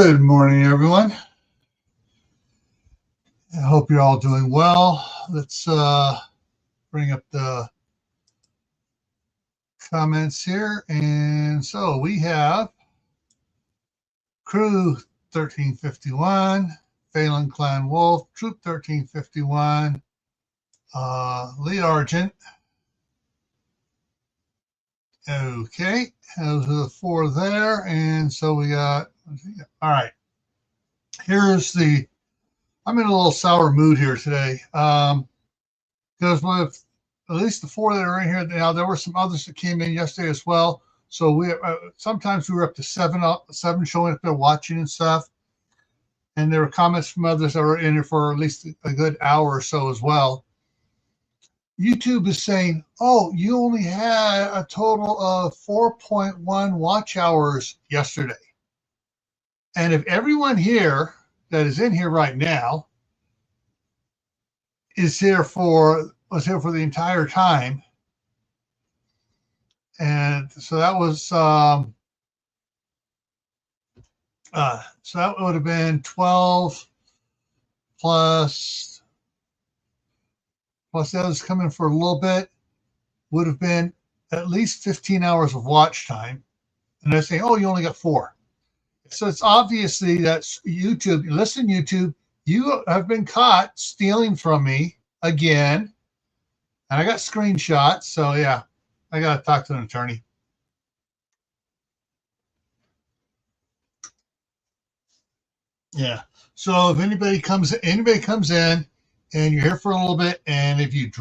Good morning, everyone. I hope you're all doing well. Let's bring up the comments here. And so we have Crew 1351, Phelan Clan Wolf, Troop 1351, Lee Argent. Okay, those are the four there. And so we got, all right. Here's I'm in a little sour mood here today. Because with at least the four that are in here now, there were some others that came in yesterday as well. So we sometimes we were up to seven showing up there watching and stuff. And there were comments from others that were in here for at least a good hour or so as well. YouTube is saying, oh, you only had a total of 4.1 watch hours yesterday. And if everyone here that is in here right now was here for the entire time, and so that was so that would have been 12 plus the others coming for a little bit, would have been at least 15 hours of watch time. And they're saying, oh, you only got 4. So it's obviously that YouTube, listen, YouTube, you have been caught stealing from me again. And I got screenshots. So yeah, I got to talk to an attorney. Yeah. So if anybody comes in and you're here for a little bit, and if you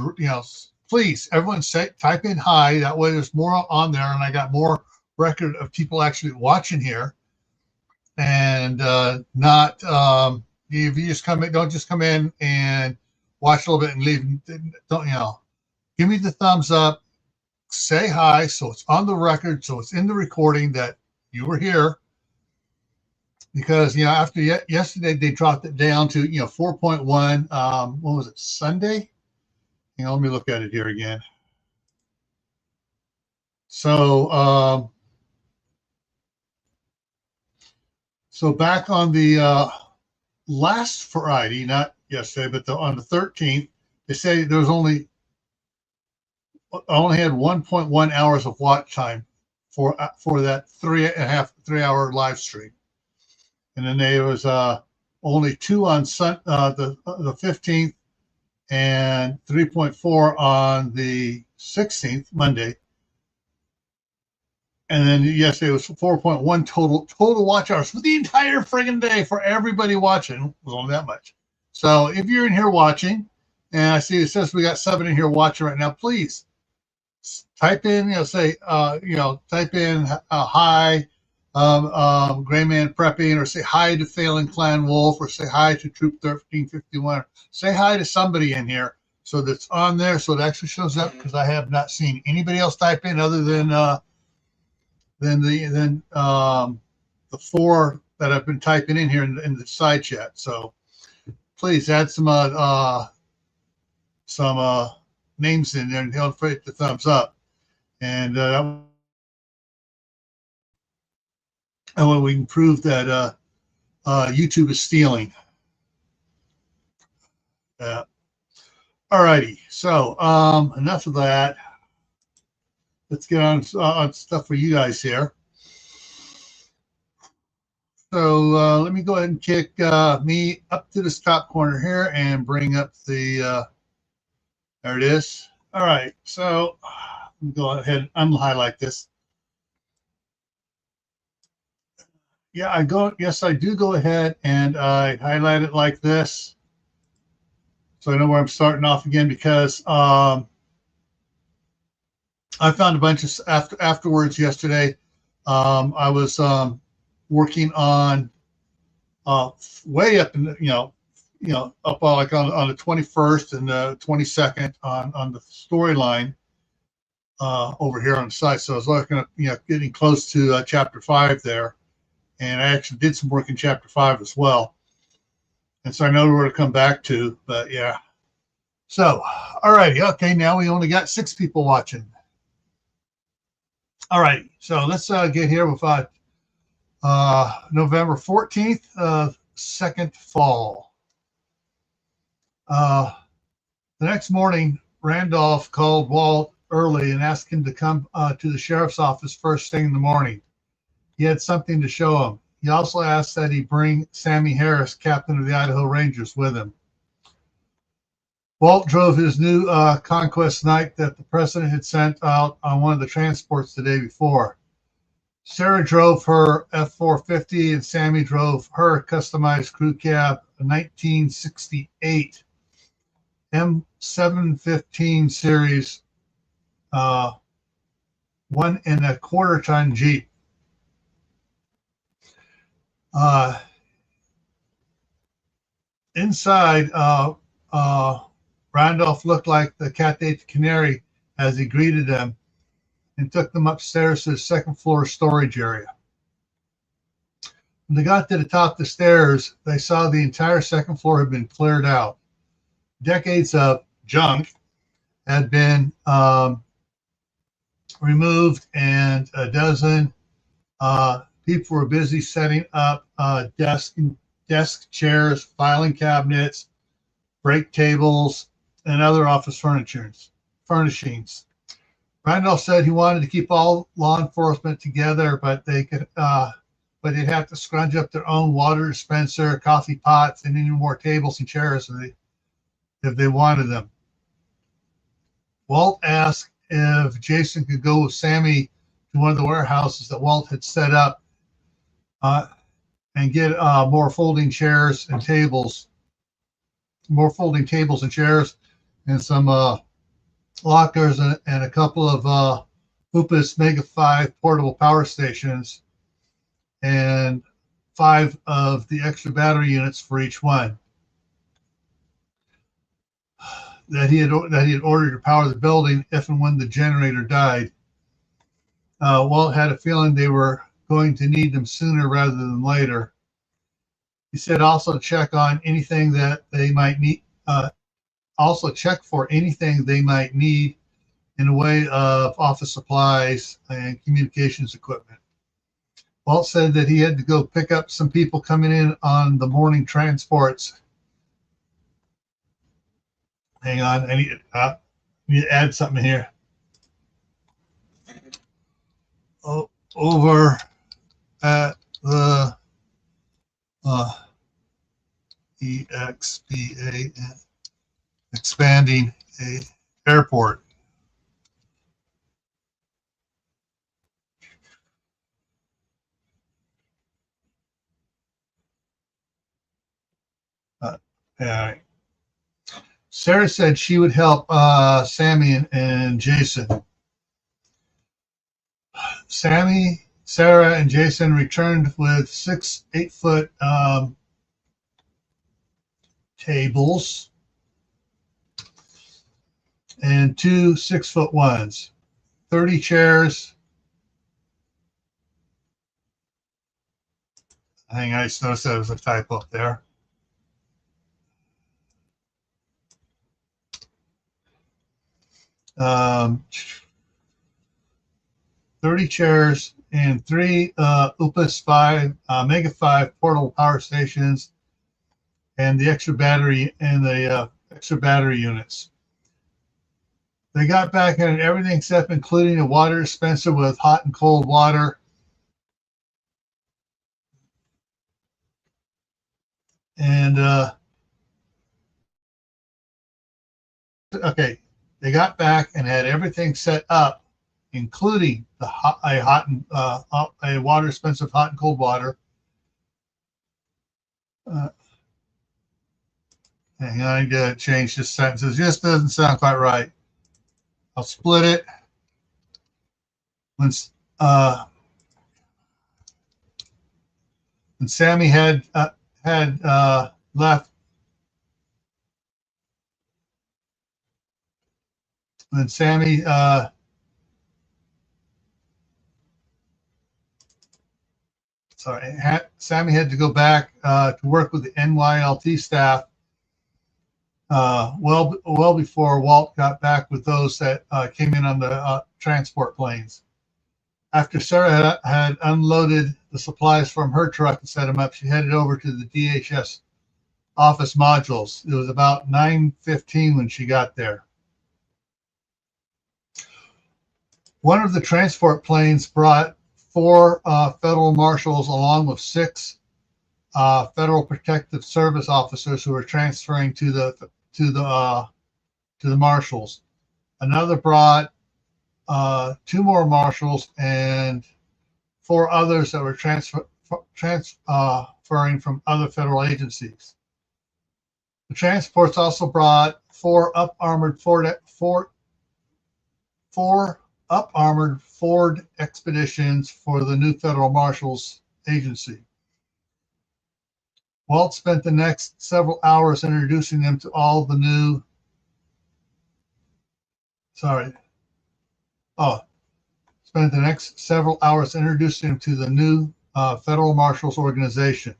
please, everyone type in hi. That way there's more on there, and I got more record of people actually watching here. And not if you just come in, don't just come in and watch a little bit and leave. Don't give me the thumbs up, say hi, so it's on the record, so it's in the recording that you were here. Because after yesterday they dropped it down to 4.1. What was it, Sunday? Let me look at it here again. So so back on the last Friday, not yesterday, but on the 13th, they say there was I only had 1.1 hours of watch time for that 3 hour live stream. And then there was only 2 on the 15th and 3.4 on the 16th, Monday. And then yesterday was 4.1 total watch hours for the entire friggin' day for everybody watching. It was only that much. So if you're in here watching, and I see it says we got 7 in here watching right now, please type in, type in hi, Gray Man Prepping, or say hi to Phelan Clan Wolf, or say hi to Troop 1351. Say hi to somebody in here so that's on there, so it actually shows up, because I have not seen anybody else type in other than the 4 that I've been typing in here in the side chat. So please add some names in there, and don't forget the thumbs up. And when we can prove that YouTube is stealing. All righty. So enough of that. Let's get on stuff for you guys here. So let me go ahead and kick me up to this top corner here and bring up the, there it is. All right, so let me go ahead and unhighlight this. Yeah, yes, I do go ahead and I highlight it like this, so I know where I'm starting off again, because I found a bunch of afterwards yesterday. I was working on way up in up like on the 21st and the 22nd on the storyline over here on the side. So I was looking at getting close to chapter 5 there, and I actually did some work in chapter 5 as well. And so I know where to come back to, but yeah. So, all righty. Okay, now we only got 6 people watching. All right, so let's get here with November 14th, second fall. The next morning, Randolph called Walt early and asked him to come to the sheriff's office first thing in the morning. He had something to show him. He also asked that he bring Sammy Harris, captain of the Idaho Rangers, with him. Walt drove his new Conquest Knight that the president had sent out on one of the transports the day before. Sarah drove her F-450 and Sammy drove her customized crew cab, a 1968 M715 series 1.25-ton Jeep. Inside, Randolph looked like the cat ate the canary as he greeted them and took them upstairs to the second floor storage area. When they got to the top of the stairs, they saw the entire second floor had been cleared out. Decades of junk had been removed, and a dozen people were busy setting up desk chairs, filing cabinets, break tables, and other office furnishings. Randolph said he wanted to keep all law enforcement together, but they'd have to scrounge up their own water dispenser, coffee pots, and any more tables and chairs if they wanted them. Walt asked if Jason could go with Sammy to one of the warehouses that Walt had set up and get more folding tables and chairs, and some lockers and a couple of Hoopus Mega 5 portable power stations, and 5 of the extra battery units for each one that he had ordered to power the building if and when the generator died. Walt had a feeling they were going to need them sooner rather than later. He said also check on anything that they might need. Also check for anything they might need in the way of office supplies and communications equipment. Walt said that he had to go pick up some people coming in on the morning transports. Hang on, I need to add something here. Over at the EXPA, expanding a airport. Yeah. Sarah said she would help Sammy and Jason. Sarah, and Jason returned with 6 8-foot tables and 2 6-foot ones, 30 chairs. I just noticed that was a typo up there. 30 chairs and 3 Opus 5 Mega 5 portable power stations, and the extra battery units. They got back and everything except including a water dispenser with hot and cold water. And okay, they got back and had everything set up, including a water dispenser of hot and cold water. Hang on, I need to change this sentence. It just doesn't sound quite right. I'll split it. When Sammy had left, when Sammy Sammy had to go back to work with the NYLT staff well before Walt got back with those that came in on the transport planes. After Sarah had unloaded the supplies from her truck and set them up, she headed over to the DHS office modules. It was about 9:15 when she got there. One of the transport planes brought four federal marshals along with six Federal Protective Service officers who were transferring to the marshals. Another brought two more marshals and four others that were transferring from other federal agencies. The transports also brought four up-armored Ford expeditions for the new federal marshals agency. Walt spent the next several hours introducing them to all the new. Spent the next several hours introducing them to the new federal marshals organization.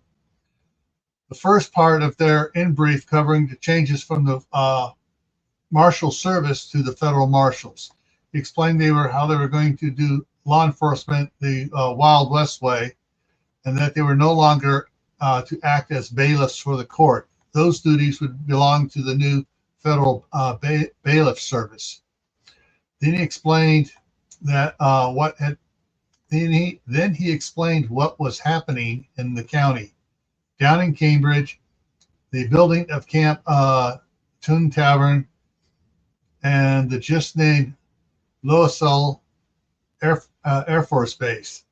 The first part of their in-brief covering the changes from the Marshal Service to the federal marshals. He explained how they were going to do law enforcement the Wild West way, and that they were no longer to act as bailiffs for the court. Those duties would belong to the new federal bailiff service. Then he explained that Then he explained what was happening in the county. Down in Cambridge, the building of Camp Toon Tavern and the just named Loisel Air Force Base.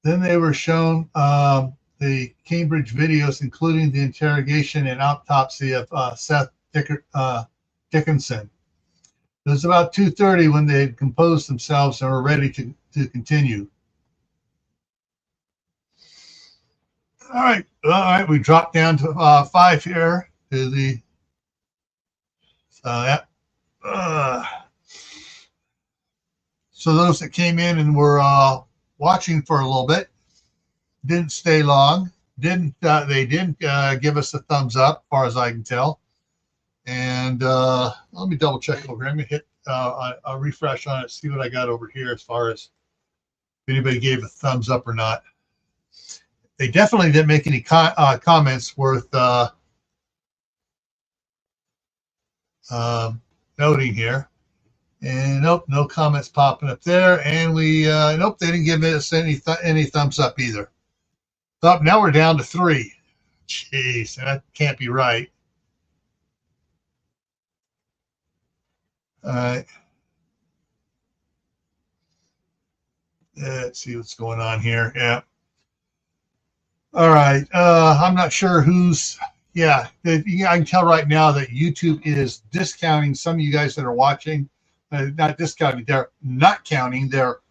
Then they were shown the Cambridge videos, including the interrogation and autopsy of Seth Dickinson. It was about 2:30 when they had composed themselves and were ready to continue. All right, we dropped down to 5 here to the so those that came in and were watching for a little bit didn't stay long. They didn't give us a thumbs up, as far as I can tell. And let me double check over here. I'm gonna hit a refresh on it, see what I got over here as far as if anybody gave a thumbs up or not. They definitely didn't make any comments worth noting here. And nope, no comments popping up there. And we nope, they didn't give us any thumbs up either. So now we're down to 3. Jeez, that can't be right. All right. Let's see what's going on here. Yeah. All right. I'm not sure who's. Yeah, I can tell right now that YouTube is discounting some of you guys that are watching. Not discounting. They're not counting. They're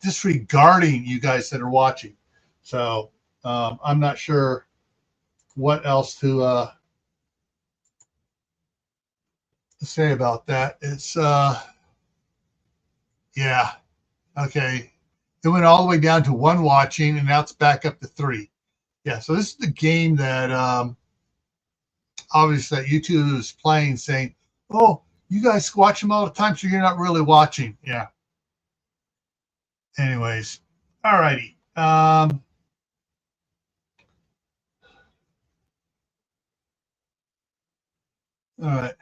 disregarding you guys that are watching. So I'm not sure what else to say about that. It's yeah, okay. It went all the way down to 1 watching, and now it's back up to 3. Yeah, so this is the game that obviously that YouTube is playing, saying, "Oh, you guys watch them all the time, so you're not really watching." Yeah. Anyways, all righty. All right.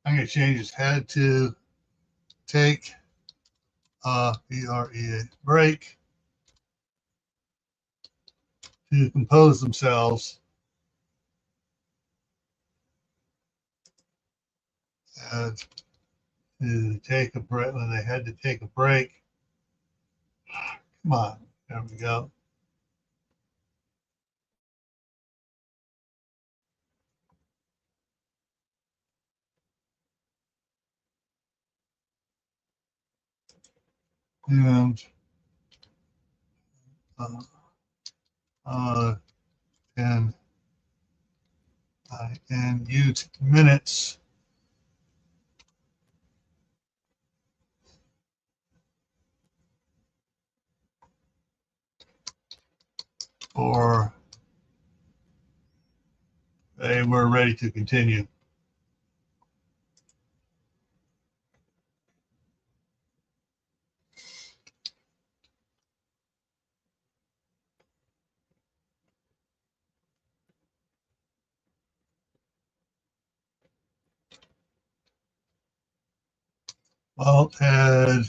I'm going to change his head to take break to compose themselves. And to take a break when they had to take a break. Come on, there we go. And and use minutes. or hey, we're ready to continue. Walt had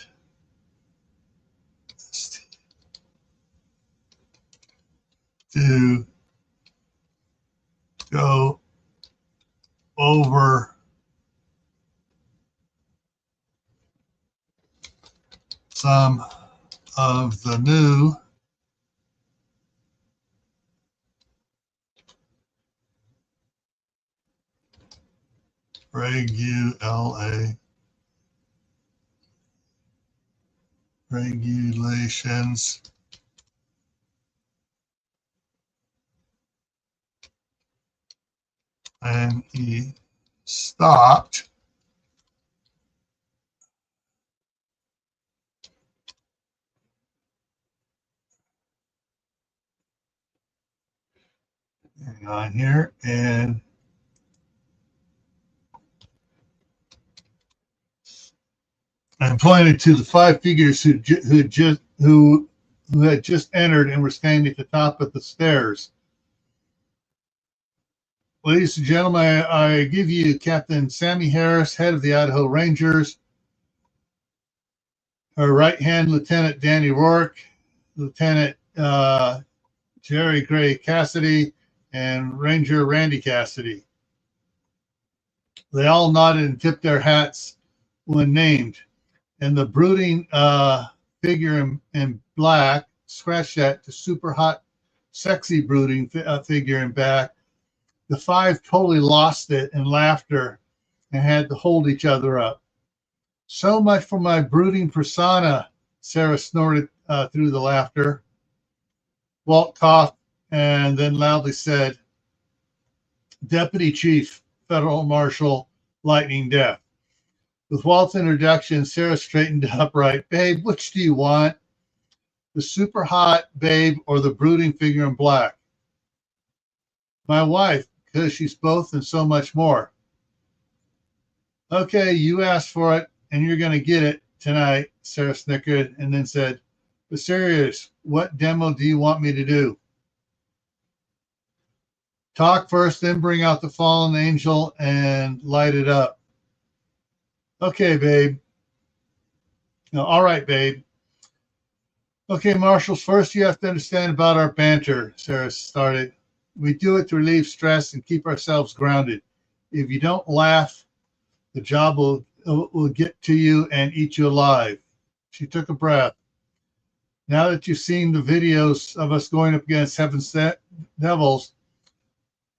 to go over some of the new regulations and he stopped hang on here and pointed to the five figures who had just entered and were standing at the top of the stairs. Ladies and gentlemen, I give you Captain Sammy Harris, head of the Idaho Rangers, her right hand, Lieutenant Danny Rourke, Lieutenant Jerry Gray Cassidy, and Ranger Randy Cassidy. They all nodded and tipped their hats when named. And the brooding figure in black scratched that to super hot, sexy brooding figure in black. The five totally lost it in laughter and had to hold each other up. So much for my brooding persona, Sarah snorted through the laughter. Walt coughed and then loudly said, Deputy Chief, Federal Marshal Lightning Death. With Walt's introduction, Sarah straightened upright. Babe, which do you want? The super hot babe or the brooding figure in black? My wife, because she's both and so much more. Okay, you asked for it and you're going to get it tonight, Sarah snickered and then said, but serious, what demo do you want me to do? Talk first, then bring out the fallen angel and light it up. Okay, babe. No, all right, babe. Okay, Marshals, first you have to understand about our banter, Sarah started. We do it to relieve stress and keep ourselves grounded. If you don't laugh, the job will get to you and eat you alive. She took a breath. Now that you've seen the videos of us going up against Heaven's Devils,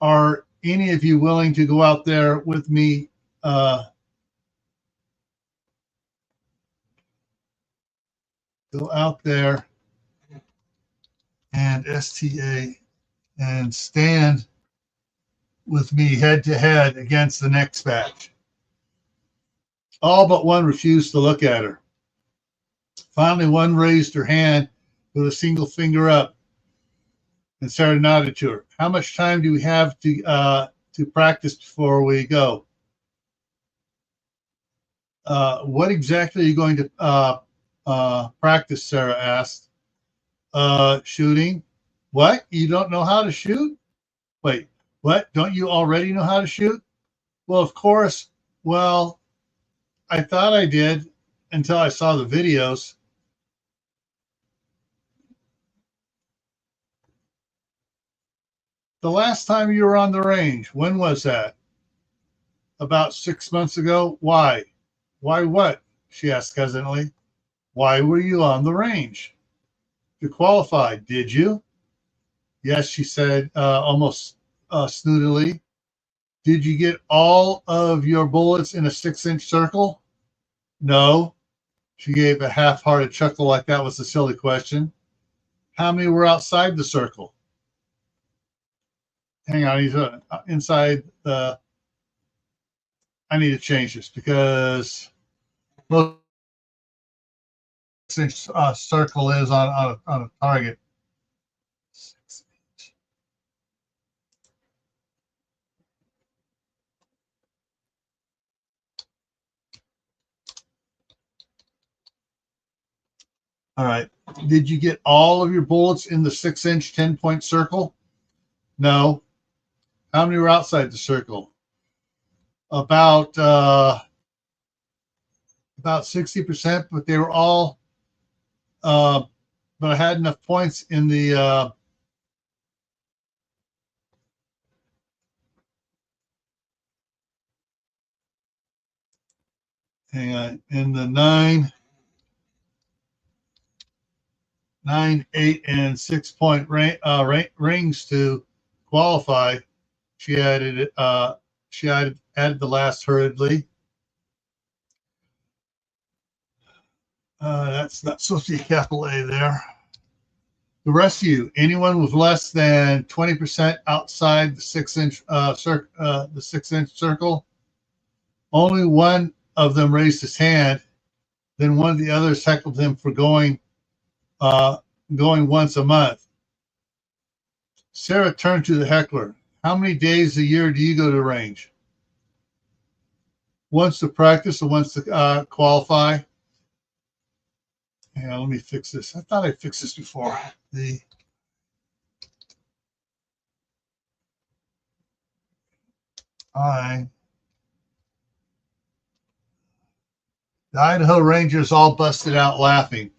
are any of you willing to go out there with me? Go out there and STA and stand with me head to head against the next batch. All but one refused to look at her. Finally, one raised her hand with a single finger up, and Sarah nodded to her. How much time do we have to practice before we go? What exactly are you going to practice? Sarah asked. Shooting. What? You don't know how to shoot? Wait, what? Don't you already know how to shoot? Well, of course. Well, I thought I did until I saw the videos. The last time you were on the range, when was that? About 6 months ago. Why? Why what? She asked hesitantly. Why were you on the range? You qualified, did you? Yes, she said, almost snootily. Did you get all of your bullets in a 6-inch circle? No. She gave a half-hearted chuckle like that was a silly question. How many were outside the circle? Hang on, he's inside the... I need to change this because most circle is on a target. All right. Did you get all of your bullets in the 6-inch 10-point circle? No. How many were outside the circle? About 60%, but they were all. But I had enough points in the. Hang on, in the 9, 8, and 6-point rings to qualify. She added added the last hurriedly. That's not supposed to be a capital A there. The rest of you, anyone with less than 20% outside the 6-inch circle, only one of them raised his hand. Then one of the others heckled him for going once a month. Sarah turned to the heckler. How many days a year do you go to range? Once to practice or once to qualify? Yeah, let me fix this. I thought I fixed this before. The Idaho Rangers all busted out laughing.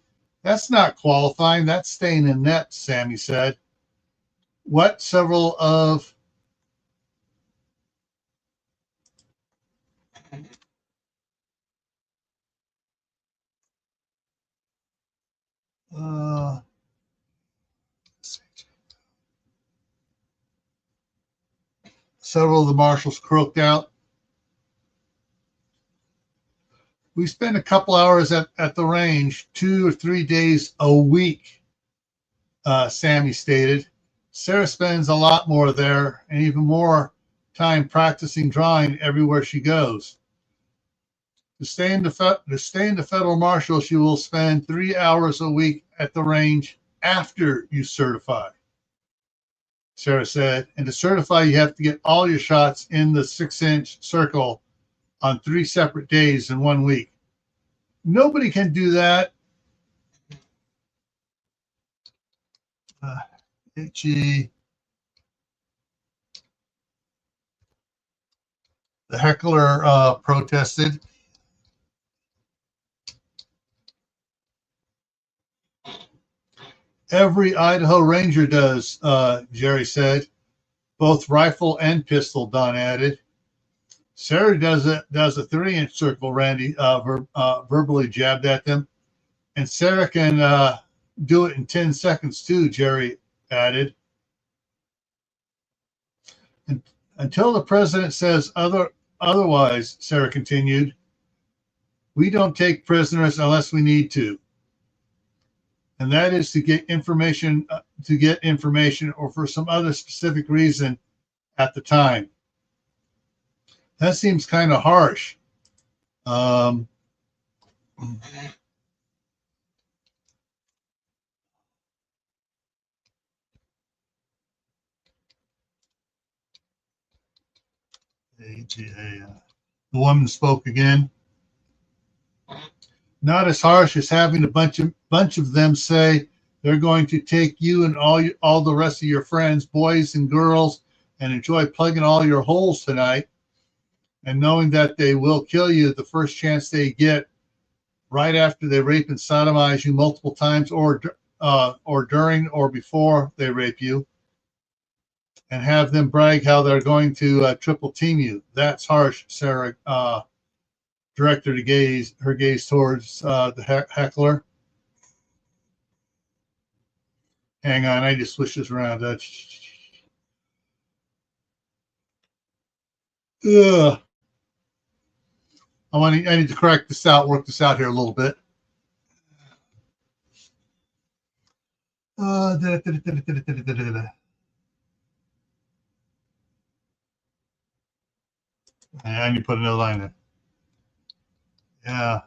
That's not qualifying. That's staying in net, Sammy said. What several of several of the marshals croaked out. We spend a couple hours at the range 2 or 3 days a week, Sammy stated. Sarah spends a lot more there and even more time practicing drawing everywhere she goes. To stay in the federal marshal, she will spend 3 hours a week at the range after you certify, Sarah said. And to certify, you have to get all your shots in the 6-inch circle on 3 separate days in 1 week. Nobody can do that. Itchy. The heckler protested. Every Idaho Ranger does, Jerry said. Both rifle and pistol, Don added. Sarah does a 3-inch circle, Randy verbally jabbed at them. And Sarah can do it in 10 seconds too, Jerry added. And until the president says otherwise, Sarah continued, we don't take prisoners unless we need to. And that is to get information or for some other specific reason at the time. That seems kind of harsh. The woman spoke again. Not as harsh as having a bunch of them say they're going to take you and all the rest of your friends, boys and girls, and enjoy plugging all your holes tonight, and knowing that they will kill you the first chance they get, right after they rape and sodomize you multiple times, or during or before they rape you, and have them brag how they're going to triple team you. That's harsh, Sarah directed her gaze towards the heckler. Hang on, I just switched this around. I need to correct this out, work this out here a little bit. I need to put another line in. Yeah.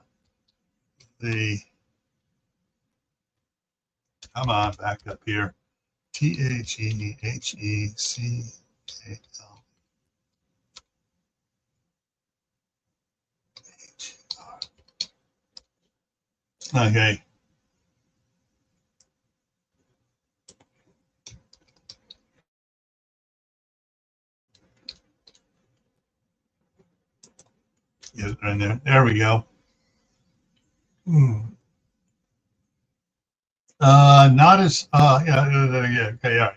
Come on, back up here. THEHECAL. Okay. happening there. There we go. Not as, yeah, okay, all right.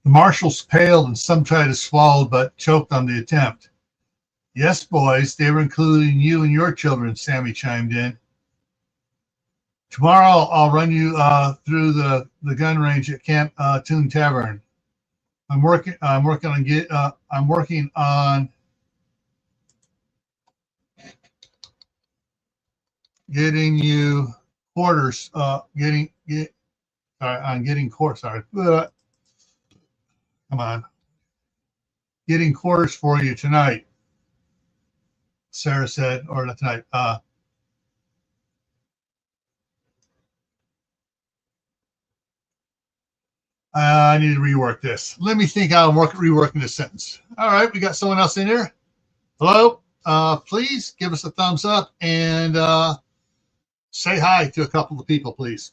The marshals paled and some tried to swallow but choked on the attempt. Yes, boys, they were including you and your children, Sammy chimed in. Tomorrow I'll run you through the gun range at Camp Toon Tavern. I'm working on getting you quarters. Getting quarters. Sorry, come on. Getting quarters for you tonight. Sarah said, or not tonight. I need to rework this. Let me think how I'm reworking this sentence. All right, we got someone else in here. Hello? Please give us a thumbs up and say hi to a couple of people, please.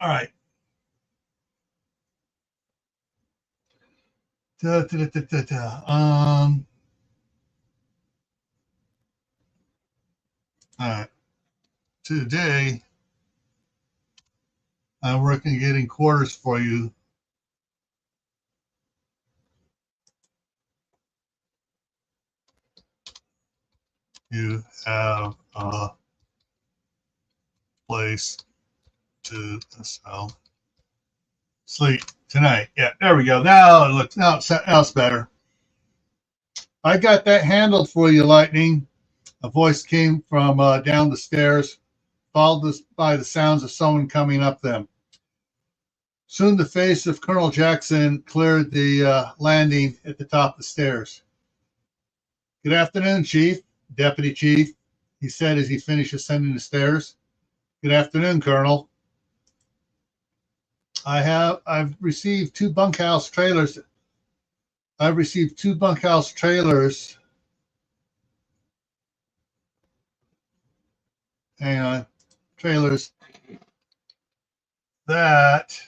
All right. All right. Today, I'm working getting quarters for you. You have a place to sell. Sleep tonight. Yeah, there we go. Now it looks, now it's better. I got that handled for you, Lightning. A voice came from down the stairs, followed by the sounds of someone coming up them. Soon the face of Colonel Jackson cleared the landing at the top of the stairs. Good afternoon, Chief, Deputy Chief, he said as he finished ascending the stairs. Good afternoon, Colonel. I've received two bunkhouse trailers. Hang on. Trailers that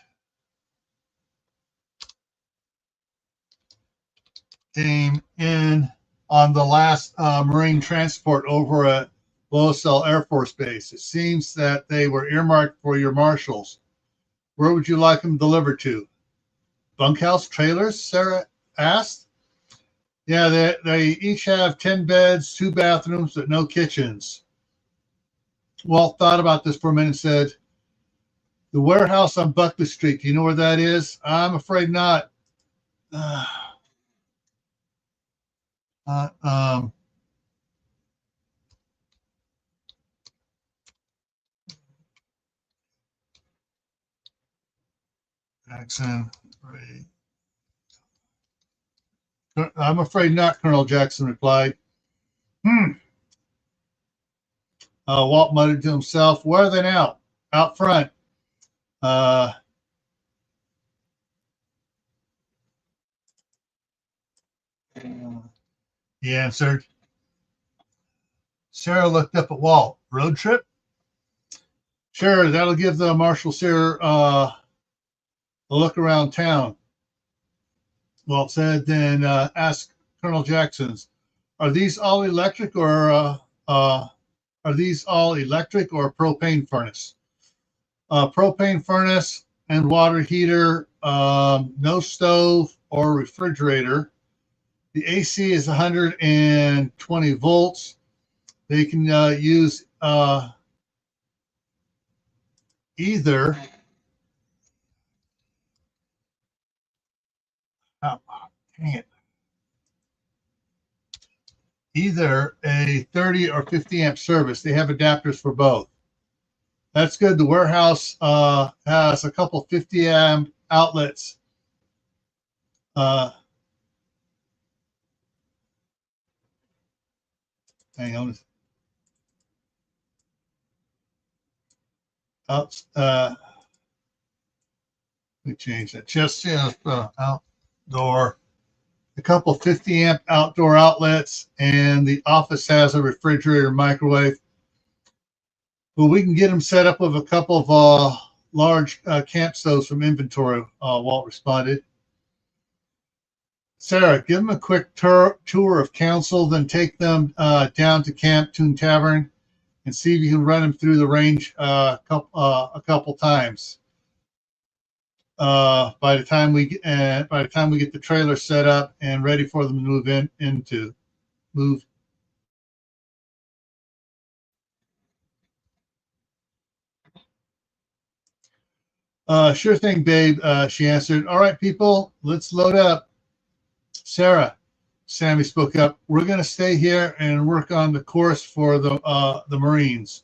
came in on the last Marine transport over at Losell Air Force Base. It seems that they were earmarked for your marshals. Where would you like them delivered to? Bunkhouse trailers, Sarah asked. Yeah, they each have 10 beds, 2 bathrooms, but no kitchens. Walt thought about this for a minute and said, the warehouse on Buckley Street, do you know where that is? I'm afraid not. Jackson, I'm afraid not, Colonel Jackson replied. Walt muttered to himself, where are they now? Out front. He answered. Sarah looked up at Walt. Road trip? Sure, that'll give the marshals here a look around town. Walt said, then asked Colonel Jackson's, are these all electric or propane furnace? Propane furnace and water heater, no stove or refrigerator. The AC is 120 volts. They can use either either a 30 or 50 amp service. They have adapters for both. That's good. The warehouse has a couple 50 amp outlets. Hang on. Let me change that. Just outdoor. A couple 50 amp outdoor outlets, and the office has a refrigerator, microwave. Well, we can get them set up with a couple of large camp stoves from inventory, Walt responded. Sarah, give them a quick tour of council, then take them down to Camp Toon Tavern and see if you can run them through the range a couple times. By the time we get the trailer set up and ready for them to move. Sure thing, babe. She answered. All right, people, let's load up. Sarah, Sammy spoke up. We're going to stay here and work on the course for the Marines.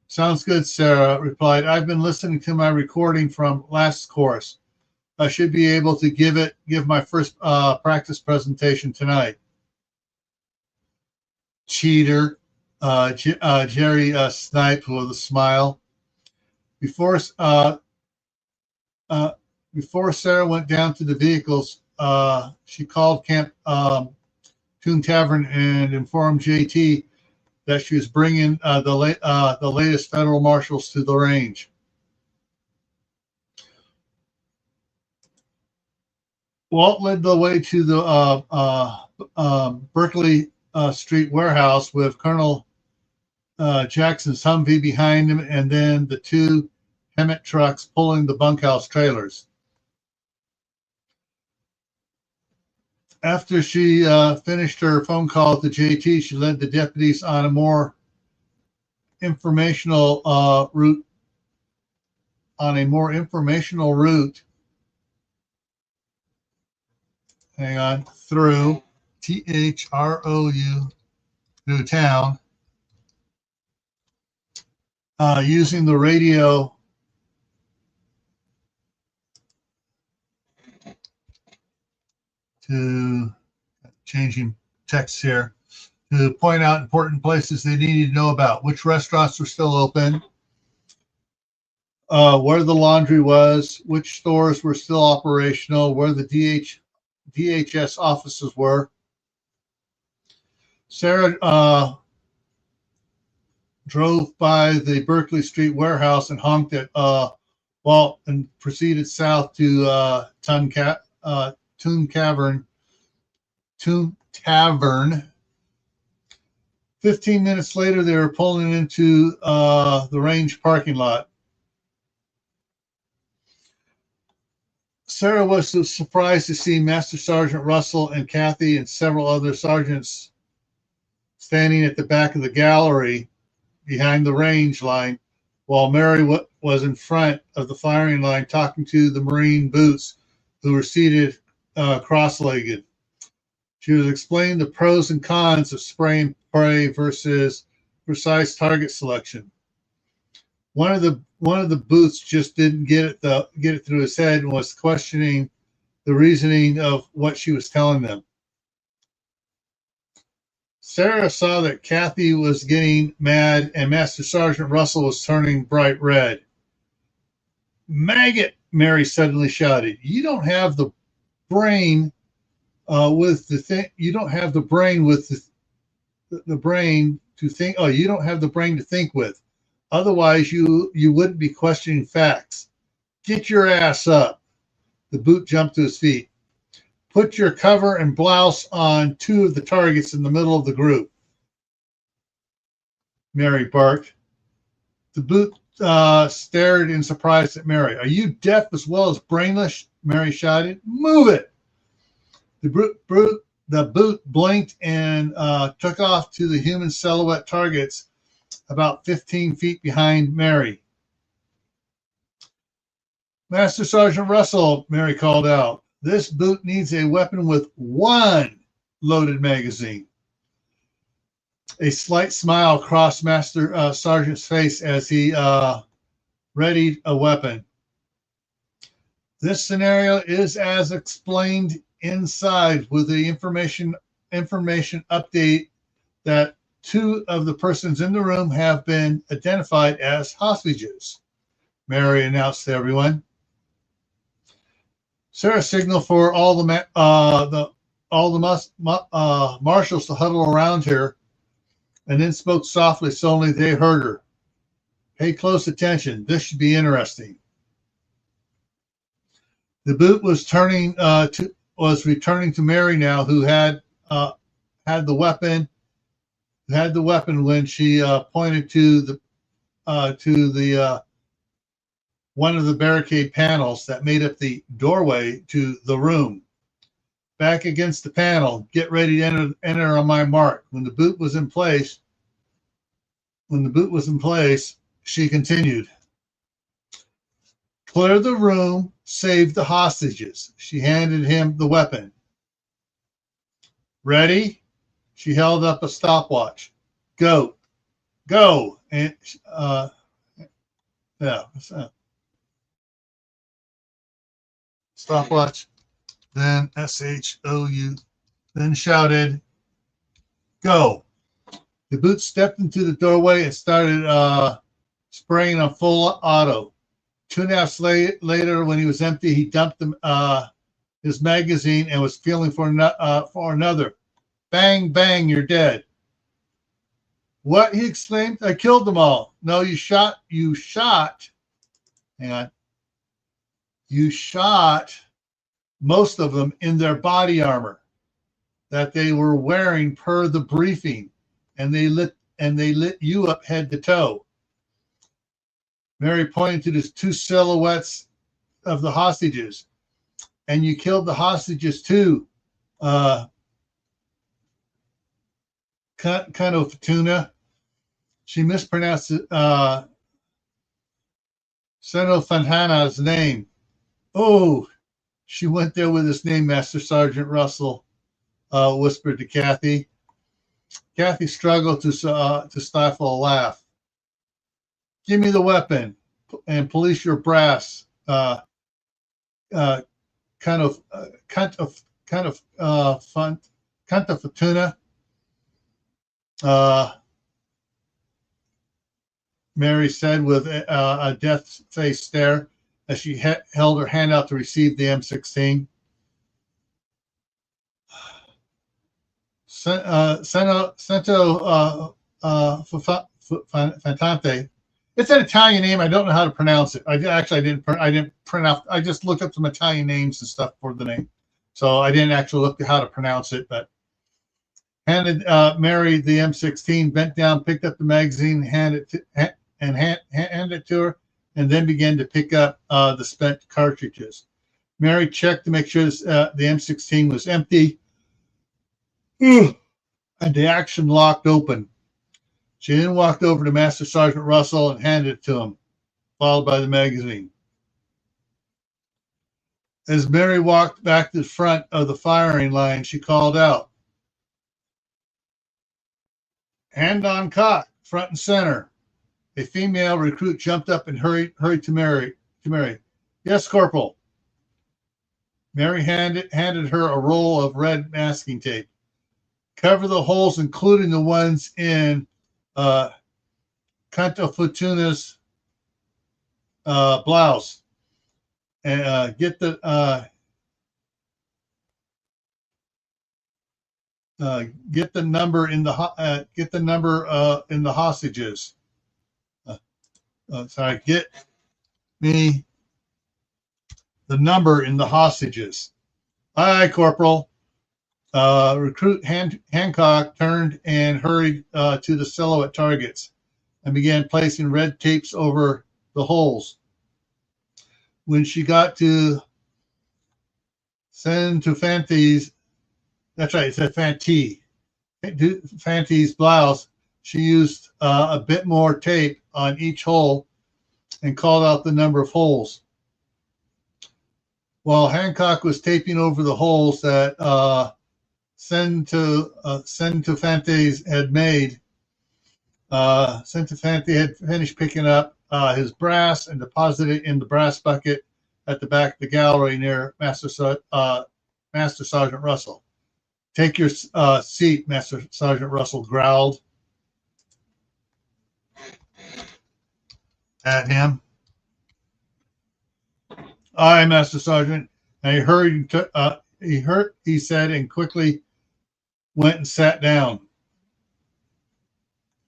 Sounds good, Sarah replied. I've been listening to my recording from last course. I should be able to give my first practice presentation tonight. Cheater, Jerry sniped with a smile. Before Sarah went down to the vehicles, she called Camp Toon Tavern and informed JT that she was bringing the latest federal marshals to the range. Walt led the way to the Berkeley Street warehouse with Colonel Jackson's Humvee behind him, and then the two Hemet trucks pulling the bunkhouse trailers. After she finished her phone call to JT, she led the deputies on a more informational route. Hang on, through THROU through town, using the radio. To changing text here to point out important places they needed to know about, which restaurants were still open, where the laundry was, which stores were still operational, where the DHS offices were. Sarah drove by the Berkeley Street warehouse and honked at Walt and proceeded south to Toon Tavern. 15 minutes later, they were pulling into the range parking lot. Sarah was surprised to see Master Sergeant Russell and Kathy and several other sergeants standing at the back of the gallery behind the range line, while Mary was in front of the firing line talking to the Marine boots who were seated cross-legged. She was explaining the pros and cons of spray and pray versus precise target selection. One of the boots just didn't get it through his head and was questioning the reasoning of what she was telling them. Sarah saw that Kathy was getting mad and Master Sergeant Russell was turning bright red. Maggot, Mary suddenly shouted. You don't have the brain with the thing. You don't have the brain with the brain to think. Oh, you don't have the brain to think with. Otherwise, you wouldn't be questioning facts. Get your ass up. The boot jumped to his feet. Put your cover and blouse on two of the targets in the middle of the group, Mary barked. The boot stared in surprise at Mary. Are you deaf as well as brainless? Mary shouted. Move it. The boot blinked and took off to the human silhouette targets about 15 feet behind Mary. Master Sergeant Russell, Mary called out. This boot needs a weapon with one loaded magazine. A slight smile crossed Master Sergeant's face as he readied a weapon. This scenario is as explained inside with the information update that two of the persons in the room have been identified as hostages, Mary announced to everyone. Sarah signaled for all the marshals to huddle around her, and then spoke softly so only they heard her. Pay close attention. This should be interesting. The boot was turning to was returning to Mary now, who had the weapon. Had the weapon when she pointed to the one of the barricade panels that made up the doorway to the room. Back against the panel, get ready to enter on my mark. When the boot was in place, she continued, clear the room, save the hostages. She handed him the weapon. Ready? She held up a stopwatch. Go. And stopwatch. Then SHOU. Then shouted, go. The boot stepped into the doorway and started spraying on full auto. 2.5 hours later, when he was empty, he dumped his magazine and was feeling for another. Bang, bang, you're dead. What? He exclaimed. I killed them all. No, you shot. Hang on. You shot most of them in their body armor that they were wearing per the briefing, and they lit you up head to toe. Mary pointed to the 2 silhouettes of the hostages. And you killed the hostages too. Kind of tuna. She mispronounced Senofantana's name. Oh, she went there with his name, Master Sergeant Russell whispered to Kathy. Kathy struggled to stifle a laugh. Give me the weapon and police your brass. Kind of tuna. Mary said with a death-faced stare as she held her hand out to receive the M16. Sento Fantante. It's an Italian name. I don't know how to pronounce it. I didn't print out. I just looked up some Italian names and stuff for the name, so I didn't actually look at how to pronounce it. But handed Mary the M16, bent down, picked up the magazine, handed it to her, and then began to pick up the spent cartridges. Mary checked to make sure the M16 was empty, and the action locked open. She then walked over to Master Sergeant Russell and handed it to him, followed by the magazine. As Mary walked back to the front of the firing line, she called out, hand on cock, front and center. A female recruit jumped up and hurried to Mary. Yes, Corporal. Mary handed her a roll of red masking tape. Cover the holes, including the ones in Cantafutuna's blouse, and get the number in the hostages. Get me the number in the hostages. Aye, Corporal. Recruit Hancock turned and hurried to the silhouette targets and began placing red tapes over the holes. When she got to Fanty's, that's right, it said Fanty's blouse, she used a bit more tape on each hole and called out the number of holes. While Hancock was taping over the holes that Centofantes had made, Centofante had finished picking up his brass and deposited it in the brass bucket at the back of the gallery near Master Sergeant Russell. Take your seat, Master Sergeant Russell growled at him. Aye, Master Sergeant. And he said, and quickly went and sat down.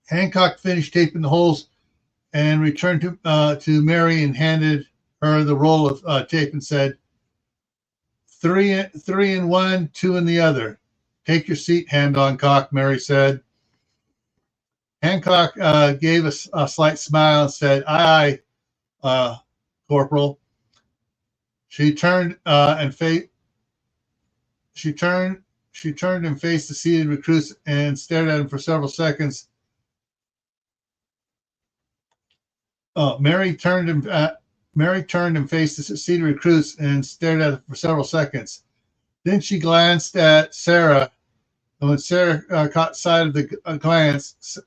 Hancock finished taping the holes and returned to Mary and handed her the roll of tape and said, Three in one, two in the other. Take your seat, Hand on Cock, Mary said. Hancock gave a slight smile and said, "Aye, Corporal." She turned and faced the seated recruits and stared at him for several seconds. Mary turned and faced the seated recruits and stared at him for several seconds. Then she glanced at Sarah, and when Sarah caught sight of the glance,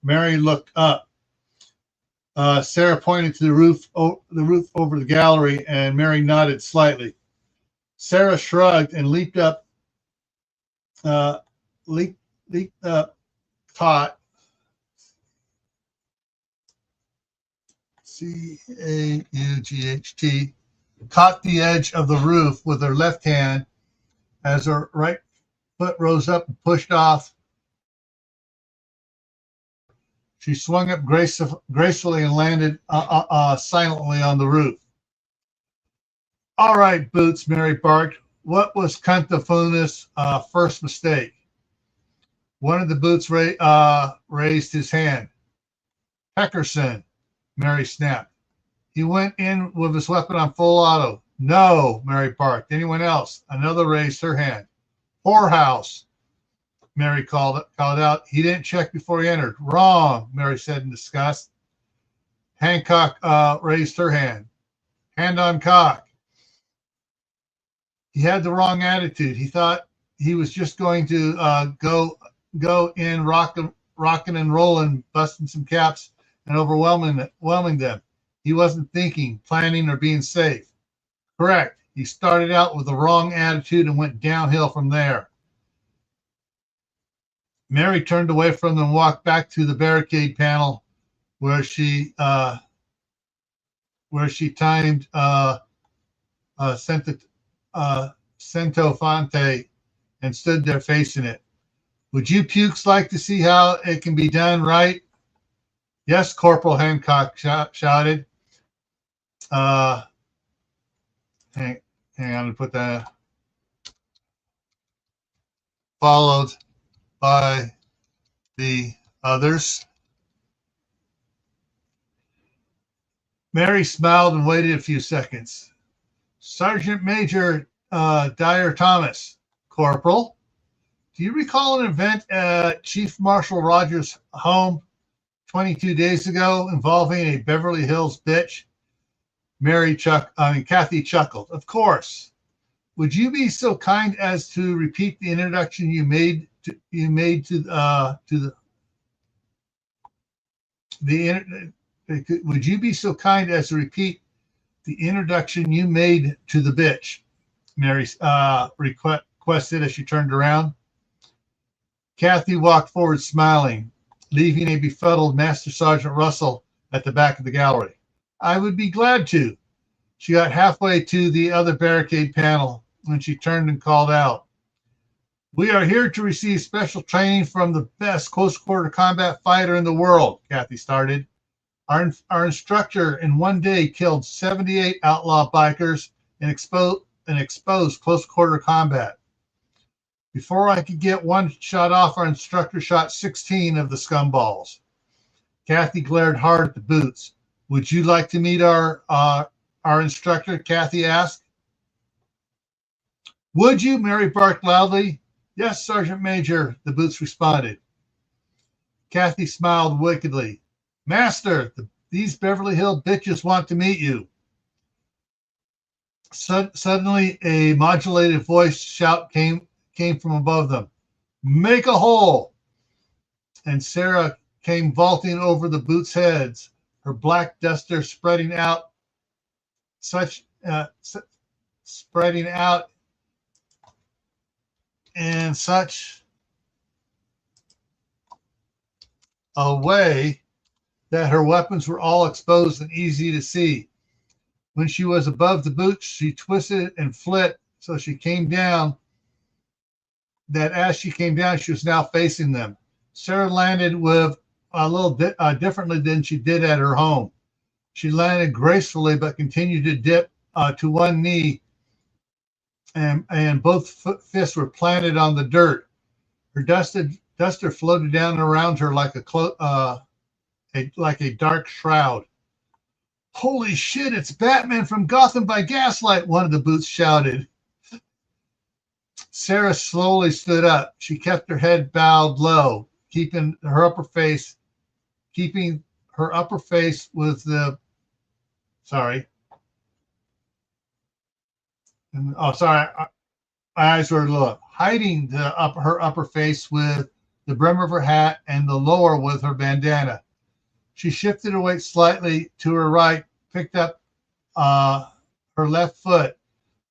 Mary looked up. Sarah pointed to the roof over the gallery, and Mary nodded slightly. Sarah shrugged and leaped up, caught CAUGHT, caught the edge of the roof with her left hand as her right foot rose up and pushed off. She swung up gracefully and landed silently on the roof. "All right, Boots," Mary barked. "What was Cuntafuna's first mistake?" One of the Boots raised his hand. "Peckerson," Mary snapped. "He went in with his weapon on full auto." "No," Mary barked. "Anyone else?" Another raised her hand. "Whorehouse," Mary called out. "He didn't check before he entered." "Wrong," Mary said in disgust. Hancock raised her hand. "Hand on Cock." He had the wrong attitude. He thought he was just going to go in rocking and rolling, busting some caps and overwhelming them. He wasn't thinking, planning, or being safe. Correct. He started out with the wrong attitude and went downhill from there. Mary turned away from them and walked back to the barricade panel where she timed Centofonte and stood there facing it. "Would you pukes like to see how it can be done right?" "Yes, Corporal," Hancock shouted. Hang on to put that. Followed by the others. Mary smiled and waited a few seconds. "Sergeant Major Dyer Thomas." "Corporal, do you recall an event at Chief Marshal Rogers' home 22 days ago involving a Beverly Hills bitch?" Kathy chuckled. "Of course. Would you be so kind as to repeat the introduction you made to Would you be so kind as to repeat the introduction you made to the bitch?" Mary requested as she turned around. Kathy walked forward smiling, leaving a befuddled Master Sergeant Russell at the back of the gallery. "I would be glad to." She got halfway to the other barricade panel when she turned and called out, "We are here to receive special training from the best close quarter combat fighter in the world," Kathy started. Our instructor in one day killed 78 outlaw bikers and exposed close quarter combat. Before I could get one shot off, our instructor shot 16 of the scumballs." Kathy glared hard at the Boots. "Would you like to meet our instructor?" Kathy asked. "Would you?" Mary barked loudly. "Yes, Sergeant Major," the Boots responded. Kathy smiled wickedly. "Master, these Beverly Hill bitches want to meet you." Suddenly, a modulated voice shout came from above them. "Make a hole!" And Sarah came vaulting over the Boots' heads, her black duster spreading out in such a way that her weapons were all exposed and easy to see. When she was above the Boots, she twisted and flipped so she came down. As she came down, she was now facing them. Sarah landed with a little differently than she did at her home. She landed gracefully but continued to dip to one knee and both fists were planted on the dirt. Her duster floated down around her like a dark shroud. Holy shit, it's Batman from Gotham by Gaslight, one of the boots shouted. Sarah slowly stood up. She kept her head bowed low, keeping her upper face with the sorry. Sorry. My eyes were low. Hiding her upper face with the brim of her hat and the lower with her bandana. She shifted her weight slightly to her right, picked up her left foot.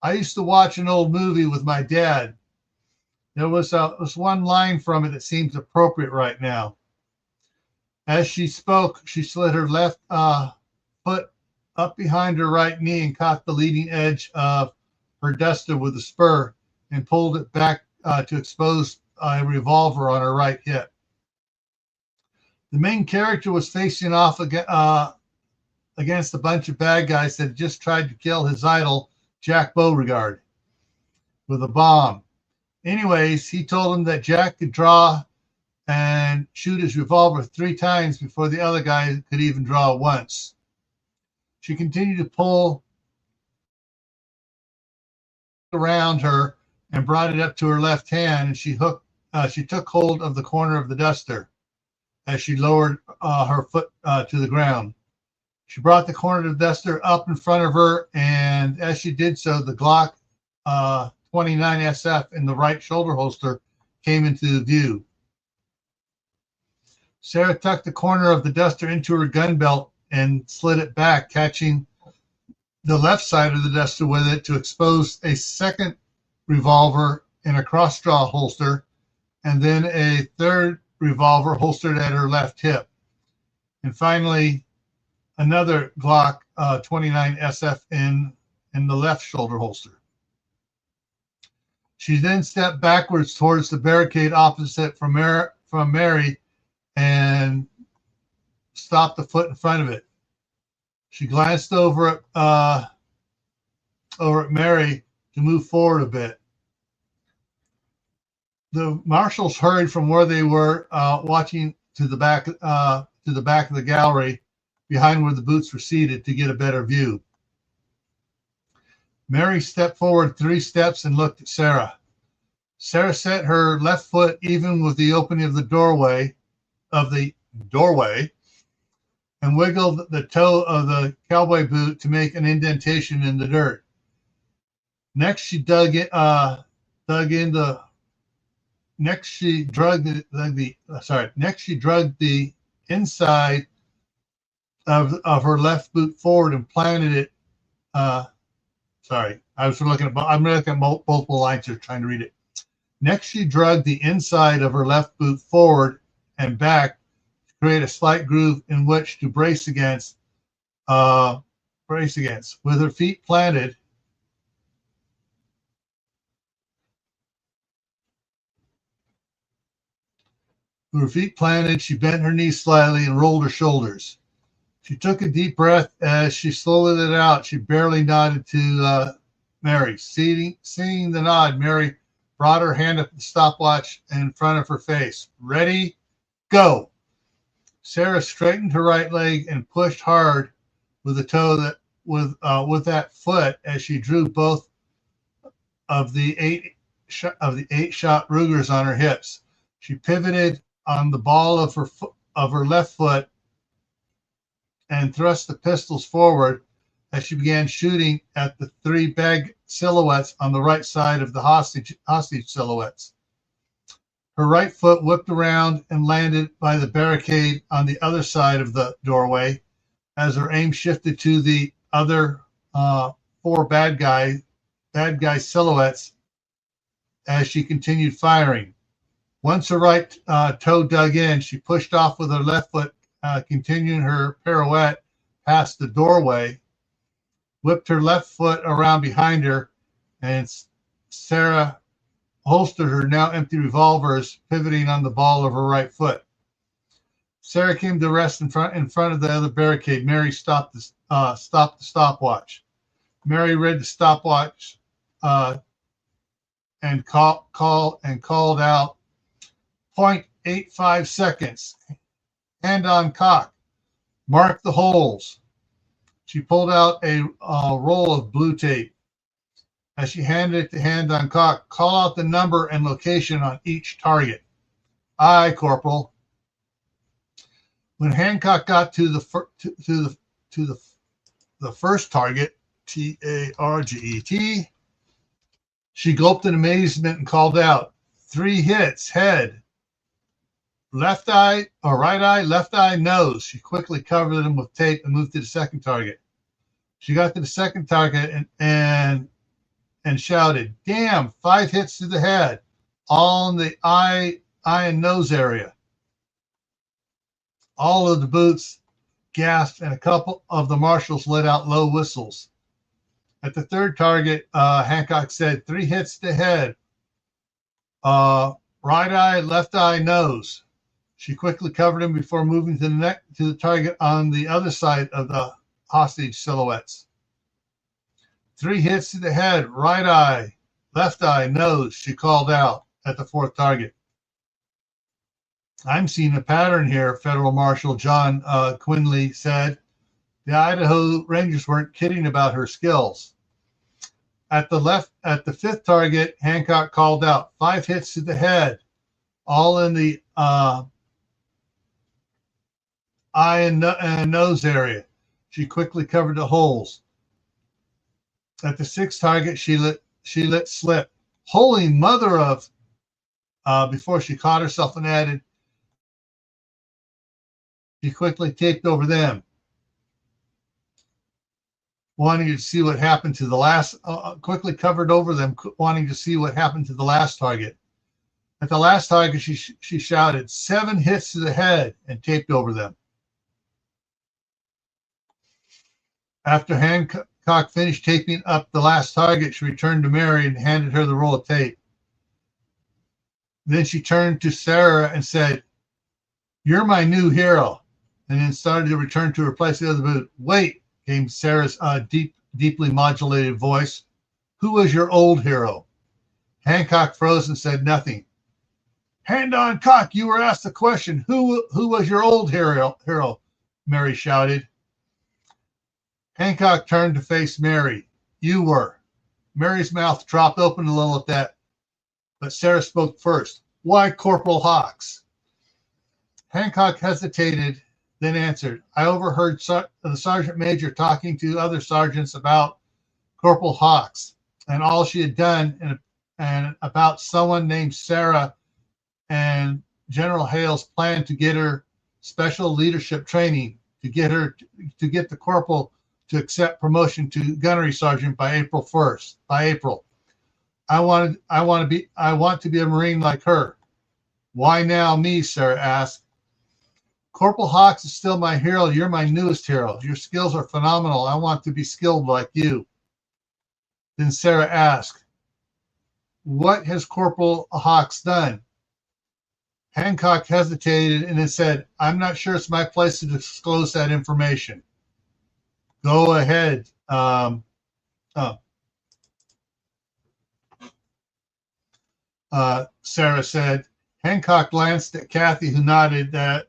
I used to watch an old movie with my dad. There was one line from it that seems appropriate right now. As she spoke, she slid her left foot up behind her right knee and caught the leading edge of her duster with a spur and pulled it back to expose a revolver on her right hip. The main character was facing off against a bunch of bad guys that had just tried to kill his idol, Jack Beauregard, with a bomb. Anyways, he told him that Jack could draw and shoot his revolver 3 times before the other guy could even draw once. She continued to pull around her and brought it up to her left hand, and she took hold of the corner of the duster as she lowered her foot to the ground. She brought the corner of the duster up in front of her, and as she did so, the Glock 29 SF in the right shoulder holster came into view. Sarah tucked the corner of the duster into her gun belt and slid it back, catching the left side of the duster with it to expose a second revolver in a cross-draw holster, and then a third revolver holstered at her left hip. And finally, another Glock 29 SF in the left shoulder holster. She then stepped backwards towards the barricade opposite from Mary and stopped the foot in front of it. She glanced over at Mary to move forward a bit. The marshals hurried from where they were watching to the back of the gallery behind where the boots were seated to get a better view. Mary stepped forward 3 steps and looked at Sarah. Sarah set her left foot even with the opening of the doorway, and wiggled the toe of the cowboy boot to make an indentation in the dirt. Next, she drugged the inside of her left boot forward and planted it. I'm looking at multiple lines here trying to read it. Next, she drugged the inside of her left boot forward and back to create a slight groove in which to brace against. With her feet planted, she bent her knees slightly and rolled her shoulders. She took a deep breath as she slowly let it out. She barely nodded to Mary. Seeing the nod, Mary brought her hand up the stopwatch in front of her face. Ready, go. Sarah straightened her right leg and pushed hard with the toe with that foot as she drew both of the 8-shot Rugers on her hips. She pivoted on the ball of her left foot and thrust the pistols forward as she began shooting at the 3 bag silhouettes on the right side of the hostage silhouettes. Her right foot whipped around and landed by the barricade on the other side of the doorway as her aim shifted to the other 4 bad guy silhouettes as she continued firing. Once her right toe dug in, she pushed off with her left foot, continuing her pirouette past the doorway, whipped her left foot around behind her, and Sarah holstered her now empty revolvers, pivoting on the ball of her right foot. Sarah came to rest in front of the other barricade. Mary stopped the stopwatch. Mary read the stopwatch and called out 0.85 seconds. Hand on cock. Mark the holes. She pulled out a roll of blue tape. As she handed it to hand on cock, call out the number and location on each target. Aye, Corporal. When Hancock got to the first target, Target, she gulped in amazement and called out, 3 hits, head, left eye, or right eye, left eye, nose. She quickly covered them with tape and moved to the second target. She got to the second target and shouted, damn, 5 hits to the head, all in the eye and nose area. All of the boots gasped, and a couple of the marshals let out low whistles. At the third target, Hancock said, 3 hits to head, right eye, left eye, nose. She quickly covered him before moving to the target on the other side of the hostage silhouettes. 3 hits to the head, right eye, left eye, nose, she called out at the fourth target. I'm seeing a pattern here, Federal Marshal John Quinley said. The Idaho Rangers weren't kidding about her skills. At the fifth target, Hancock called out 5 hits to the head, all in the eye and nose area. She quickly covered the holes. At the sixth target, she let slip, holy mother of, before she caught herself and added, she quickly taped over them, wanting to see what happened to the last, quickly covered over them, wanting to see what happened to the last target. At the last target, she shouted, 7 hits to the head, and taped over them. After Hancock finished taping up the last target, she returned to Mary and handed her the roll of tape. Then she turned to Sarah and said, you're my new hero, and then started to return to replace the other boot. Wait, came Sarah's deeply modulated voice. Who was your old hero? Hancock froze and said nothing. Hand on cock, you were asked the question. Who was your old hero? Mary shouted. Hancock turned to face Mary. You were. Mary's mouth dropped open a little at that, but Sarah spoke first. Why Corporal Hawks? Hancock hesitated, then answered, I overheard the sergeant major talking to other sergeants about Corporal Hawks and all she had done and about someone named Sarah and General Hale's plan to get her special leadership training, to get the corporal to accept promotion to gunnery sergeant by April 1st. By April. I want to be a Marine like her. Why now me? Sarah asked. Corporal Hawks is still my hero. You're my newest hero. Your skills are phenomenal. I want to be skilled like you. Then Sarah asked, what has Corporal Hawks done? Hancock hesitated and then said, I'm not sure it's my place to disclose that information. Go ahead. Sarah said. Hancock glanced at Kathy, who nodded to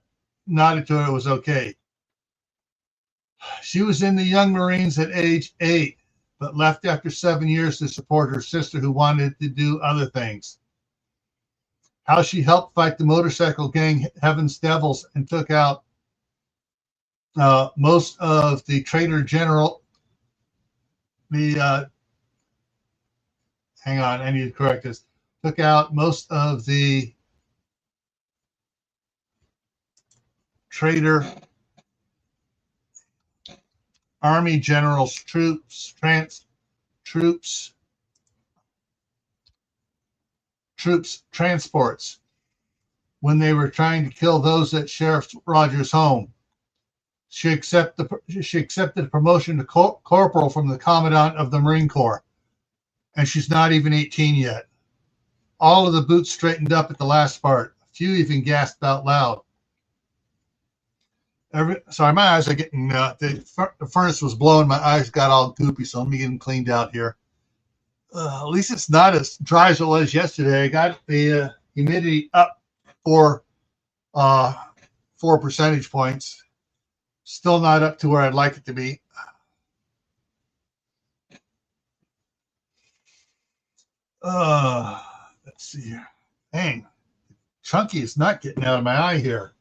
her it was okay. She was in the Young Marines at age 8, but left after 7 years to support her sister who wanted to do other things. How she helped fight the motorcycle gang Heaven's Devils and took out most of the traitor general, hang on, I need to correct this, took out most of the traitor Army generals, troops, transports when they were trying to kill those at Sheriff Rogers' home. She accepted a promotion to corporal from the commandant of the Marine Corps, and she's not even 18 yet. All of the boots straightened up at the last part. A few even gasped out loud. Sorry, my eyes are getting, the furnace was blowing. My eyes got all goopy, so let me get them cleaned out here. At least it's not as dry as it was yesterday. I got the humidity up for 4 percentage points. Still not up to where I'd like it to be. Let's see here. Dang, chunky is not getting out of my eye here.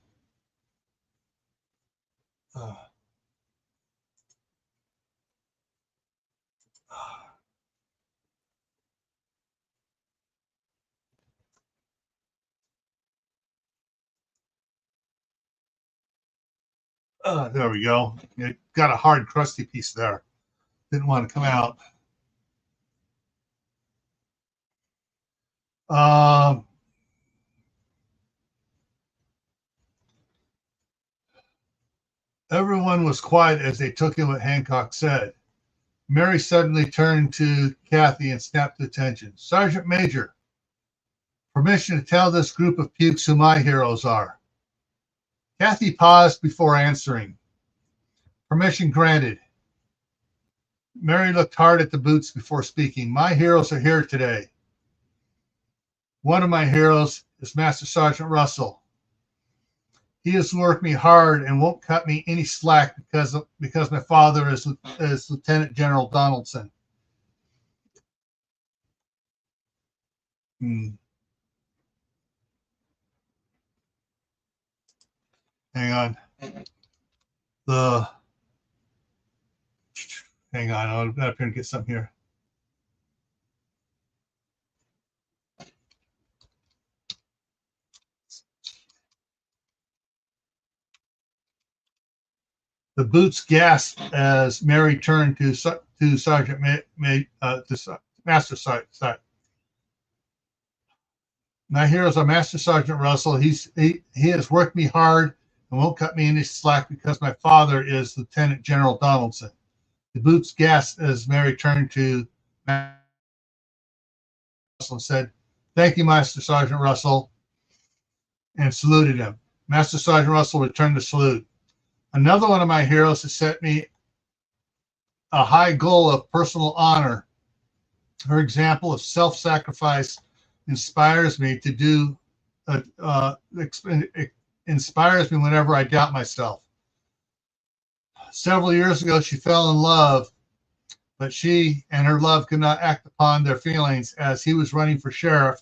There we go. It got a hard, crusty piece there. Didn't want to come out. Everyone was quiet as they took in what Hancock said. Mary suddenly turned to Kathy and snapped to attention. Sergeant Major, permission to tell this group of pukes who my heroes are. Kathy paused before answering. Permission granted. Mary looked hard at the boots before speaking. My heroes are here today. One of my heroes is Master Sergeant Russell. He has worked me hard and won't cut me any slack because my father is Lieutenant General Donaldson. Hang on. Hang on. I'll get up here and get some here. The boots gasped as Mary turned to Sergeant Master Sergeant. My heroes are Master Sergeant Russell. He has worked me hard and won't cut me any slack because my father is Lieutenant General Donaldson. The boots gasped as Mary turned to Master Russell and said, "Thank you, Master Sergeant Russell," and saluted him. Master Sergeant Russell returned the salute. Another one of my heroes has set me a high goal of personal honor. Her example of self-sacrifice inspires me to do. Inspires me whenever I doubt myself. Several years ago, she fell in love, but she and her love could not act upon their feelings as he was running for sheriff.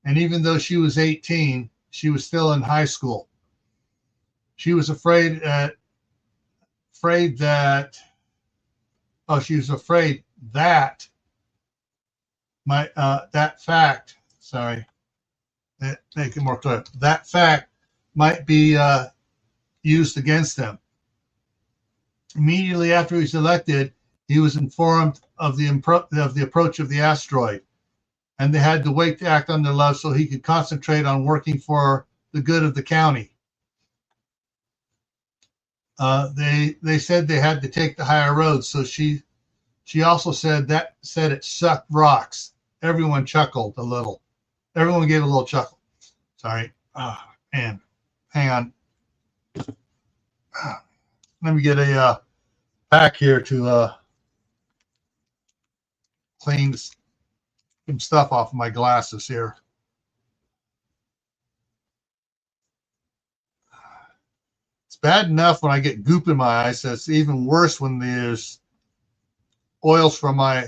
And even though she was 18, she was still in high school. She was afraid that make it more clear. That fact might be used against them. Immediately after he was elected, he was informed of the approach of the asteroid, and they had to wait to act on their love so he could concentrate on working for the good of the county. They said they had to take the higher road, so she also said it sucked rocks. Everyone chuckled a little. Everyone gave a little chuckle. Sorry. Man. Hang on. Let me get a pack here to clean some stuff off of my glasses here. It's bad enough when I get goop in my eyes. It's even worse when there's oils from my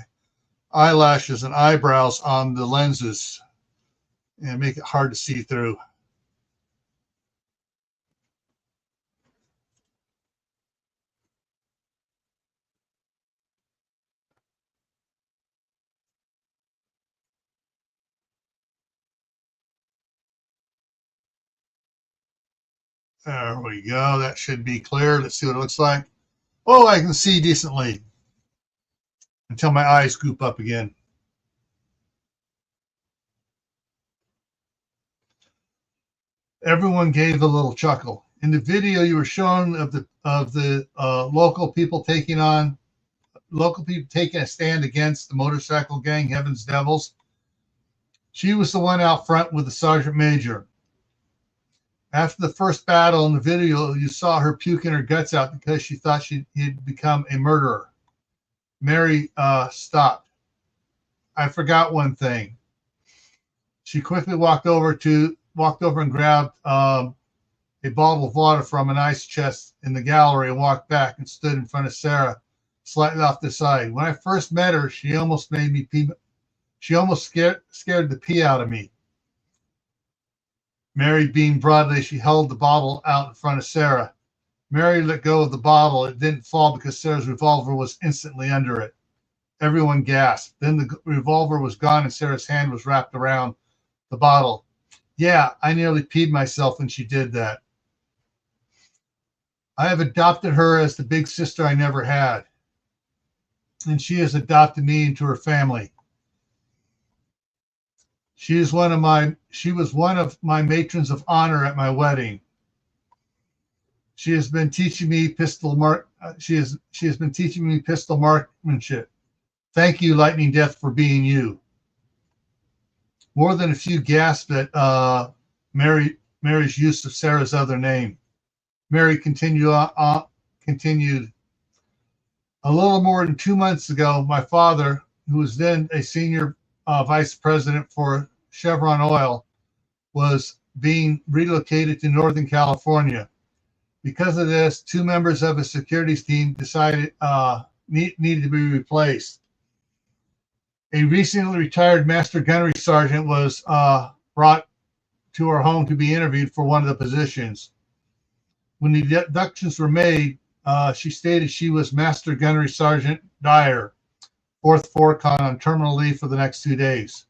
eyelashes and eyebrows on the lenses and make it hard to see through. There we go. That should be clear. Let's see what it looks like. Oh, I can see decently until my eyes goop up again. Everyone gave a little chuckle. In the video you were shown of the local people taking a stand against the motorcycle gang Heaven's Devils, she was the one out front with the sergeant major. After the first battle in the video, you saw her puking her guts out because she thought he'd become a murderer. Mary stopped. I forgot one thing. She quickly walked over and grabbed a bottle of water from an ice chest in the gallery and walked back and stood in front of Sarah, slightly off the side. When I first met her, she almost made me pee. She almost scared the pee out of me. Mary beamed broadly. She held the bottle out in front of Sarah. Mary let go of the bottle. It didn't fall because Sarah's revolver was instantly under it. Everyone gasped. Then the revolver was gone and Sarah's hand was wrapped around the bottle. Yeah, I nearly peed myself when she did that. I have adopted her as the big sister I never had, and she has adopted me into her family. She was one of my matrons of honor at my wedding. She has been teaching me she has been teaching me pistol marksmanship. Thank you, Lightning Death, for being you. More than a few gasped at Mary's use of Sarah's other name. Mary continued. A little more than 2 months ago, my father, who was then a senior vice president for Chevron Oil, was being relocated to Northern California. Because of this, 2 members of his securities team decided needed to be replaced. A recently retired master gunnery sergeant was brought to our home to be interviewed for one of the positions. When the deductions were made, she stated she was Master Gunnery Sergeant Dyer, 4th Forcon, on terminal leave for the next 2 days.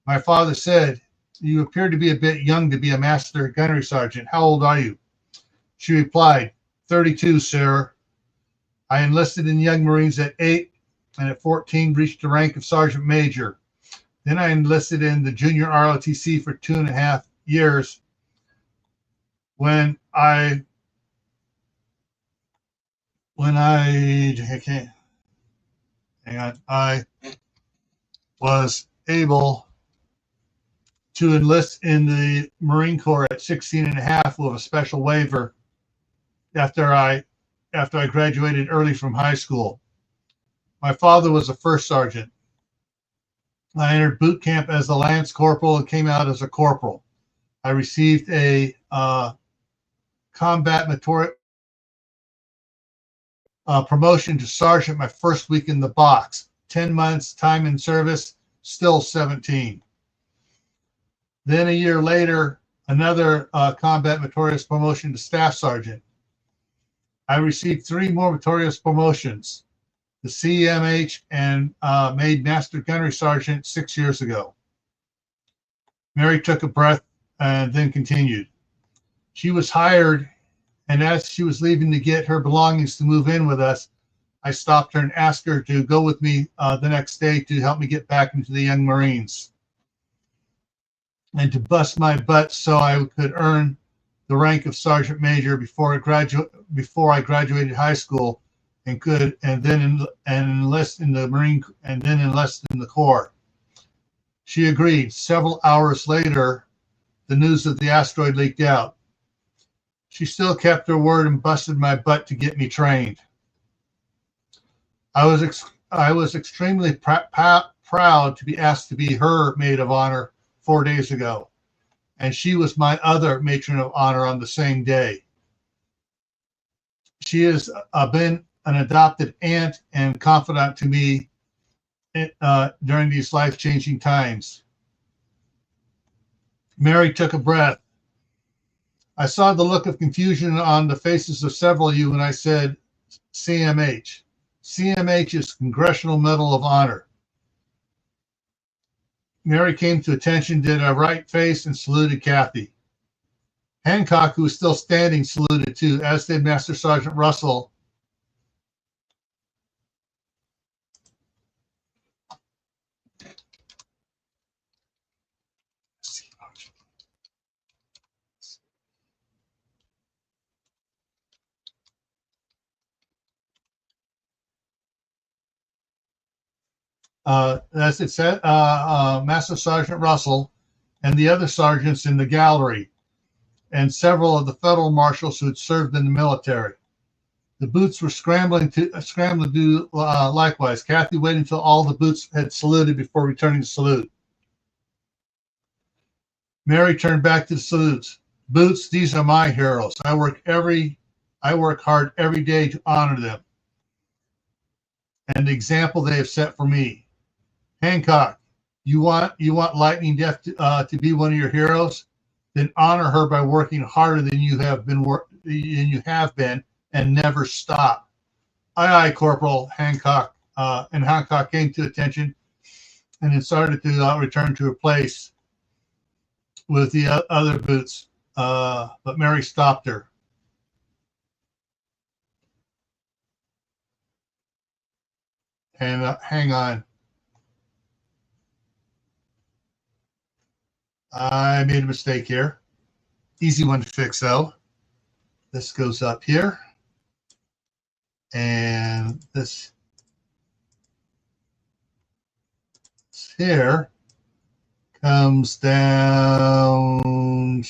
My father said, "You appear to be a bit young to be a Master Gunnery Sergeant. How old are you?" She replied, 32, sir. I enlisted in Young Marines at 8 and at 14 reached the rank of Sergeant Major. Then I enlisted in the Junior ROTC for 2.5 years. When I was able to enlist in the Marine Corps at 16 and a half with a special waiver after I graduated early from high school. My father was a first sergeant. I entered boot camp as a lance corporal and came out as a corporal. I received a combat promotion to sergeant my first week in the box. 10 months time in service, still 17. Then a year later, another combat meritorious promotion to staff sergeant. I received 3 more meritorious promotions, the CMH, and made Master Gunnery Sergeant 6 years ago. Mary took a breath and then continued. She was hired, and as she was leaving to get her belongings to move in with us, I stopped her and asked her to go with me the next day to help me get back into the Young Marines and to bust my butt so I could earn the rank of Sergeant Major before I graduated high school and then enlist in the Marine and then enlist in the Corps. She agreed. Several hours later, the news of the asteroid leaked out. She still kept her word and busted my butt to get me trained. I was extremely proud to be asked to be her maid of honor 4 days ago, and she was my other matron of honor on the same day. She has been an adopted aunt and confidant to me during these life-changing times. Mary took a breath. I saw the look of confusion on the faces of several of you when I said CMH. CMH is Congressional Medal of Honor. Mary came to attention, did a right face, and saluted Kathy. Hancock, who was still standing, saluted too, as did Master Sergeant Russell. As it said, Master Sergeant Russell and the other sergeants in the gallery, and several of the federal marshals who had served in the military. The boots were scrambling to do likewise. Kathy waited until all the boots had saluted before returning to salute. Mary turned back to the salutes. Boots, these are my heroes. I work hard every day to honor them and the example they have set for me. Hancock, you want Lightning Death to be one of your heroes? Then honor her by working harder than you have been and never stop. Aye, aye, Corporal Hancock. And Hancock came to attention and then started to return to her place with the other boots. But Mary stopped her. And hang on. I made a mistake here. Easy one to fix, though. This goes up here. And this here comes down.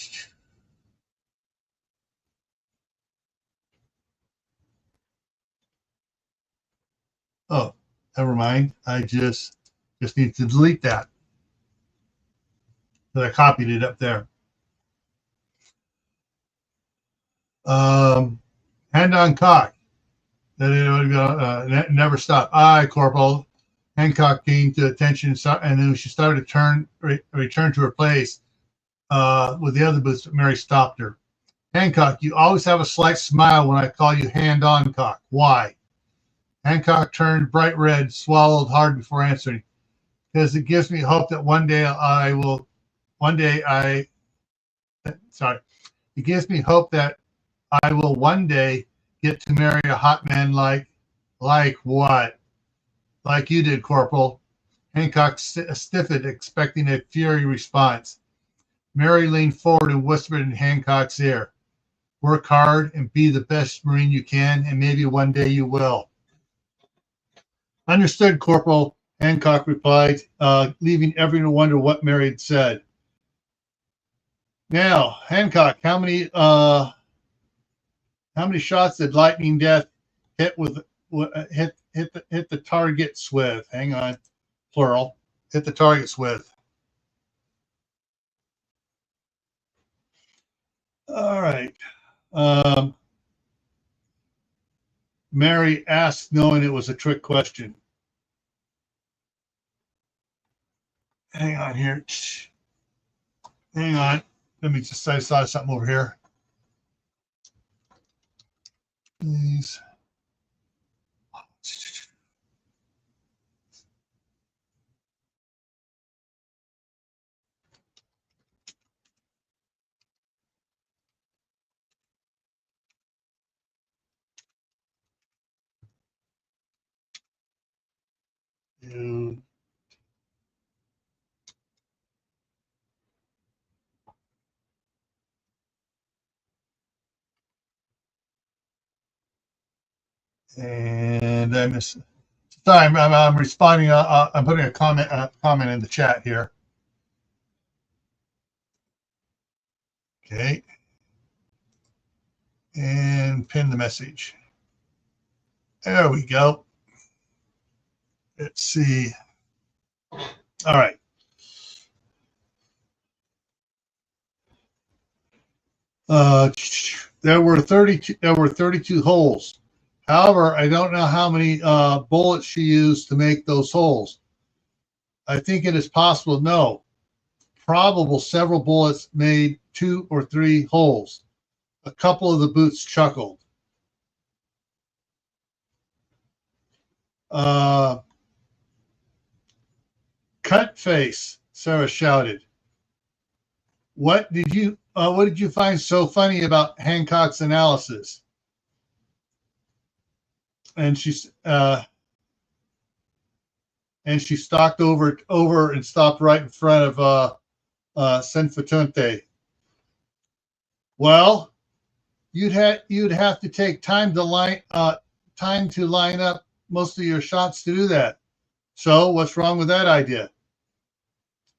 Oh, never mind. I just need to delete that. But I copied it up there. Hand on cock. That it would go, never stop. Aye, Corporal. Hancock came to attention, and then she started to return to her place with the other boots, but Mary stopped her. Hancock, you always have a slight smile when I call you hand on cock. Why? Hancock turned bright red, swallowed hard before answering. Because it gives me hope that it gives me hope that I will one day get to marry a hot man like what? Like you did, Corporal. Hancock stiffened, expecting a fiery response. Mary leaned forward and whispered in Hancock's ear, work hard and be the best Marine you can, and maybe one day you will. Understood, Corporal, Hancock replied, leaving everyone to wonder what Mary had said. Now, Hancock, how many shots did Lightning Death hit the targets with? Hang on, plural. Hit the targets with. All right. Mary asked, knowing it was a trick question. Hang on here. Hang on. Let me just, I saw something over here. Please. And I miss. Sorry, I'm responding. I'm putting a comment in the chat here. Okay. And pin the message. There we go. Let's see. All right. There were 32 holes. However, I don't know how many bullets she used to make those holes. I think it is possible to know. Probable several bullets made 2 or 3 holes. A couple of the boots chuckled. Cut face, Sarah shouted. What did you find so funny about Hancock's analysis? And she stalked over and stopped right in front of Senfatente. Well, you'd have to take time to line up most of your shots to do that. So what's wrong with that idea?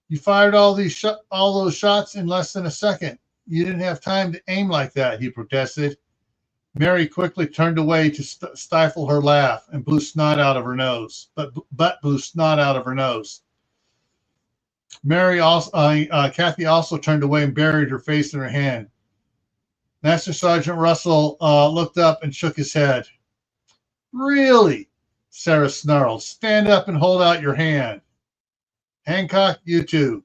You fired all those shots in less than a second. You didn't have time to aim like that, he protested. Mary quickly turned away to stifle her laugh and blew snot out of her nose, but blew snot out of her nose. Kathy also turned away and buried her face in her hand. Master Sergeant Russell looked up and shook his head. Really? Sarah snarled. Stand up and hold out your hand. Hancock, you too.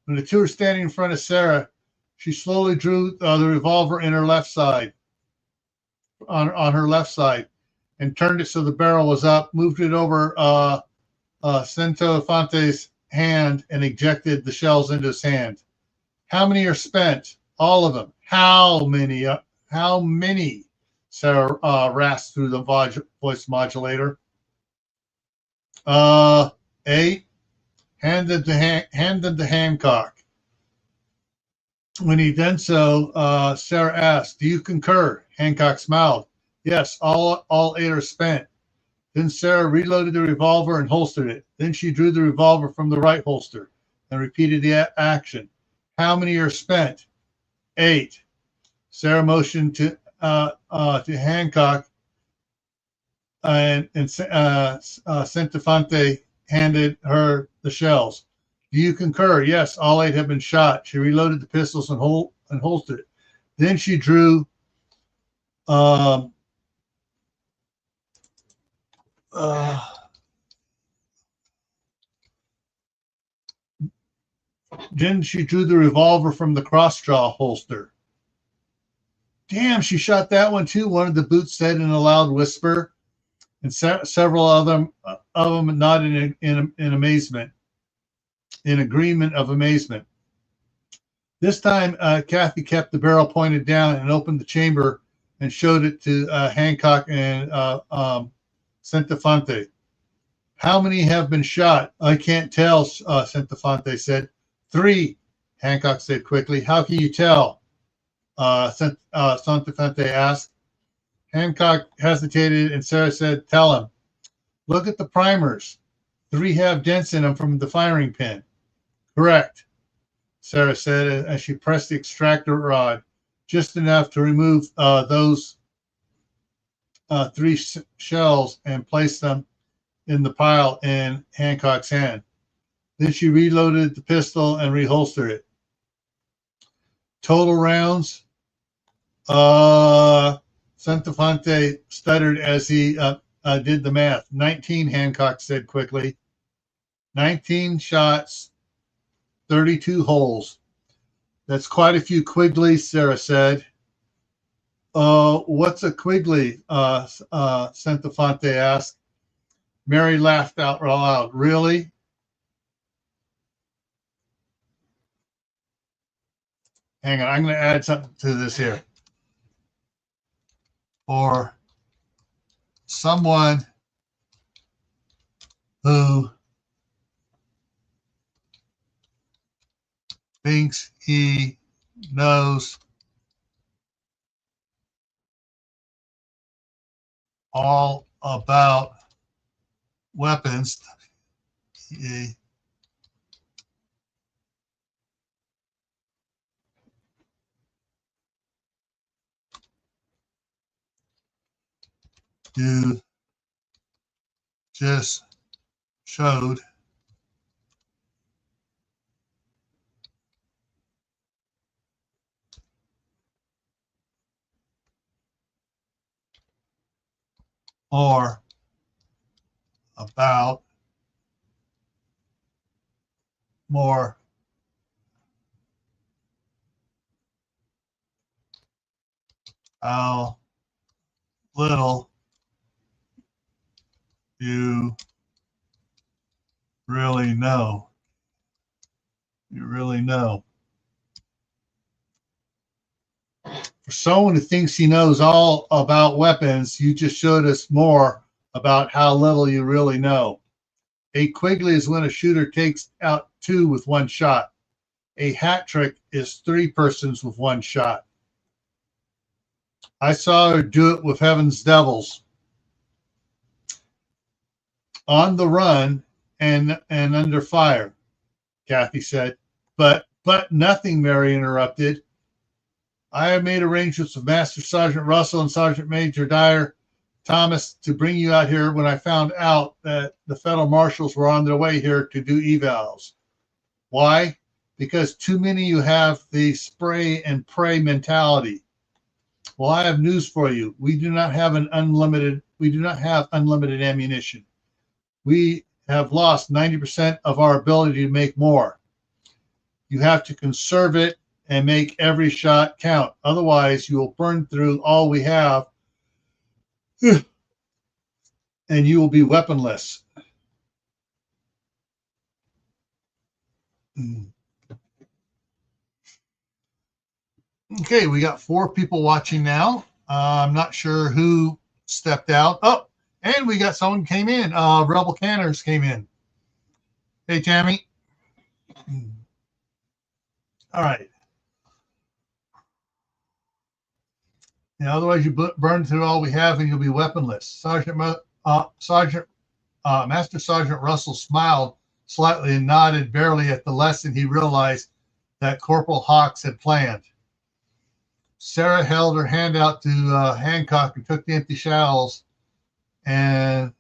When the two were standing in front of Sarah, she slowly drew the revolver in her left side, on her left side, and turned it so the barrel was up, moved it over Centofante's hand, and ejected the shells into his hand. How many are spent? All of them. How many? How many? Sarah rasped through the voice modulator. 8. Hand them to Hancock. When he done so, Sarah asked, "Do you concur?" Hancock smiled. "Yes, all 8 are spent." Then Sarah reloaded the revolver and holstered it. Then she drew the revolver from the right holster and repeated the action. How many are spent? 8. Sarah motioned to Hancock, and Centofanti handed her the shells. "Do you concur?" "Yes, all 8 have been shot." She reloaded the pistols and holstered it. Then she drew then she drew the revolver from the cross-draw holster. "Damn, she shot that one too," one of the boots said in a loud whisper, and several of them nodded in amazement, in agreement of amazement. This time, Kathy kept the barrel pointed down and opened the chamber and showed it to Hancock and Centofanti. "How many have been shot?" "I can't tell," Centofanti said. 3, Hancock said quickly. "How can you tell?" Centofanti asked. Hancock hesitated, and Sarah said, "Tell him. Look at the primers. 3 have dents in them from the firing pin." "Correct," Sarah said as she pressed the extractor rod, just enough to remove those 3 shells and place them in the pile in Hancock's hand. Then she reloaded the pistol and reholstered it. "Total rounds?" Centofanti stuttered as he did the math. 19, Hancock said quickly. 19 shots, 32 holes. "That's quite a few Quigleys," Sarah said. "What's a Quigley?" Centofanti asked. Mary laughed out loud. "Really?" Hang on, I'm going to add something to this here. Or someone who thinks he knows all about weapons. You just showed or about more how little you really know. You really know. For someone who thinks he knows all about weapons, you just showed us more about how little you really know. A Quigley is when a shooter takes out 2 with 1 shot. A hat trick is 3 persons with 1 shot. I saw her do it with Heaven's Devils. On the run and under fire, Kathy said. But nothing, Mary interrupted. I have made arrangements with Master Sergeant Russell and Sergeant Major Dyer Thomas to bring you out here when I found out that the federal marshals were on their way here to do evals. Why? Because too many of you have the spray and pray mentality. Well, I have news for you. We do not have unlimited ammunition. We have lost 90% of our ability to make more. You have to conserve it and make every shot count. Otherwise, you will burn through all we have and you will be weaponless. Okay, we got 4 people watching now. I'm not sure who stepped out. Oh, and we got someone came in. Rebel Canners came in. Hey, Tammy. All right. Now, otherwise, you burn through all we have and you'll be weaponless. Master Sergeant Russell smiled slightly and nodded barely at the lesson he realized that Corporal Hawks had planned. Sarah held her hand out to Hancock and took the empty shells and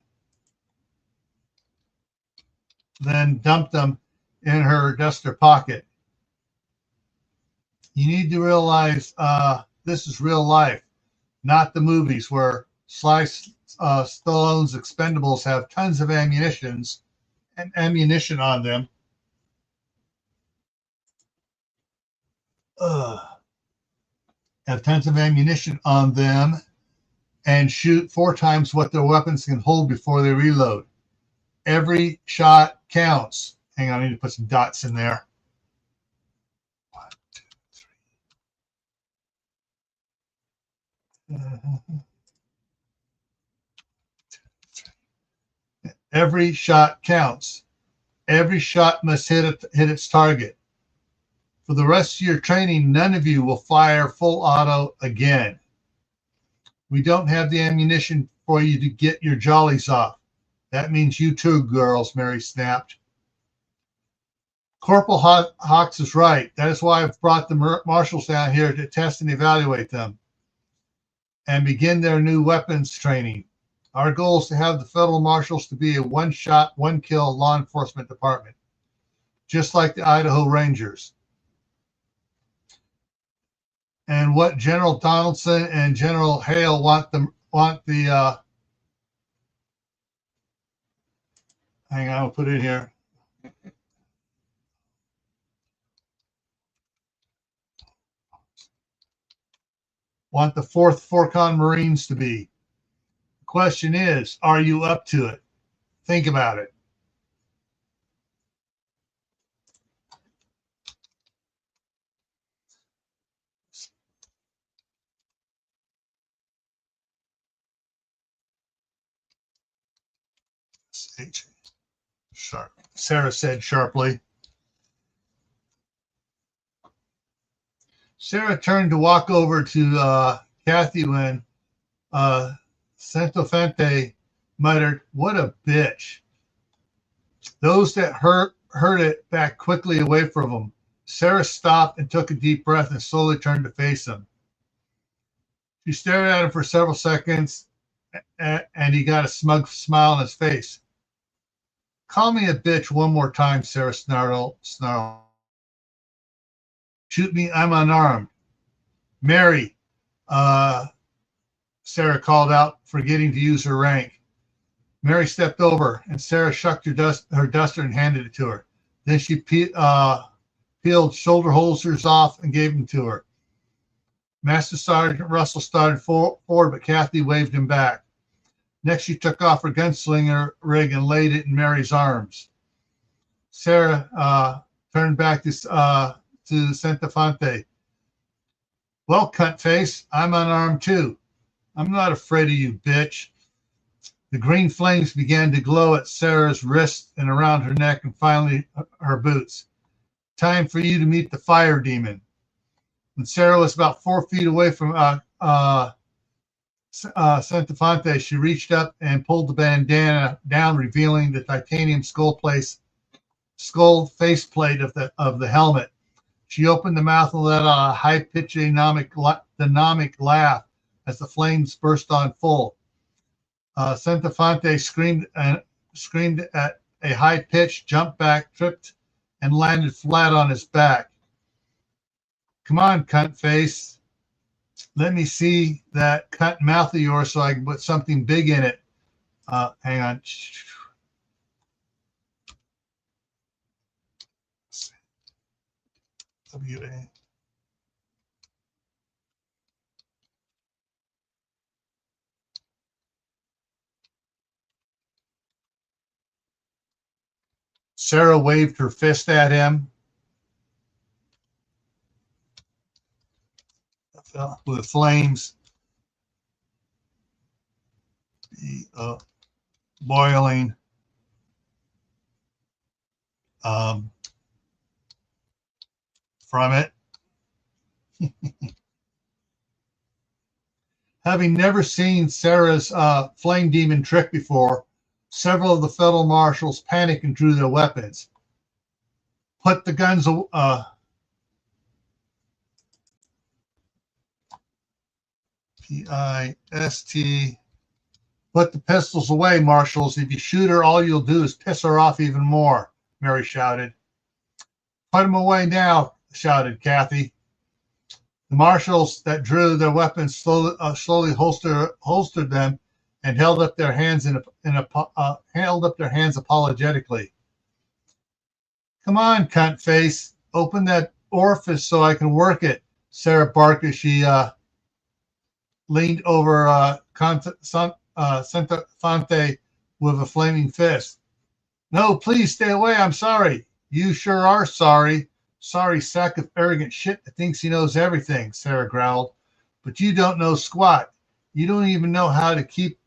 then dumped them in her duster pocket. You need to realize this is real life, not the movies where Sly Stallone's Expendables have tons of ammunition on them. Have tons of ammunition on them and shoot 4 times what their weapons can hold before they reload. Every shot counts. Hang on, I need to put some dots in there. 1, 2, 3. Every shot counts. Every shot must hit its target. For the rest of your training, none of you will fire full auto again. We don't have the ammunition for you to get your jollies off. That means you too, girls, Mary snapped. Corporal Hawks is right. That is why I've brought the marshals down here to test and evaluate them and begin their new weapons training. Our goal is to have the federal marshals to be a one-shot, one-kill law enforcement department, just like the Idaho Rangers. And what General Donaldson and General Hale want the hang on, I'll put it here. Want the 4th Forcon Marines to be. The question is, are you up to it? Think about it. Sharp. Sarah said sharply. Sarah turned to walk over to Kathy when Centofente muttered, "What a bitch." Those that heard it backed quickly away from him. Sarah stopped and took a deep breath and slowly turned to face him. She stared at him for several seconds, and he got a smug smile on his face. "Call me a bitch one more time," Sarah snarled. "Shoot me, I'm unarmed." "Mary," Sarah called out, forgetting to use her rank. Mary stepped over, and Sarah shucked her duster and handed it to her. Then she peeled shoulder holsters off and gave them to her. Master Sergeant Russell started forward, but Kathy waved him back. Next, she took off her gunslinger rig and laid it in Mary's arms. Sarah turned back to Centofante. "Well, cuntface, I'm unarmed too. I'm not afraid of you, bitch." The green flames began to glow at Sarah's wrist and around her neck and finally her boots. "Time for you to meet the fire demon." When Sarah was about 4 feet away from Centofante, she reached up and pulled the bandana down, revealing the titanium skull faceplate of the helmet. She opened the mouth and let out a high-pitched dynamic laugh as the flames burst on full. Centofonte screamed at a high pitch, jumped back, tripped, and landed flat on his back. Come on, cunt face. Let me see that cunt mouth of yours so I can put something big in it. Hang on. W-A. Sarah waved her fist at him with flames boiling. From it. Having never seen Sarah's flame demon trick before, several of the federal marshals panicked and drew their weapons. Put the guns P-I-S-T. Put the pistols away, marshals. If you shoot her, all you'll do is piss her off even more, Mary shouted. Put them away now, shouted Kathy. The marshals that drew their weapons slowly holstered them and held up their hands apologetically. Come on, cunt face, open that orifice so I can work it, Sarah barked as she leaned over Centofonte with a flaming fist. No, please stay away. I'm sorry. You sure are sorry. Sorry sack of arrogant shit that thinks he knows everything, Sarah growled. But you don't know squat. You don't even know how to keep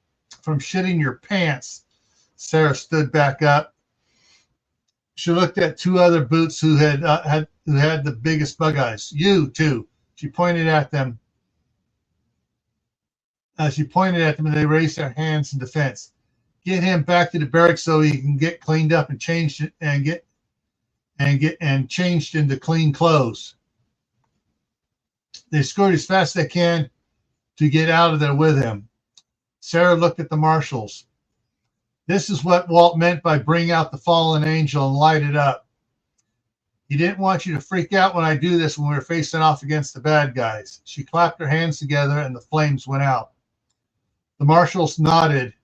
from shitting your pants. Sarah stood back up. She looked at two other boots who had the biggest bug eyes. You too. She pointed at them. And they raised their hands in defense. Get him back to the barracks so he can get cleaned up and changed changed into clean clothes. They scurried as fast as they can to get out of there with him. Sarah looked at the marshals. This is what Walt meant by bring out the fallen angel and light it up. He didn't want you to freak out when I do this when we were facing off against the bad guys. She clapped her hands together and the flames went out. The marshals nodded.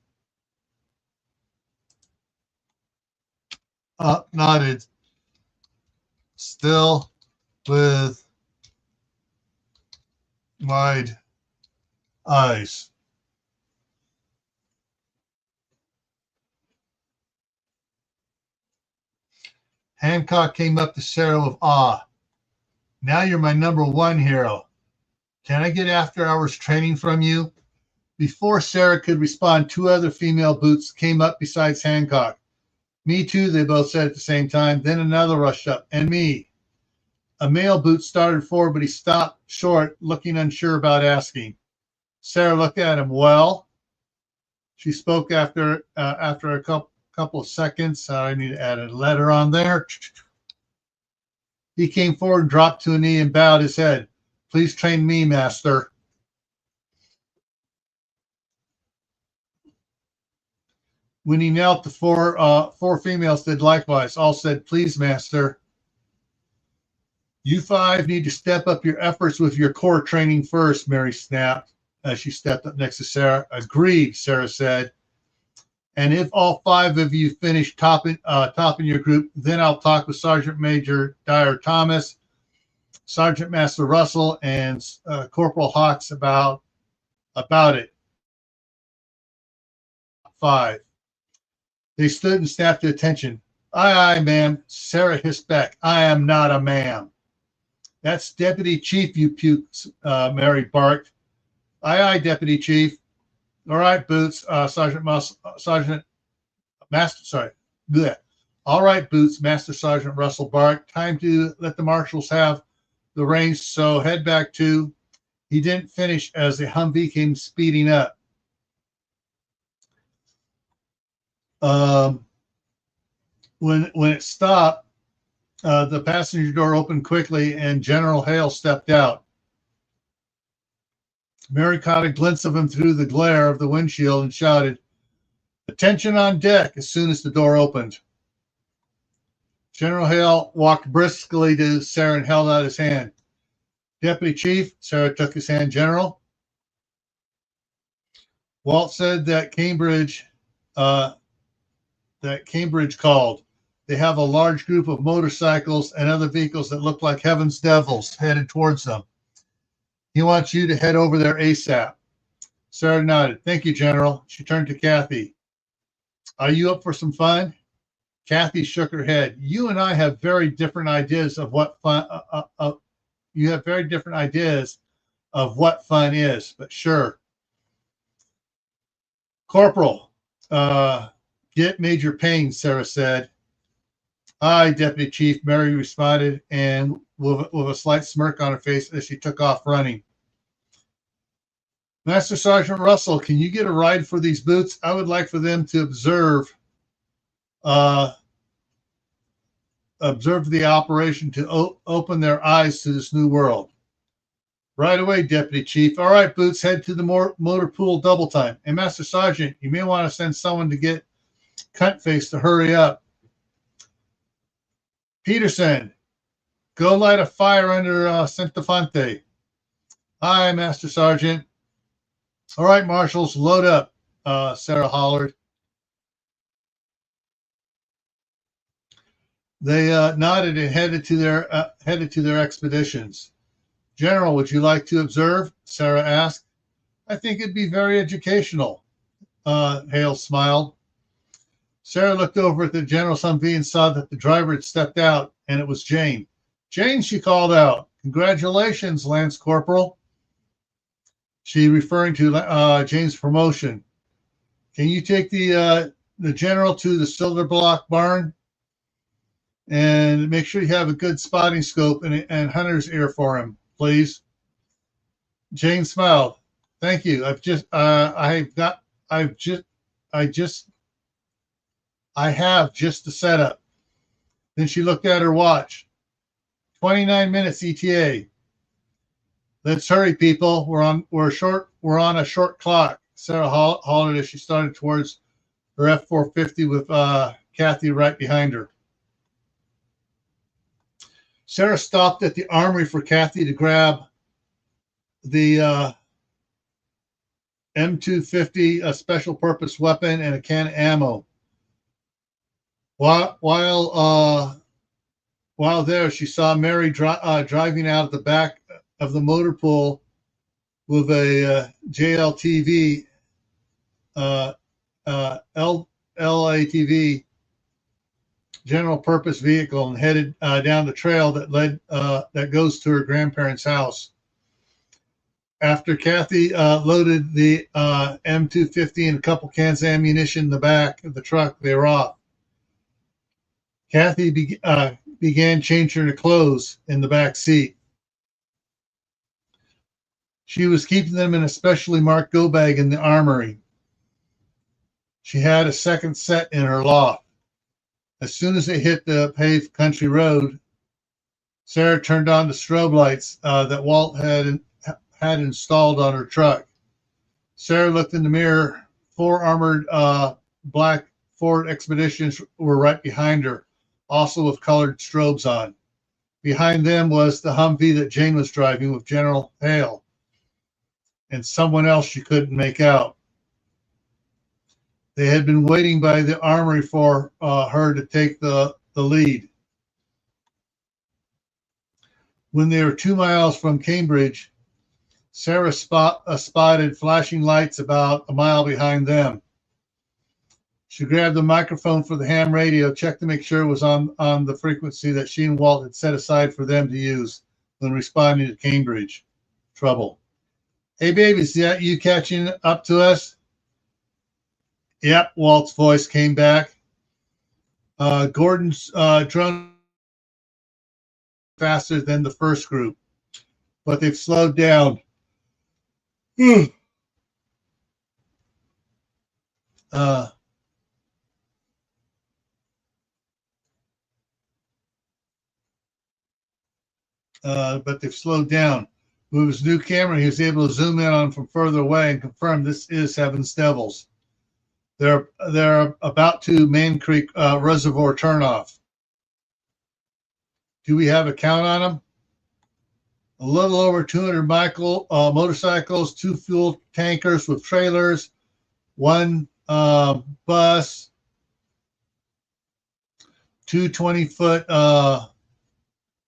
Nodded. Still with wide eyes. Hancock came up to Sarah with awe. Now you're my number one hero. Can I get after hours training from you? Before Sarah could respond, two other female boots came up besides Hancock. Me too, they both said at the same time. Then another rushed up, and me. A male boot started forward, but he stopped short, looking unsure about asking. Sarah looked at him. Well, she spoke after a couple of seconds. I need to add a letter on there. He came forward and dropped to a knee and bowed his head. Please train me, master. When he knelt, the four females did likewise. All said, please, master. You five need to step up your efforts with your core training first, Mary snapped as she stepped up next to Sarah. Agreed, Sarah said. And if all five of you finish topping your group, then I'll talk with Sergeant Major Dyer Thomas, Sergeant Master Russell, and Corporal Hawks about it. 5. They stood and snapped to attention. Aye, aye, ma'am. Sarah hissed back. I am not a ma'am. That's Deputy Chief, you pukes, Mary barked. Aye, aye, Deputy Chief. All right, Boots, Sergeant Master, sorry. Blech. All right, Boots, Master Sergeant Russell barked. Time to let the marshals have the reins, so head back to. He didn't finish as the Humvee came speeding up. When it stopped, The passenger door opened quickly, and General Hale stepped out. Mary caught a glimpse of him through the glare of the windshield and shouted, "Attention on deck," as soon as the door opened. General Hale walked briskly to Sarah and held out his hand. "Deputy Chief," Sarah took his hand. "General, Walt said that Cambridge called. They have a large group of motorcycles and other vehicles that look like heaven's devils headed towards them. He wants you to head over there ASAP." Sarah nodded. "Thank you, General." She turned to Kathy. "Are you up for some fun?" Kathy shook her head. "You and I have very different ideas of what fun. You have very different ideas of what fun is, but sure." "Corporal, get Major Payne," Sarah said. "Aye, Deputy Chief," Mary responded, and with a slight smirk on her face as she took off running. "Master Sergeant Russell, can you get a ride for these boots? I would like for them to observe the operation to open their eyes to this new world." "Right away, Deputy Chief." "All right, Boots, head to the motor pool double time. And Master Sergeant, you may want to send someone to get Cuntface to hurry up. Peterson, go light a fire under Centofonte." "Aye, Master Sergeant." "All right, Marshals, load up," Sarah hollered. They nodded and headed to their expeditions. "General, would you like to observe?" Sarah asked. "I think it'd be very educational." Hale smiled. Sarah looked over at the General's Humvee and saw that the driver had stepped out, and it was Jane. "Jane," she called out. "Congratulations, Lance Corporal." She referring to Jane's promotion. "Can you take the General to the Silver Block barn? And make sure you have a good spotting scope and hunter's ear for him, please." Jane smiled. "Thank you. I have just the setup." Then she looked at her watch. 29 minutes ETA. "Let's hurry, people. We're on a short clock." Sarah hollered as she started towards her F-450 with Kathy right behind her. Sarah stopped at the armory for Kathy to grab the M250, a special purpose weapon, and a can of ammo. While there, she saw Mary driving out of the back of the motor pool with a JLTV, LATV, general purpose vehicle, and headed down the trail that goes to her grandparents' house. After Kathy loaded the M250 and a couple cans of ammunition in the back of the truck, they were off. Kathy began changing her clothes in the back seat. She was keeping them in a specially marked go bag in the armory. She had a second set in her loft. As soon as they hit the paved country road, Sarah turned on the strobe lights that Walt had installed on her truck. Sarah looked in the mirror. 4 armored black Ford Expeditions were right behind her, also with colored strobes on. Behind them was the Humvee that Jane was driving with General Hale and someone else she couldn't make out. They had been waiting by the armory for her to take the lead. When they were 2 miles from Cambridge, Sarah spotted flashing lights about a mile behind them. She grabbed the microphone for the ham radio, checked to make sure it was on the frequency that she and Walt had set aside for them to use when responding to Cambridge trouble. "Hey, baby, is that you catching up to us?" "Yep," Walt's voice came back. Gordon's drone faster than the first group, but they've slowed down. but they've slowed down. With his new camera, he was able to zoom in on from further away and confirm this is Heaven's Devils. They're about to Man Creek Reservoir turnoff. Do we have a count on them? A little over 200 motorcycles, 2 fuel tankers with trailers, 1 bus, 2 20-foot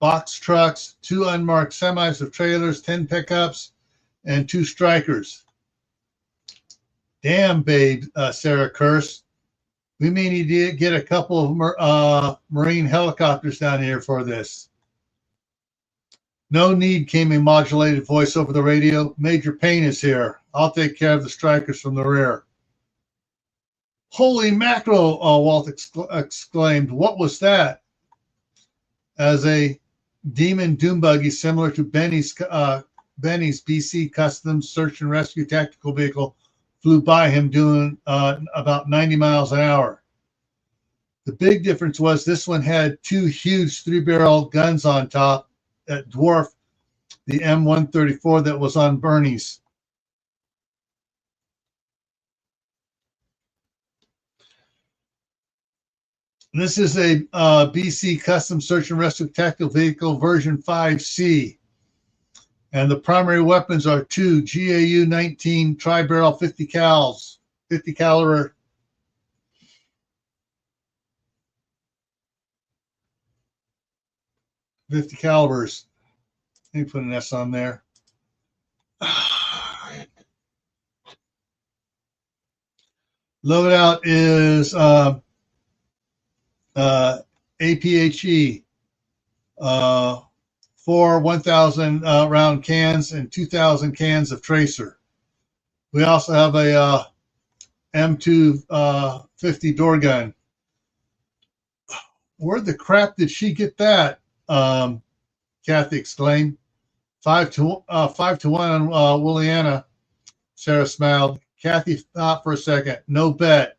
box trucks, 2 unmarked semis with trailers, 10 pickups, and 2 strikers. Damn, babe, Sarah cursed. We may need to get a couple of Marine helicopters down here for this. No need, came a modulated voice over the radio. Major Payne is here. I'll take care of the strikers from the rear. Holy mackerel, Walt exclaimed. What was that? As a Demon doom buggy similar to Benny's BC Custom Search and Rescue Tactical Vehicle flew by him doing about 90 miles an hour. The big difference was this one had 2 huge 3-barrel guns on top that dwarfed the M134 that was on Bernie's. This is a BC Custom Search and Rescue Tactical Vehicle version 5C. And the primary weapons are 2 GAU-19 tri-barrel 50 caliber 50 calibers. Let me put an S on there. Loadout is APHE, 4 1,000 round cans and 2,000 cans of tracer. We also have a M250 door gun. Where the crap did she get that? Kathy exclaimed. 5-1 on Williana. Sarah smiled. Kathy thought for a second. No bet.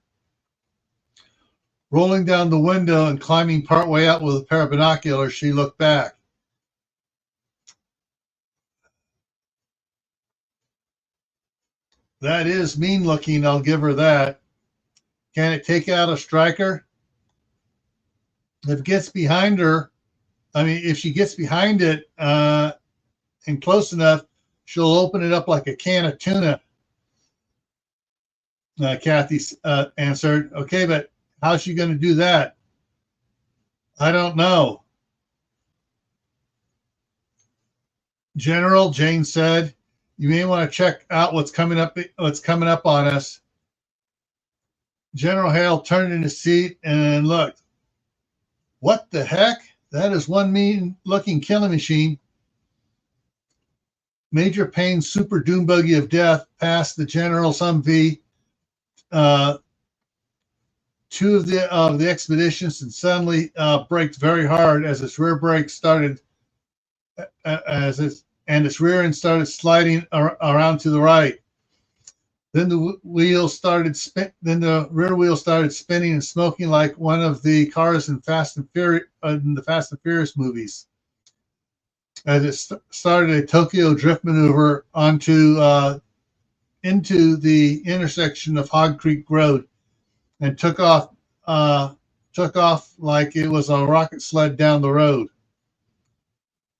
Rolling down the window and climbing partway out with a pair of binoculars, she looked back. That is mean looking, I'll give her that. Can it take out a striker? If it gets behind her, if she gets behind it and close enough, she'll open it up like a can of tuna. Kathy answered. Okay, but how's she going to do that? I don't know. General, Jane said, you may want to check out what's coming up on us. General Hale turned in his seat and looked. What the heck? That is one mean-looking killing machine. Major Payne's super doom buggy of death passed the General's Humvee. 2 of the expeditions and suddenly braked very hard as its rear brake started its rear end started sliding around to the right. Then the rear wheel started spinning and smoking like one of the cars in the Fast and Furious movies. As it started a Tokyo drift maneuver into the intersection of Hog Creek Road and took off like it was a rocket sled down the road.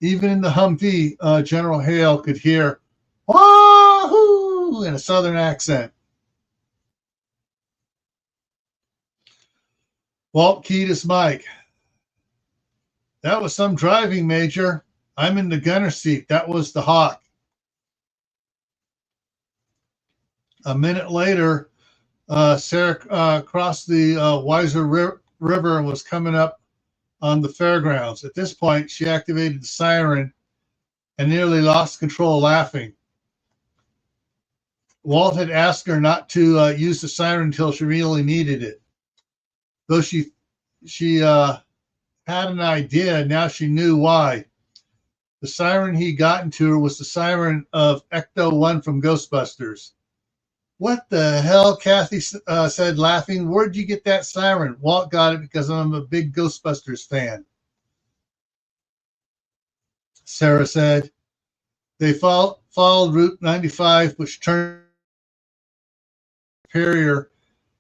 Even in the Humvee, General Hale could hear "Wahoo!" in a southern accent. Walt keyed his mic. That was some driving, Major. I'm in the gunner seat. That was the Hawk. A minute later, Sarah crossed the Weiser River and was coming up on the fairgrounds. At this point, she activated the siren and nearly lost control laughing. Walt had asked her not to use the siren until she really needed it. Though she had an idea, now she knew why. The siren he got into her was the siren of Ecto-1 from Ghostbusters. What the hell, Kathy said, laughing. Where'd you get that siren? Walt got it because I'm a big Ghostbusters fan. Sarah said. They followed Route 95, which turned Superior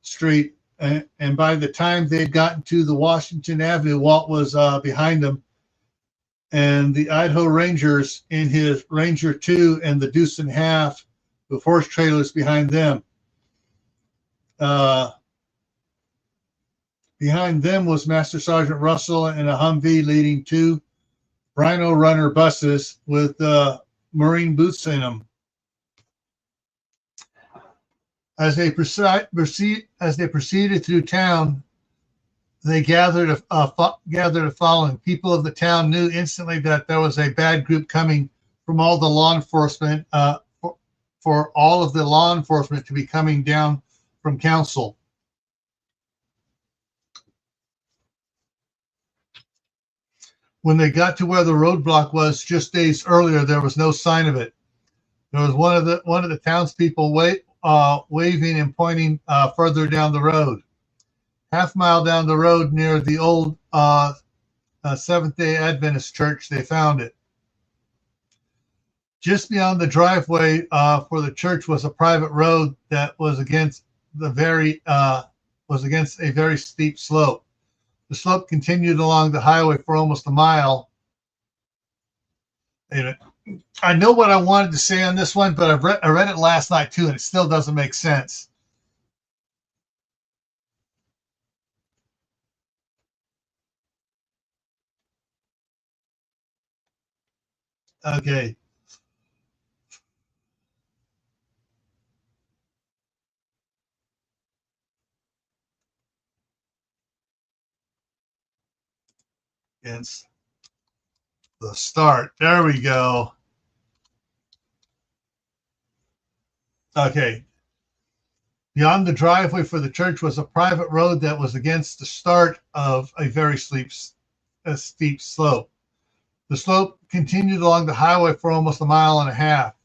Street, and by the time they'd gotten to the Washington Avenue, Walt was behind them, and the Idaho Rangers in his Ranger 2 and the Deuce and Half with horse trailers behind them. Behind them was Master Sergeant Russell and a Humvee leading two Rhino Runner buses with Marine boots in them. As they proceeded through town, they gathered a following. People of the town knew instantly that there was a bad group coming from all the law enforcement, for all of the law enforcement to be coming down from council. When they got to where the roadblock was just days earlier, there was no sign of it. There was one of the townspeople waving and pointing further down the road. Half mile down the road near the old Seventh-day Adventist church, they found it. Just beyond the driveway for the church was a private road that was against a very steep slope. The slope continued along the highway for almost a mile. I know what I wanted to say on this one, but I read it last night too, and it still doesn't make sense. Okay. It's the start. There we go. Okay. Beyond the driveway for the church was a private road that was against the start of a very steep slope. The slope continued along the highway for almost a mile and a half,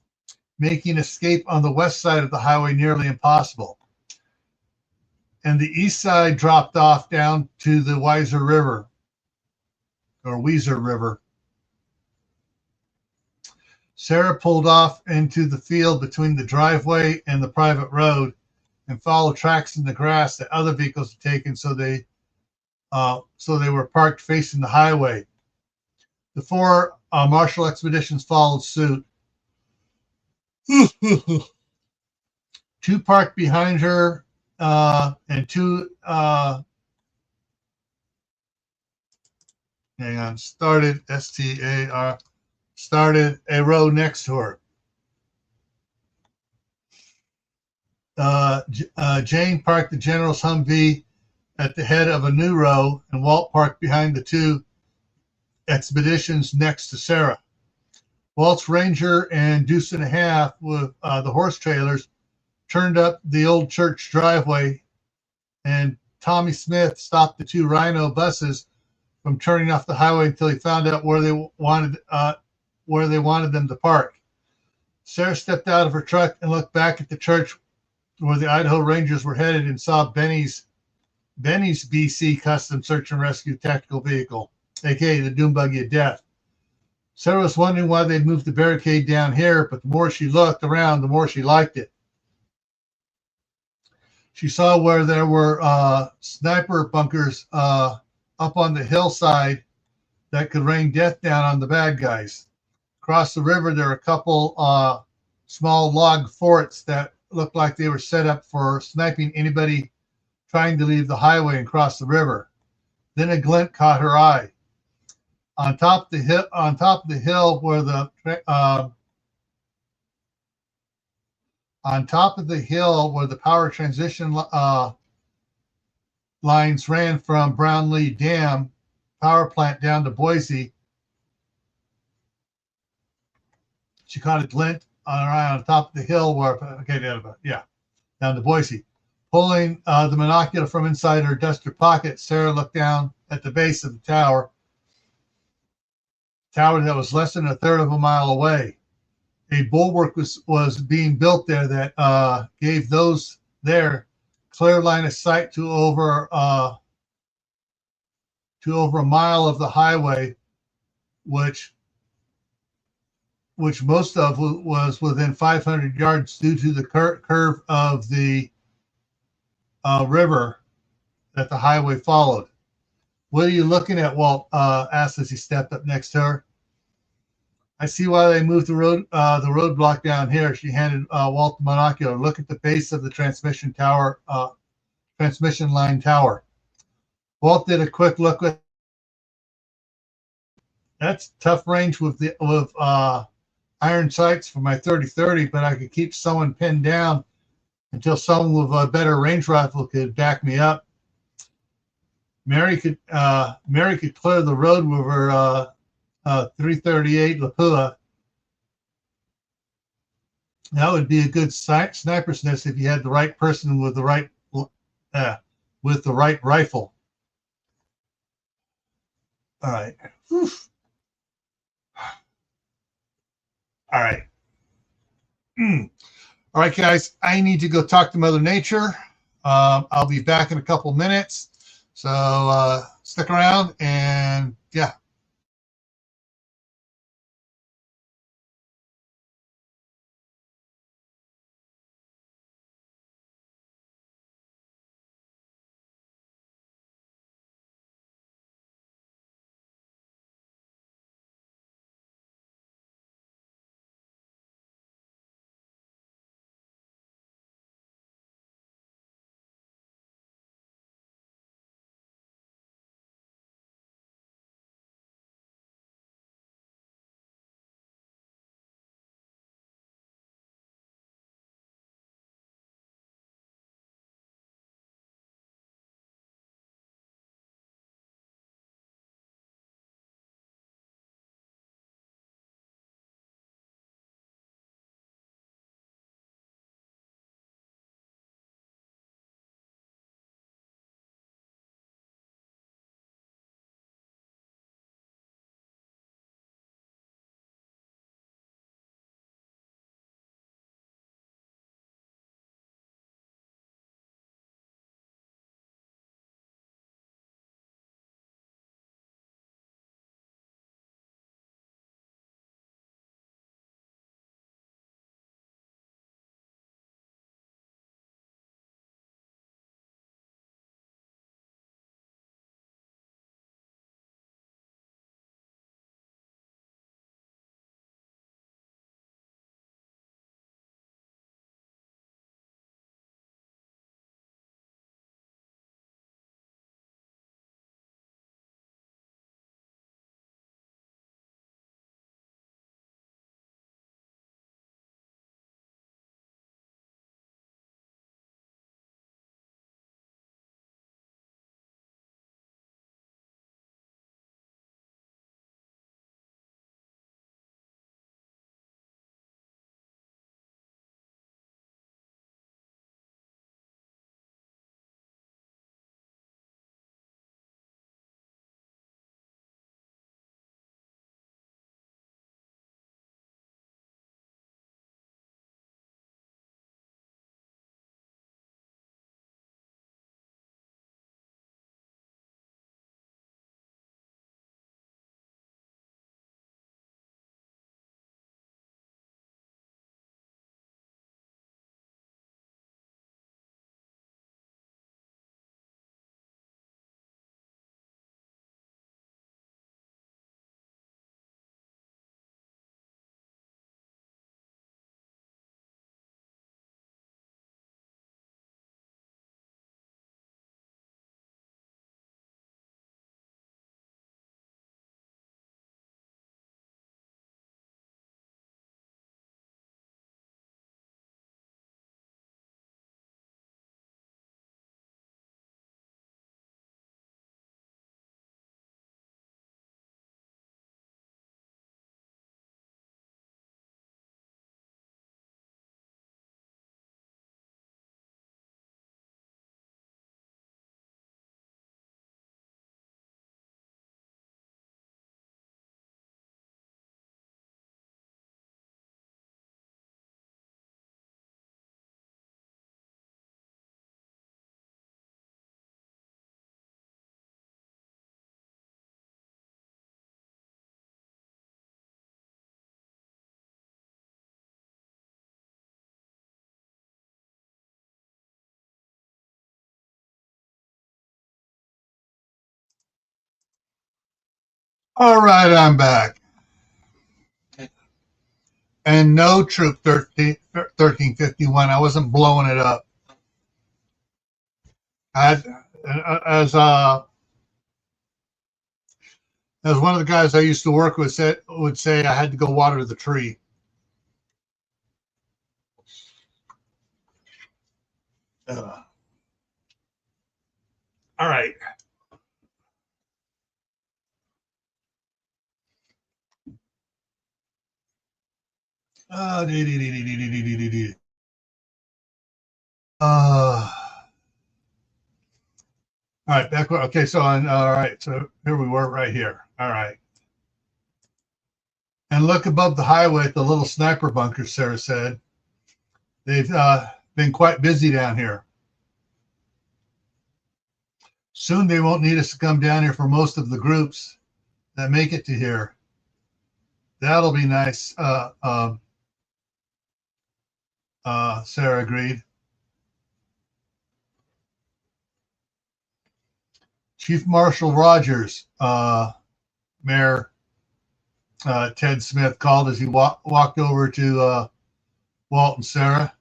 making escape on the west side of the highway nearly impossible. And the east side dropped off down to the Weiser River. Sarah pulled off into the field between the driveway and the private road and followed tracks in the grass that other vehicles had taken, so they were parked facing the highway. The four martial expeditions followed suit. Two parked behind her, and two started a row next to her. Jane parked the General's Humvee at the head of a new row, and Walt parked behind the two expeditions next to Sarah. Walt's Ranger and Deuce and a Half with the horse trailers turned up the old church driveway, and Tommy Smith stopped the two Rhino buses from turning off the highway until he found out where they wanted them to park. Sarah stepped out of her truck and looked back at the church where the Idaho Rangers were headed and saw Benny's BC Custom Search and Rescue Tactical Vehicle, aka the Doom Buggy of Death. Sarah was wondering why they'd moved the barricade down here, but the more she looked around, the more she liked it. She saw where there were sniper bunkers up on the hillside that could rain death down on the bad guys. Across the river, there are a couple small log forts that looked like they were set up for sniping anybody trying to leave the highway and cross the river. Then a glint caught her eye. On top of the hill where the power transmission lines ran from Brownlee Dam power plant down to Boise, she caught a glint on top of the hill down to Boise. Pulling the binocular from inside her duster pocket, Sarah looked down at the base of the tower that was less than a third of a mile away. A bulwark was being built there that gave those there clear line of sight to over a mile of the highway, which which most of was within 500 yards due to the curve of the river that the highway followed. What are you looking at? Walt asked as he stepped up next to her. I see why they moved the roadblock down here. She handed Walt the monocular. Look at the base of the transmission line tower. Walt did a quick look at. That's tough range with iron sights for my 30-30, but I could keep someone pinned down until someone with a better range rifle could back me up. Mary could clear the road with her 338 Lapua. That would be a good sniper's nest if you had the right person with the right rifle. All right. Whew. All right. All right, guys. I need to go talk to Mother Nature. I'll be back in a couple minutes. So stick around and yeah. All right, I'm back. And no, Troop 1351. I wasn't blowing it up. I as as one of the guys I used to work with would say, I had to go water the tree. All right. Uh, all right, back. Okay, so all right, so here we were right here. All right. And look above the highway at the little sniper bunker, Sarah said. They've been quite busy down here. Soon they won't need us to come down here for most of the groups that make it to here. That'll be nice, Sarah agreed. Chief Marshal Rogers, Mayor Ted Smith called as he walked over to Walt and Sarah.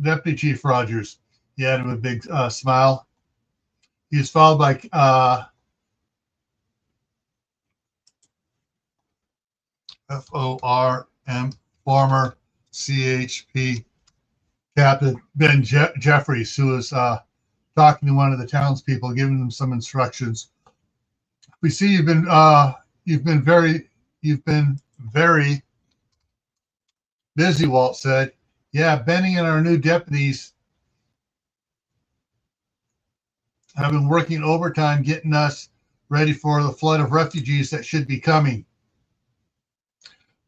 Deputy Chief Rogers. He had him a big smile. He was followed by FORM, former CHP Captain Ben Jeffries, who was talking to one of the townspeople, giving them some instructions. We see you've been very busy, Walt said. Yeah, Benny and our new deputies have been working overtime getting us ready for the flood of refugees that should be coming.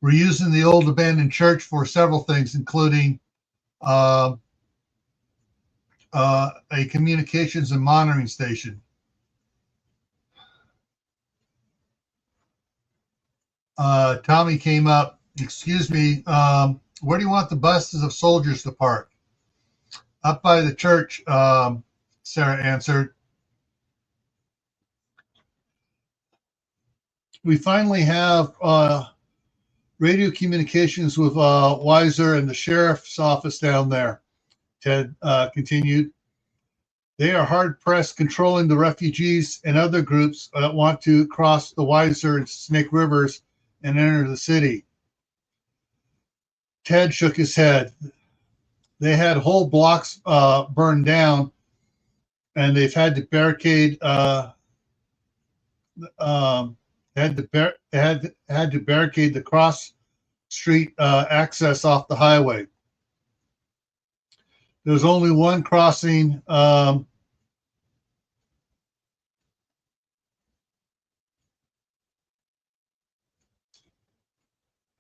We're using the old abandoned church for several things, including a communications and monitoring station. Tommy came up. Excuse me, where do you want the buses of soldiers to park? Up by the church, Sarah answered. We finally have radio communications with Weiser and the sheriff's office down there, Ted continued. They are hard-pressed controlling the refugees and other groups that want to cross the Weiser and Snake Rivers and enter the city. Ted shook his head. They had whole blocks burned down, and they've had to barricade. Had to barricade the cross street access off the highway. There's only one crossing.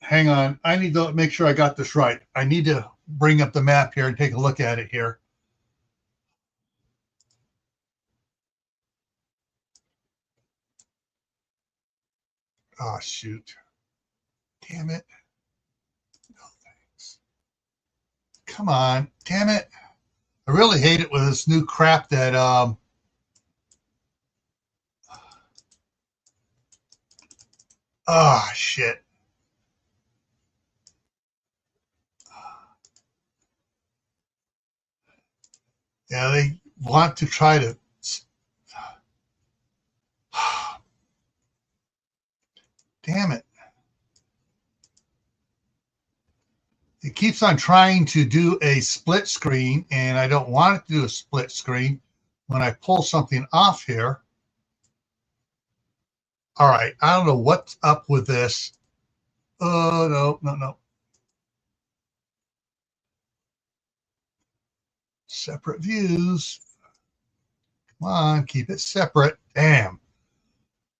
Hang on. I need to make sure I got this right. I need to bring up the map here and take a look at it here. Oh, shoot. Damn it. No thanks. Come on. Damn it. I really hate it with this new crap that oh, shit. Yeah, they want to try to. Damn it. It keeps on trying to do a split screen, and I don't want it to do a split screen when I pull something off here. All right, I don't know what's up with this. Oh, no. Separate views. Come on, keep it separate. Damn.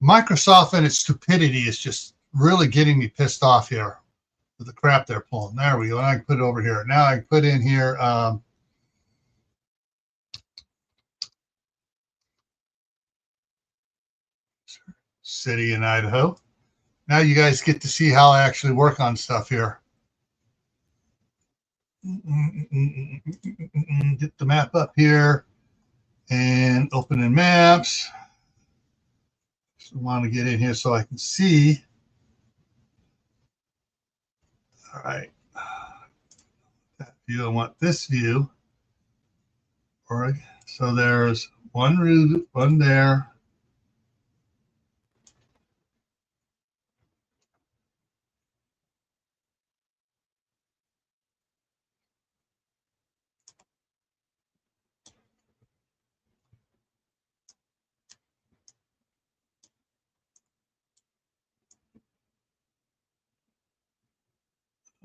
Microsoft and its stupidity is just really getting me pissed off here with the crap they're pulling. There we go. And I can put it over here. Now I can put in here city in Idaho. Now you guys get to see how I actually work on stuff here. Get the map up here and open in maps. I want to get in here so I can see. All right. That view, I want this view. So there's one root, one there.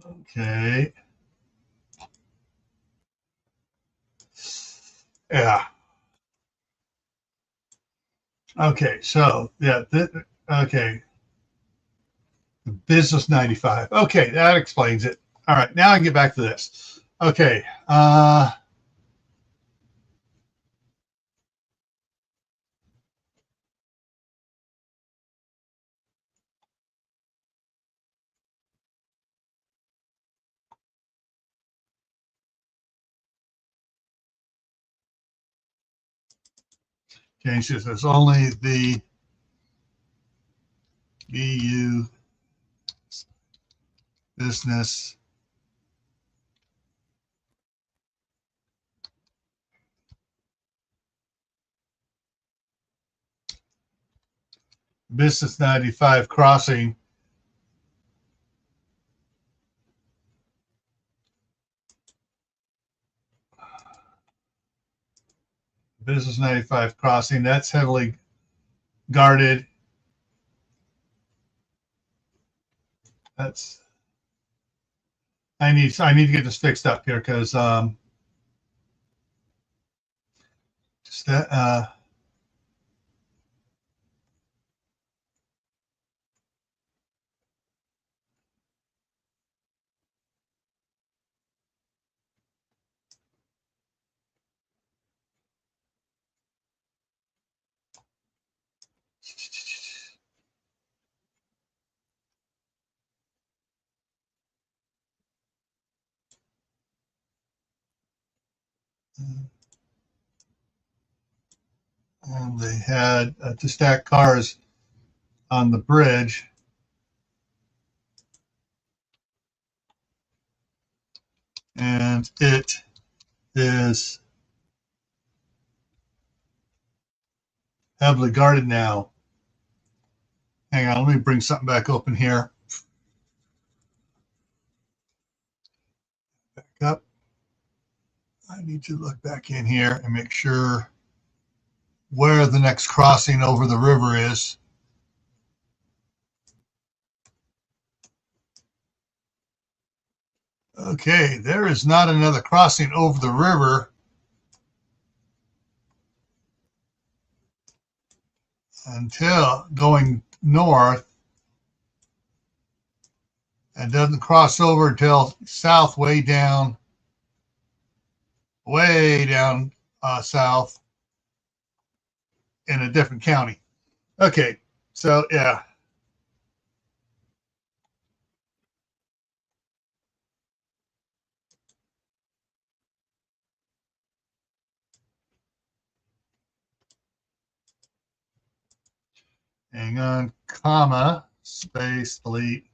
Okay. Yeah. Okay. So yeah. Okay. Business 95. Okay, that explains it. All right. Now I can get back to this. Okay. Change this. It's only the BU business business 95 crossing. Business 95 crossing. That's heavily guarded. That's I need to get this fixed up here because just that they had to stack cars on the bridge. And it is heavily guarded now. Hang on, let me bring something back open here. Back up. I need to look back in here and make sure where the next crossing over the river is. Okay, there is not another crossing over the river until going north, and doesn't cross over until south, way down south in a different county. Okay, so yeah. Hang on, comma, space, delete.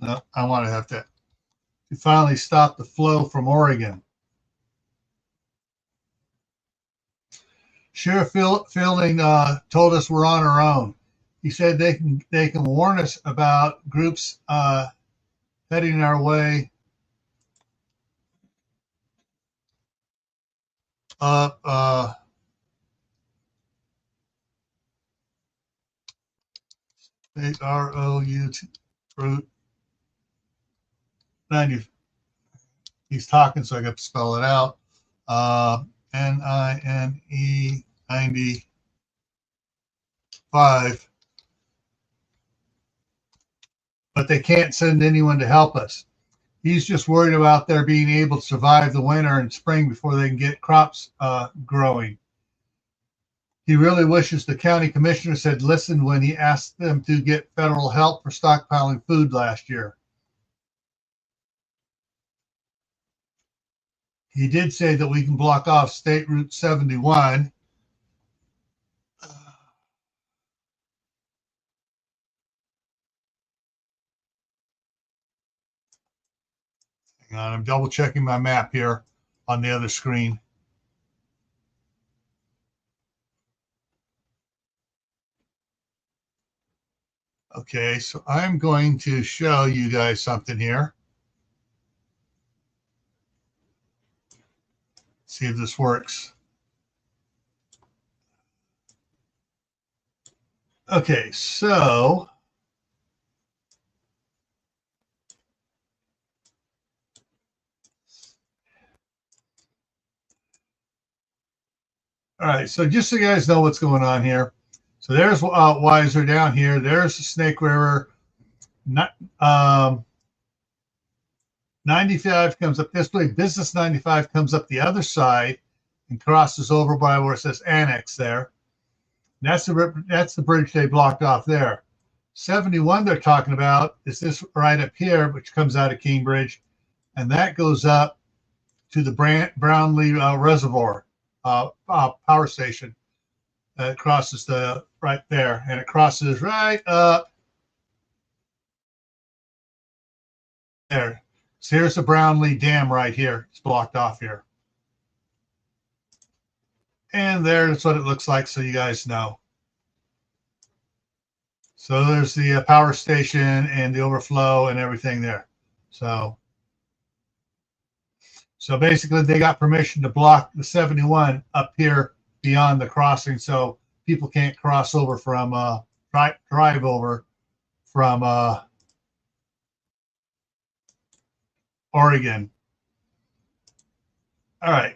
No, I want to have to finally stop the flow from Oregon. Sheriff Fielding told us we're on our own. He said they can warn us about groups heading our way up Route 90. He's talking, so I got to spell it out. NINE 95. But they can't send anyone to help us. He's just worried about their being able to survive the winter and spring before they can get crops growing. He really wishes the county commissioners had listened when he asked them to get federal help for stockpiling food last year. He did say that we can block off State Route 71. Hang on, I'm double checking my map here on the other screen. Okay, so I'm going to show you guys something here. See if this works. Okay, so all right, so just so you guys know what's going on here. So there's Weiser down here. There's the Snake River. 95 comes up this way. Business 95 comes up the other side and crosses over by where it says Annex there. That's the bridge they blocked off there. 71 they're talking about is this right up here, which comes out of Cambridge, and that goes up to the Brownlee Reservoir power station. It crosses the right there, and it crosses right up there. So here's the Brownlee Dam right here. It's blocked off here. And there's what it looks like, so you guys know. So there's the power station and the overflow and everything there. So basically they got permission to block the 71 up here beyond the crossing, so people can't cross over from drive over from Oregon. All right.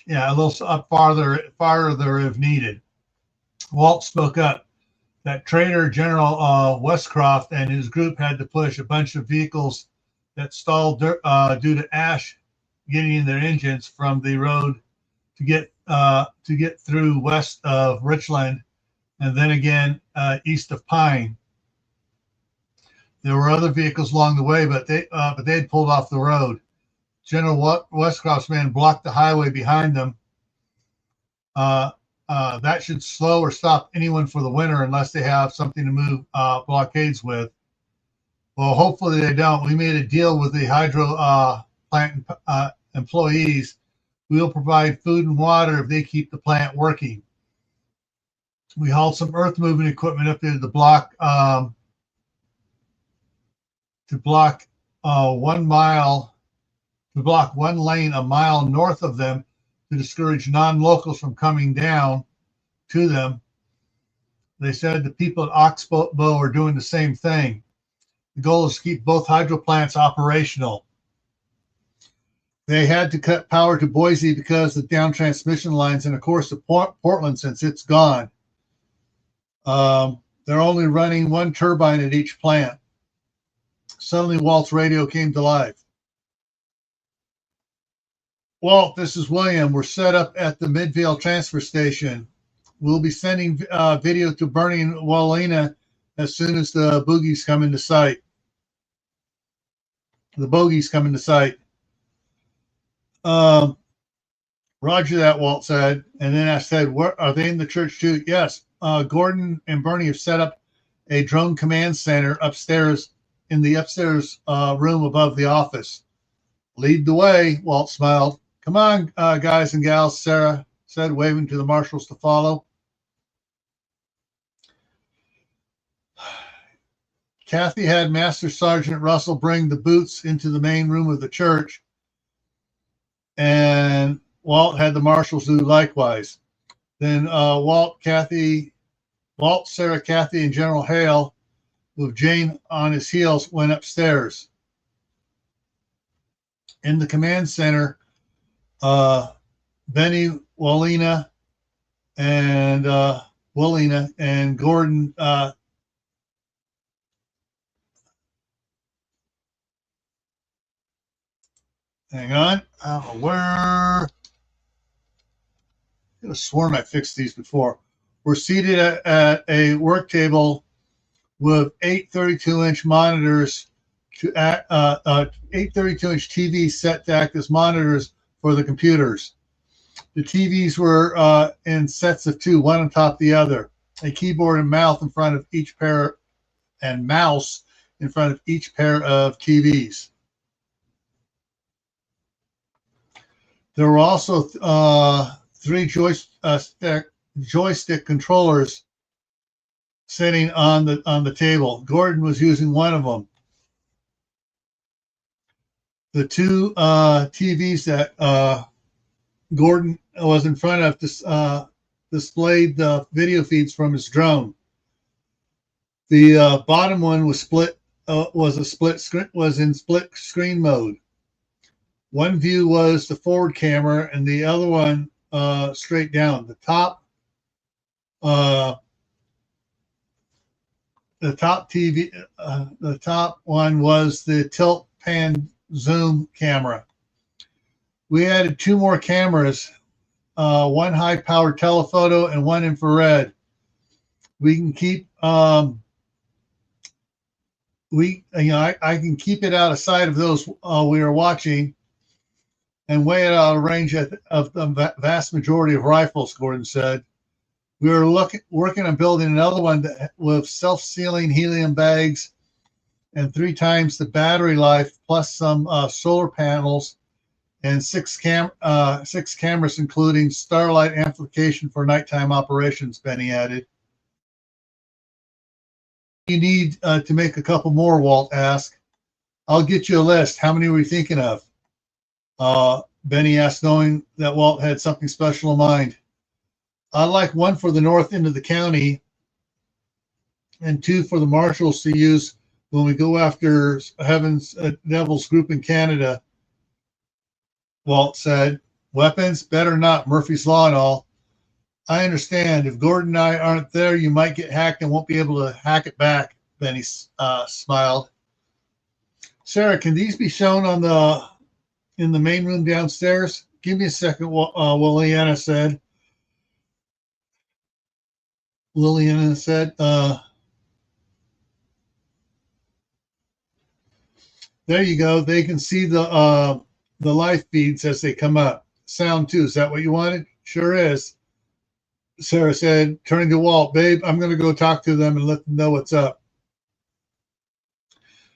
Yeah, a little up farther if needed. Walt spoke up that Trader General Westcroft and his group had to push a bunch of vehicles that stalled due to ash getting in their engines from the road to get through west of Richland and then again east of Pine. There were other vehicles along the way, but they had pulled off the road. General Westcroft's men blocked the highway behind them. That should slow or stop anyone for the winter unless they have something to move blockades with. Well, hopefully they don't. We made a deal with the hydro plant employees. We'll provide food and water if they keep the plant working. We hauled some earth moving equipment up there to block 1 lane a mile north of them to discourage non-locals from coming down to them. They said the people at Oxbow are doing the same thing. The goal is to keep both hydro plants operational. They had to cut power to Boise because of down transmission lines and, of course, to Portland since it's gone. They're only running one turbine at each plant. Suddenly, Walt's radio came to life. Walt, this is William. We're set up at the Midvale transfer station. We'll be sending video to Bernie and Walina as soon as the bogies come into sight. Roger that, Walt said. And then I said, are they in the church too? Yes. Gordon and Bernie have set up a drone command center upstairs in the upstairs room above the office. Lead the way, Walt smiled. Come on, guys and gals, Sarah said, waving to the marshals to follow. Kathy had Master Sergeant Russell bring the boots into the main room of the church, and Walt had the marshals do likewise. Then Walt, Sarah, Kathy, and General Hale, with Jane on his heels, went upstairs. In the command center, Benny, Walina, and Gordon hang on. Where? could have sworn I fixed these before. We're seated at a work table with 8 32-inch monitors, to 8 32-inch TVs set to act as monitors for the computers. The TVs were in sets of two, one on top of the other. A keyboard and mouse in front of each pair of TVs. There were also 3 joystick controllers sitting on the table. Gordon was using one of them. The 2 TVs that Gordon was in front of displayed the video feeds from his drone. The bottom one was in split screen mode. One view was the forward camera, and the other one straight down. The top TV, the top one was the tilt pan zoom camera. We added 2 more cameras, one high-powered telephoto and one infrared. We can keep I can keep it out of sight of those we are watching, and way it out of range of the vast majority of rifles, Gordon said. We were working on building another one with self-sealing helium bags and 3 times the battery life, plus some solar panels, and 6 cameras, including starlight amplification for nighttime operations, Benny added. You need to make a couple more, Walt asked. I'll get you a list. How many were you thinking of? Benny asked, knowing that Walt had something special in mind. I'd like 1 for the north end of the county and 2 for the marshals to use when we go after Heaven's Devil's group in Canada, Walt said. Weapons? Better not. Murphy's Law and all. I understand. If Gordon and I aren't there, you might get hacked and won't be able to hack it back, Benny smiled. Sarah, can these be shown in the main room downstairs? Give me a second, Liliana said. There you go. They can see the live feeds as they come up. Sound too. Is that what you wanted? Sure is. Sarah said, turning to Walt, babe, I'm going to go talk to them and let them know what's up.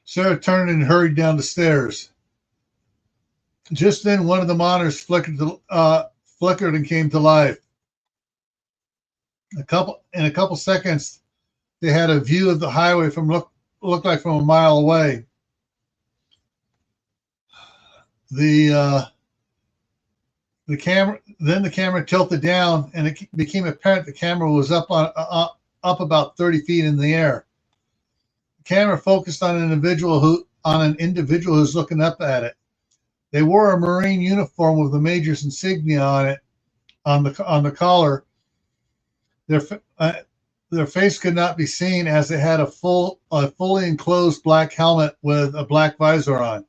Sarah turned and hurried down the stairs. Just then, one of the monitors flickered and came to life. In a couple seconds, they had a view of the highway from looked like from a mile away. The camera tilted down, and it became apparent the camera was up about 30 feet in the air. The camera focused on an individual who's looking up at it. They wore a Marine uniform with the major's insignia on it, on the collar. Their face could not be seen as they had a fully enclosed black helmet with a black visor on.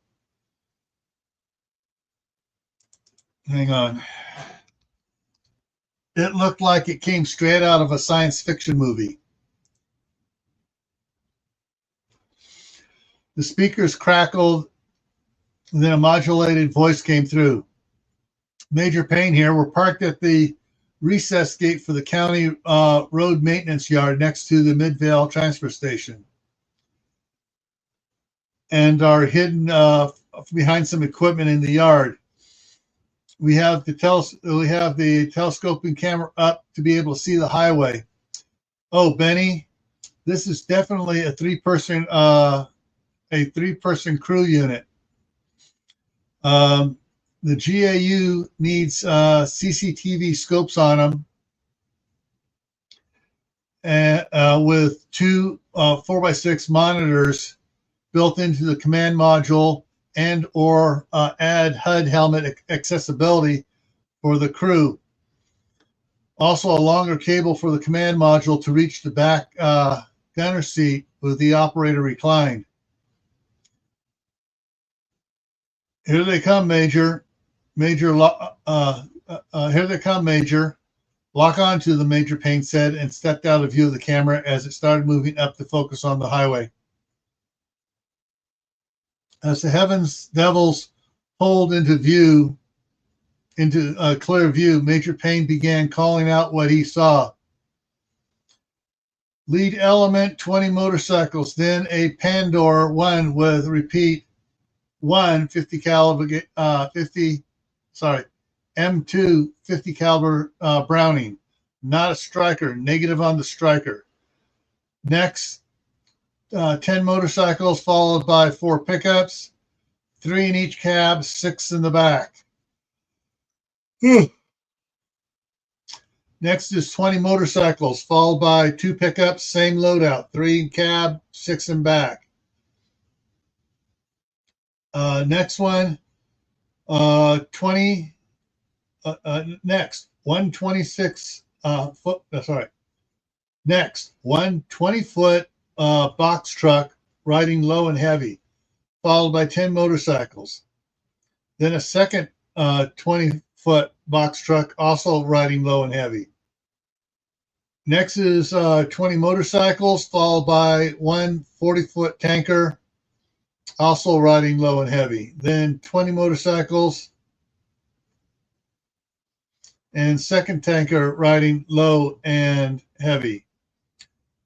Hang on. It looked like it came straight out of a science fiction movie. The speakers crackled, and then a modulated voice came through. Major Payne here. We're parked at the recess gate for the county road maintenance yard next to the Midvale transfer station, and are hidden behind some equipment in the yard. We have the telescoping camera up to be able to see the highway. Oh, Benny, this is definitely a three-person crew unit. The GAU needs CCTV scopes on them, and with 2 4x6 monitors built into the command module, and or add HUD helmet accessibility for the crew. Also, a longer cable for the command module to reach the back gunner seat with the operator reclined. Here they come, Major. Here they come, Major. Lock onto, the Major Payne said, and stepped out of view of the camera as it started moving up to focus on the highway. As the heavens devils pulled into clear view, Major Payne began calling out what he saw. Lead element, 20 motorcycles, then a Pandora 1 with repeat 50 caliber M2 50 caliber Browning, not a striker, negative on the striker. Next, 10 motorcycles followed by 4 pickups, 3 in each cab, 6 in the back. Next is 20 motorcycles followed by 2 pickups, same loadout, 3 in cab, 6 in back. Next one, 20. Next, 126 foot. Next, 120-foot box truck riding low and heavy, followed by 10 motorcycles. Then a second 20-foot box truck also riding low and heavy. Next is 20 motorcycles, followed by 1 40-foot tanker, also riding low and heavy. Then 20 motorcycles and second tanker riding low and heavy.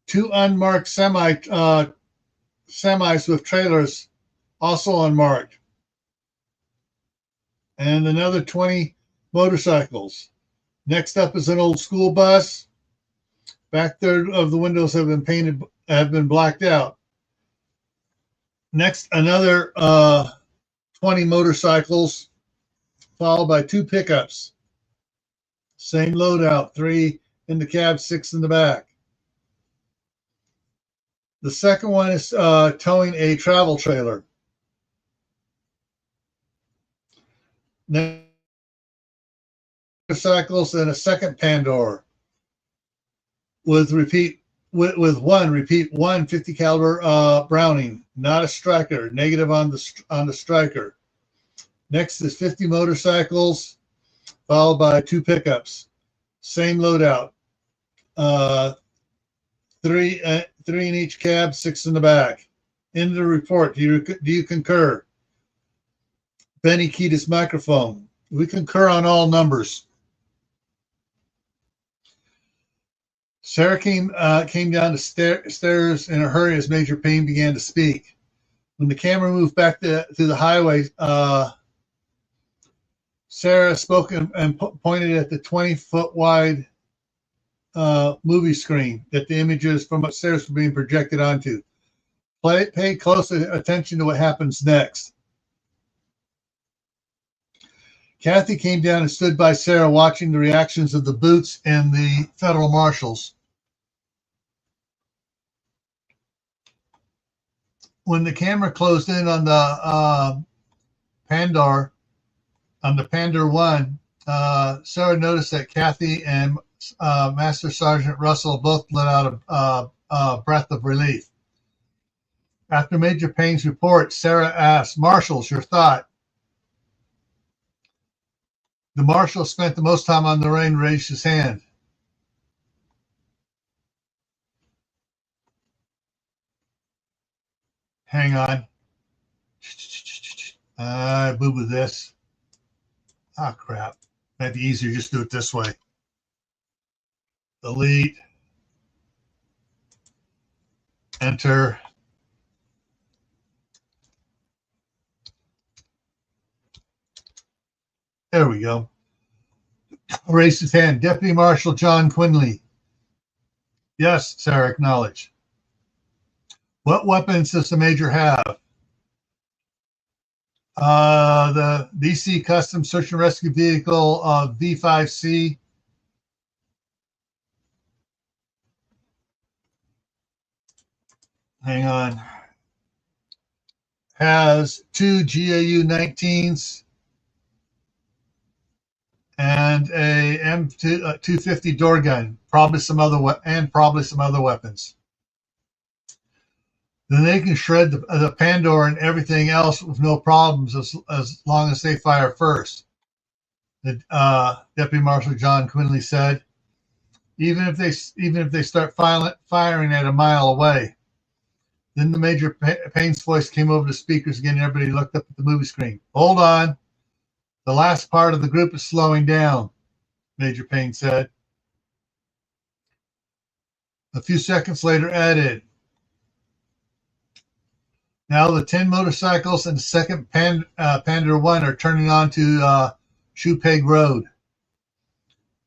2 unmarked semis with trailers, also unmarked. And another 20 motorcycles. Next up is an old school bus. Back third of the windows have been blacked out. Next, another 20 motorcycles, followed by 2 pickups. Same loadout, 3 in the cab, 6 in the back. The second one is towing a travel trailer. Next, motorcycles and a second Pandora with one 50 caliber Browning, not a striker, negative on the striker. Next is 50 motorcycles, followed by 2 pickups, same loadout, 3 in each cab, 6 in the back. End of the report. Do you concur? Benny keyed his microphone. We concur on all numbers. Sarah came down the stairs in a hurry as Major Payne began to speak. When the camera moved back to the highway, Sarah spoke and pointed at the 20-foot wide movie screen that the images from upstairs were being projected onto. Pay close attention to what happens next. Kathy came down and stood by Sarah, watching the reactions of the Boots and the federal marshals. When the camera closed in on the Pandora 1, Sarah noticed that Kathy and Master Sergeant Russell both let out a breath of relief. After Major Payne's report, Sarah asked, "Marshals, your thought?" The marshal spent the most time on the range, raised his hand. Hang on. Boo-boo this. Ah, crap. Might be easier just do it this way. Delete. Enter. There we go. Raised his hand. Deputy Marshal John Quinley. Yes, Sarah acknowledged. What weapons does the Major have? The BC Custom Search and Rescue Vehicle V5C. Hang on. Has 2 GAU 19s and a M250 door gun, probably some other weapons. Then they can shred the Pandora and everything else with no problems as long as they fire first. The Deputy Marshal John Quinley said. even if they start firing at a mile away. Then the Major Payne's voice came over the speakers again, and everybody looked up at the movie screen. Hold on. The last part of the group is slowing down, Major Payne said. A few seconds later added, now the 10 motorcycles and the second Panda 1 are turning onto Shoe Peg Road.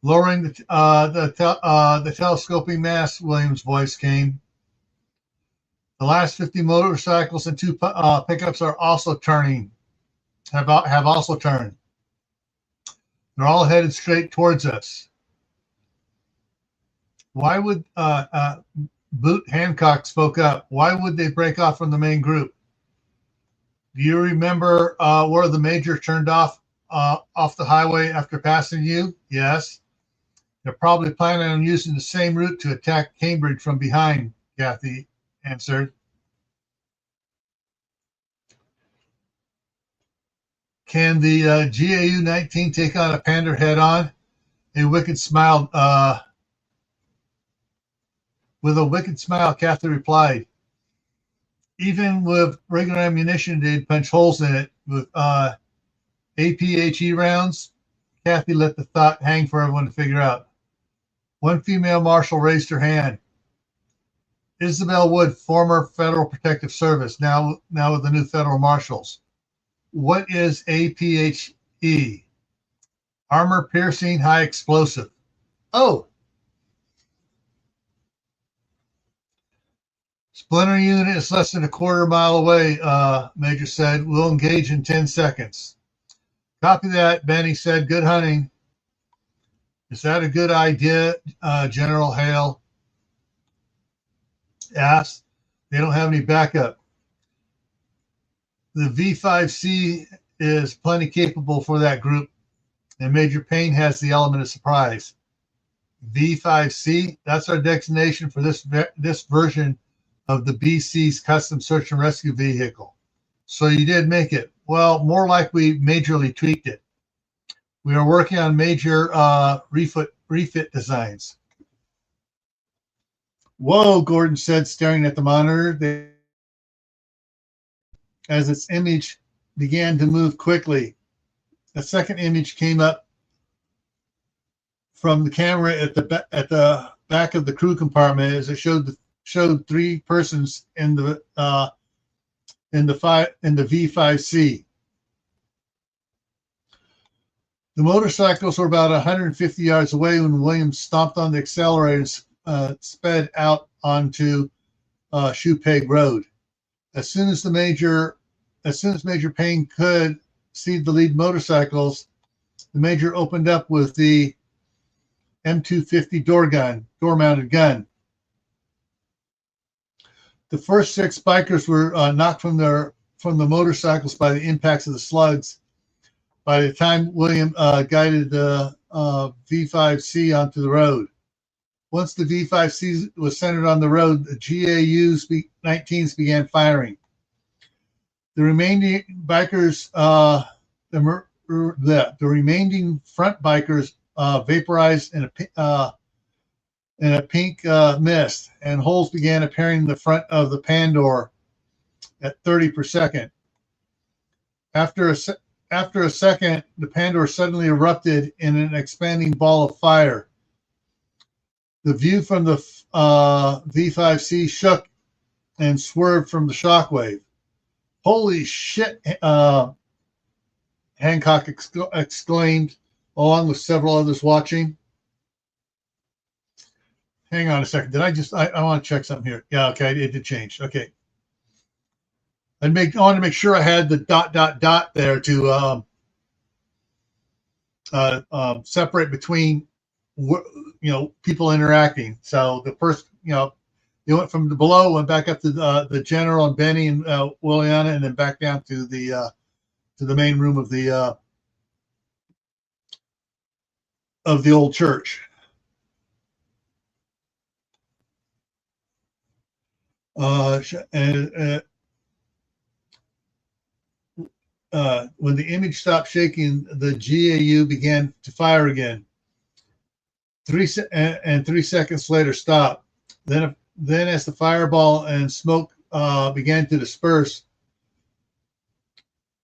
Lowering the telescoping mast, Williams' voice came. The last 50 motorcycles and 2 pickups are also turning, have also turned. They're all headed straight towards us. Why would Boot Hancock spoke up? Why would they break off from the main group? Do you remember where the Major turned off the highway after passing you? Yes. They're probably planning on using the same route to attack Cambridge from behind, Kathy answered. Can the GAU-19 take on a Panda head-on? With a wicked smile, Kathy replied. Even with regular ammunition, they'd punch holes in it. With APHE rounds, Kathy let the thought hang for everyone to figure out. One female marshal raised her hand. Isabel Wood, former Federal Protective Service, now with the new federal marshals. What is APHE? Armor piercing high explosive. Oh. Splinter unit is less than a quarter mile away, Major said. We'll engage in 10 seconds. Copy that, Benny said. Good hunting. Is that a good idea, General Hale asked. They don't have any backup. The V5C is plenty capable for that group, and Major Payne has the element of surprise. V5C, that's our designation for this version of the BC's custom search and rescue vehicle. So you did make it. Well, more like we majorly tweaked it. We are working on major refit designs. Whoa, Gordon said, staring at the monitor. As its image began to move quickly, a second image came up from the camera at the back of the crew compartment as it showed 3 persons in the V5C. The motorcycles were about 150 yards away when Williams stomped on the accelerator and sped out onto Shoe Peg Road. As soon as Major Payne could see the lead motorcycles, the Major opened up with the M250 door-mounted gun. The first 6 bikers were knocked from the motorcycles by the impacts of the slugs. By the time William guided the V5C onto the road. Once the V5C was centered on the road, the GAU-19s began firing. The remaining bikers, the remaining front bikers vaporized in a pink mist, and holes began appearing in the front of the Pandor at 30 per second. After a second, the Pandor suddenly erupted in an expanding ball of fire. The view from the V5C shook and swerved from the shockwave. Holy shit, Hancock exclaimed, along with several others watching. Hang on a second. Did I want to check something here. Yeah, okay, it did change. Okay. I want to make sure I had the ... there to separate between people interacting. So the first, they went from the below, went back up to the general and Benny and Williana, and then back down to the main room of the old church. When the image stopped shaking, the GAU began to fire again. And 3 seconds later stopped. Then as the fireball and smoke began to disperse,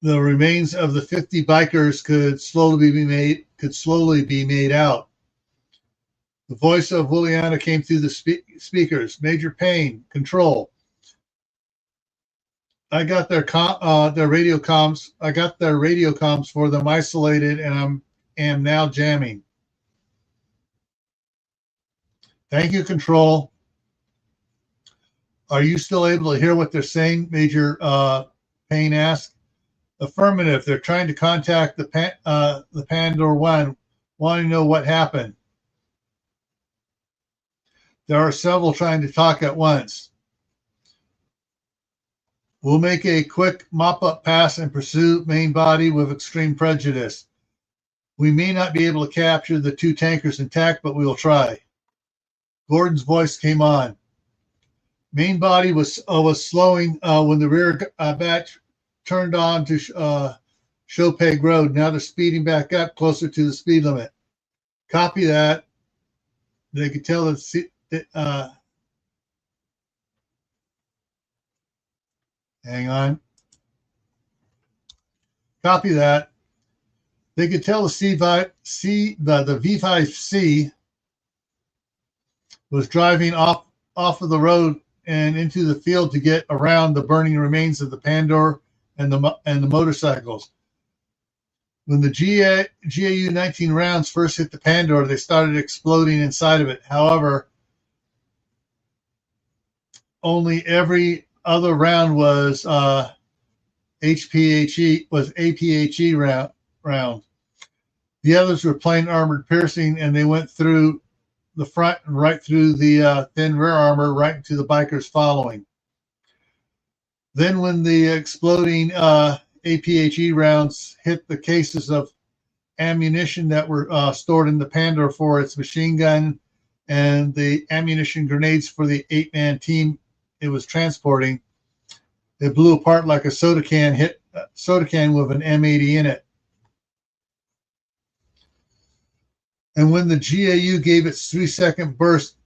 the remains of the 50 bikers could slowly be made out. The voice of Williana came through the speakers. Major Payne, control. I got their radio comms. I got their radio comms for them isolated, and am now jamming. Thank you, control. Are you still able to hear what they're saying? Major Payne asked. Affirmative. They're trying to contact the Pandora 1, wanting to know what happened. There are several trying to talk at once. We'll make a quick mop-up pass and pursue main body with extreme prejudice. We may not be able to capture the 2 tankers intact, but we will try. Gordon's voice came on. Main body was slowing when the rear batch turned on to Chopeg Road. Now they're speeding back up closer to the speed limit. Copy that. They could tell that. Hang on. Copy that. They could tell the V5C was driving off of the road and into the field to get around the burning remains of the Pandora and the motorcycles. When the GAU 19 rounds first hit the Pandora, they started exploding inside of it. However, only every other round was APHE round. The others were plain armored piercing, and they went through the front and right through the thin rear armor right into the bikers following. Then when the exploding APHE rounds hit the cases of ammunition that were stored in the Pandora for its machine gun and the ammunition grenades for the 8-man team it was transporting, it blew apart like a soda can with an M80 in it. And when the GAU gave its 3-second burst,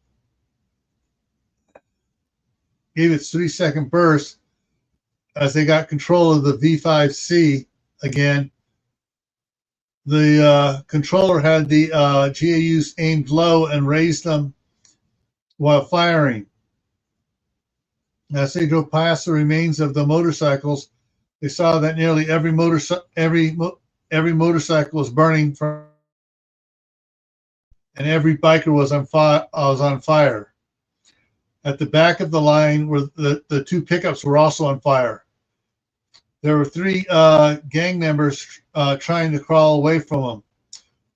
as they got control of the V5C again, the controller had the GAUs aimed low and raised them while firing. As they drove past the remains of the motorcycles, they saw that nearly every motorcycle was burning and every biker was on fire. At the back of the line, where the 2 pickups were also on fire. There were 3 gang members trying to crawl away from them.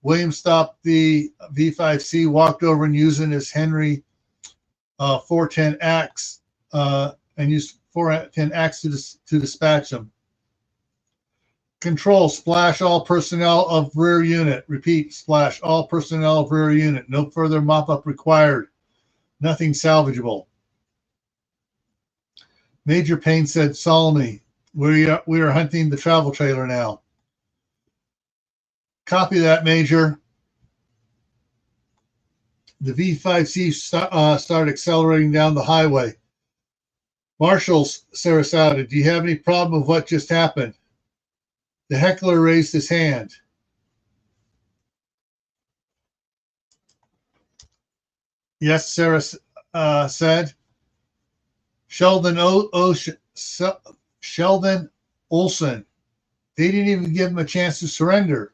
William stopped the V5C, walked over and using his Henry 410 axe and used 410 axe to dispatch them. Control, splash all personnel of rear unit. Repeat, splash all personnel of rear unit. No further mop-up required. Nothing salvageable. Major Payne said solemnly, we are hunting the travel trailer now. Copy that, Major. The V5C started accelerating down the highway. Marshal, Sarasota, do you have any problem with what just happened? The heckler raised his hand. Yes, Sarah said. Sheldon Olson. They didn't even give him a chance to surrender.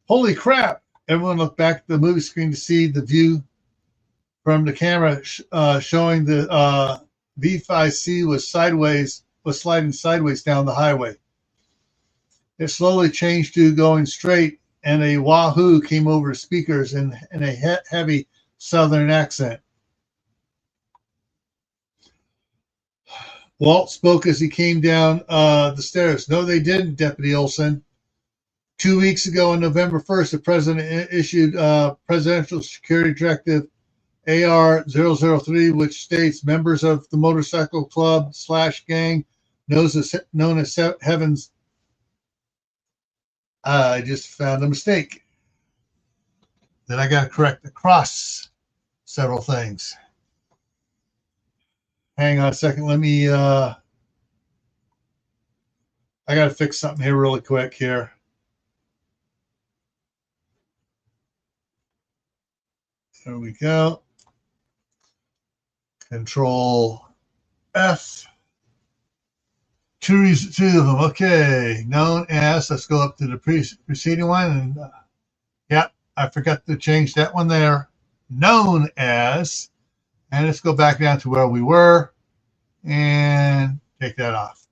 Holy crap! Everyone looked back at the movie screen to see the view from the camera showing the V5C was sliding sideways down the highway. It slowly changed to going straight, and a wahoo came over the speakers in a heavy southern accent. Walt spoke as he came down the stairs. No, they didn't, Deputy Olson. 2 weeks ago on November 1st, the president issued Presidential Security Directive AR-003, which states members of the motorcycle club / gang known as Heaven's. I just found a mistake. that I got to correct across several things. Hang on a second. Let me, I got to fix something here really quick here. There we go. Control F. Two of them. Okay. Known as, let's go up to the preceding one. And yeah, I forgot to change that one there. Known as, and let's go back down to where we were and take that off.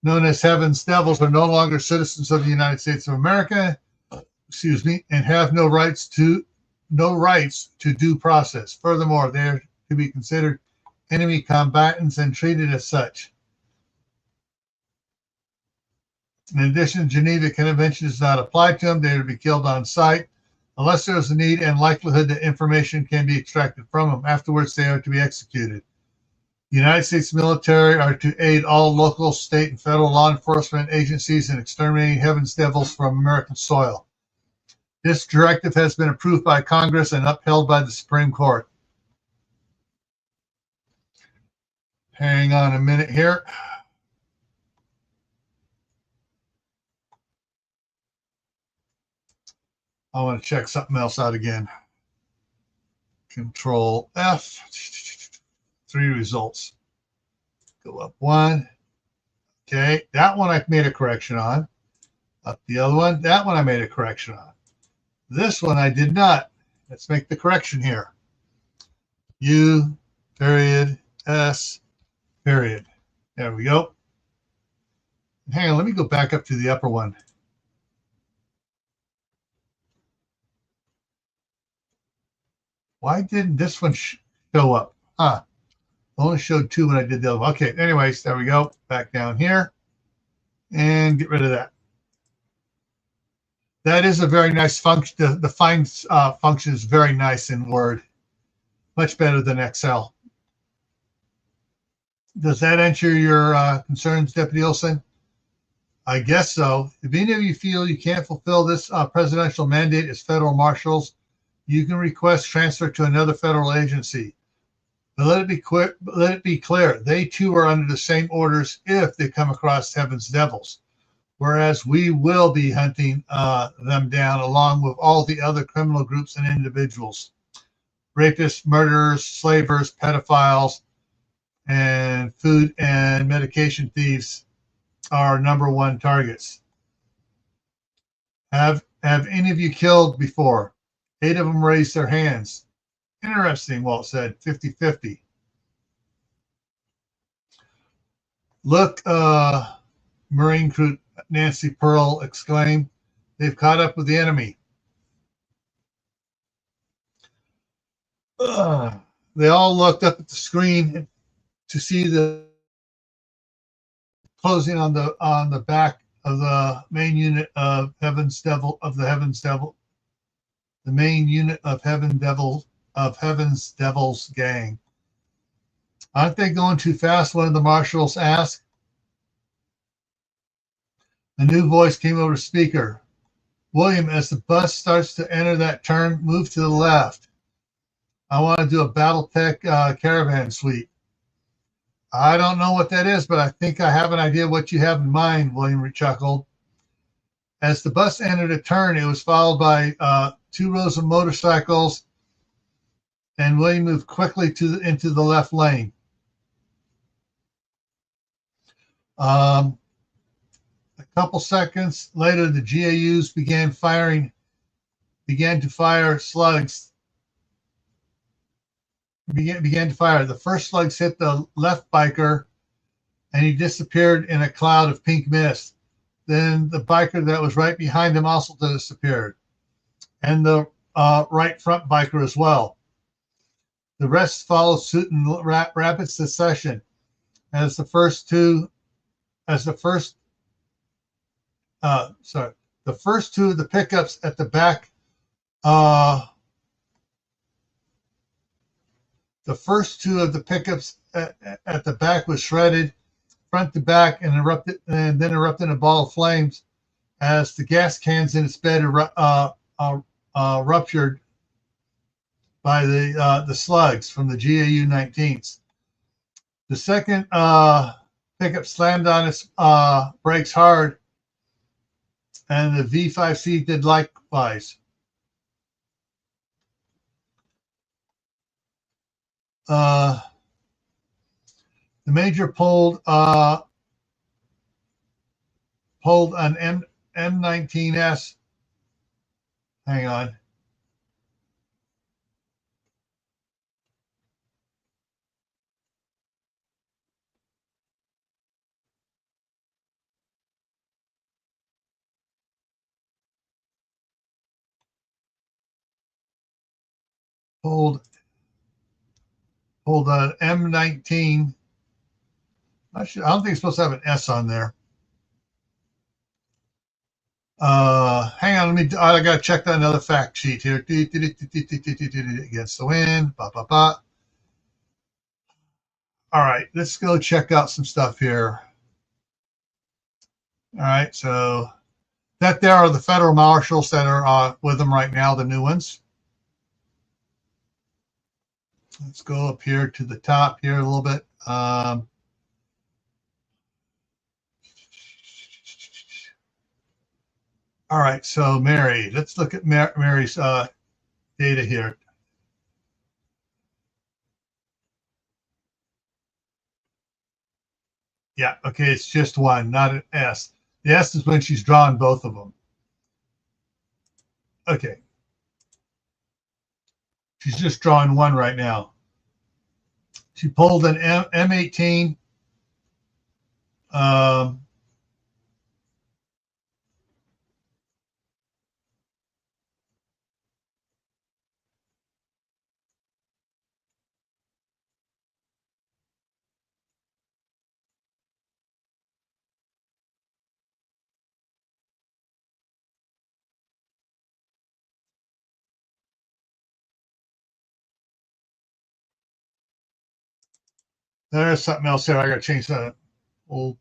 Known as Heaven's Devils are no longer citizens of the United States of America, excuse me, and have no rights to due process. Furthermore, they are to be considered enemy combatants and treated as such. In addition, Geneva Convention does not apply to them. They are to be killed on sight unless there is a need and likelihood that information can be extracted from them. Afterwards, they are to be executed. The United States military are to aid all local, state, and federal law enforcement agencies in exterminating Heaven's Devils from American soil. This directive has been approved by Congress and upheld by the Supreme Court. Hang on a minute here. I want to check something else out again. Control F. 3 results. Go up 1. Okay, that one I made a correction on. Up the other one, that one I made a correction on. This one I did not. Let's make the correction here. U, period, S, period. There we go. Hang on, let me go back up to the upper one. Why didn't this one show up? Huh. Only showed 2 when I did the other one. Okay, anyways, there we go. Back down here. And get rid of that. That is a very nice function. The find function is very nice in Word. Much better than Excel. Does that answer your concerns, Deputy Olson? I guess so. If any of you feel you can't fulfill this presidential mandate as federal marshals, you can request transfer to another federal agency. But let it be clear, they too are under the same orders if they come across Heaven's Devils, whereas we will be hunting them down along with all the other criminal groups and individuals. Rapists, murderers, slavers, pedophiles, and food and medication thieves are #1 targets. Have any of you killed before? 8 of them raised their hands. Interesting, Walt said, 50-50. Look, Marine Crew Nancy Pearl exclaimed, they've caught up with the enemy. They all looked up at the screen to see the closing on the back of the main unit of Heaven's Devil, the main unit of Heaven's Devils gang. Aren't they going too fast? One of the marshals asked. A new voice came over the speaker. William, as the bus starts to enter that turn, move to the left. I want to do a battle tech caravan sweep. I don't know what that is, but I think I have an idea what you have in mind, William chuckled. As the bus entered a turn, it was followed by 2 rows of motorcycles, and William moved quickly into the left lane. A couple seconds later, the GAUs began to fire slugs. Began to fire. The first slugs hit the left biker, and he disappeared in a cloud of pink mist. Then the biker that was right behind him also disappeared, and the right front biker as well. The rest followed suit in rapid succession. The first two of the pickups at the back. The first 2 of the pickups at the back was shredded, front to back, and then erupted in a ball of flames as the gas cans in its bed ruptured by the slugs from the GAU-19s. The second pickup slammed on its brakes hard, and the V5C did likewise. The Major pulled an M19S. Hang on. Pulled an M19. I don't think it's supposed to have an S on there. Hang on, I gotta check that another fact sheet here. Against the wind, All right, let's go check out some stuff here. All right, so that there are the federal marshals that are with them right now, the new ones. Let's go up here to the top here a little bit. All right, so Mary, let's look at Mary's data here. Yeah, okay, it's just one, not an S. The S is when she's drawn both of them. Okay. She's just drawing one right now. She pulled an M18. There's something else there. I got to change that. Old.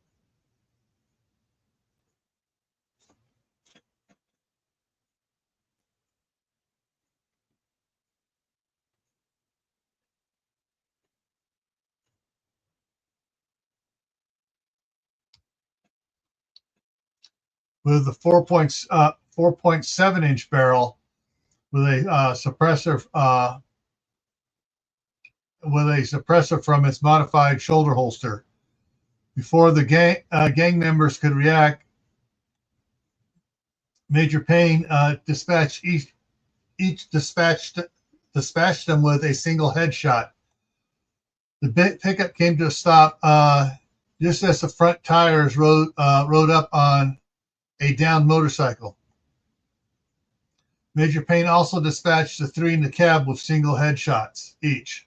With the 4.7 inch barrel with a suppressor from its modified shoulder holster. Before the gang members could react, Major Payne dispatched them with a single headshot. The pickup came to a stop just as the front tires rode up on a downed motorcycle. Major Payne also dispatched the three in the cab with single headshots each.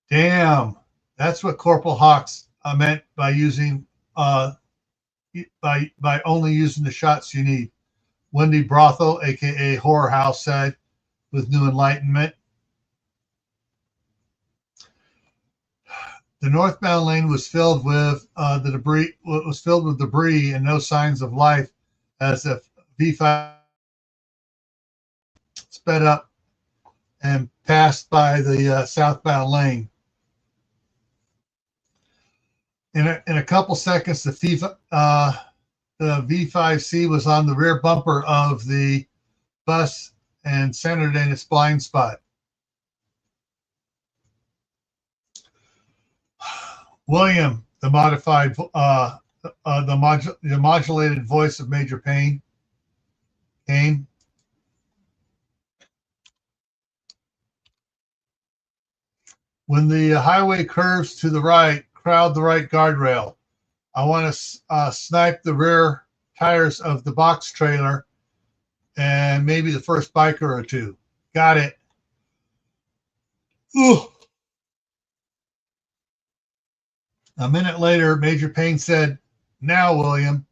Damn, that's what Corporal Hawks meant by using by only using the shots you need. Wendy Brothel, aka Horror House, said with new enlightenment. The northbound lane was filled with debris and no signs of life as the V5 sped up and passed by the southbound lane. In a couple seconds, the V5C was on the rear bumper of the bus and centered in its blind spot. William, the modulated voice of Major Payne, came. When the highway curves to the right, crowd the right guardrail. I want to snipe the rear tires of the box trailer and maybe the first biker or two. Got it. Ooh. A minute later, Major Payne said, "Now, William."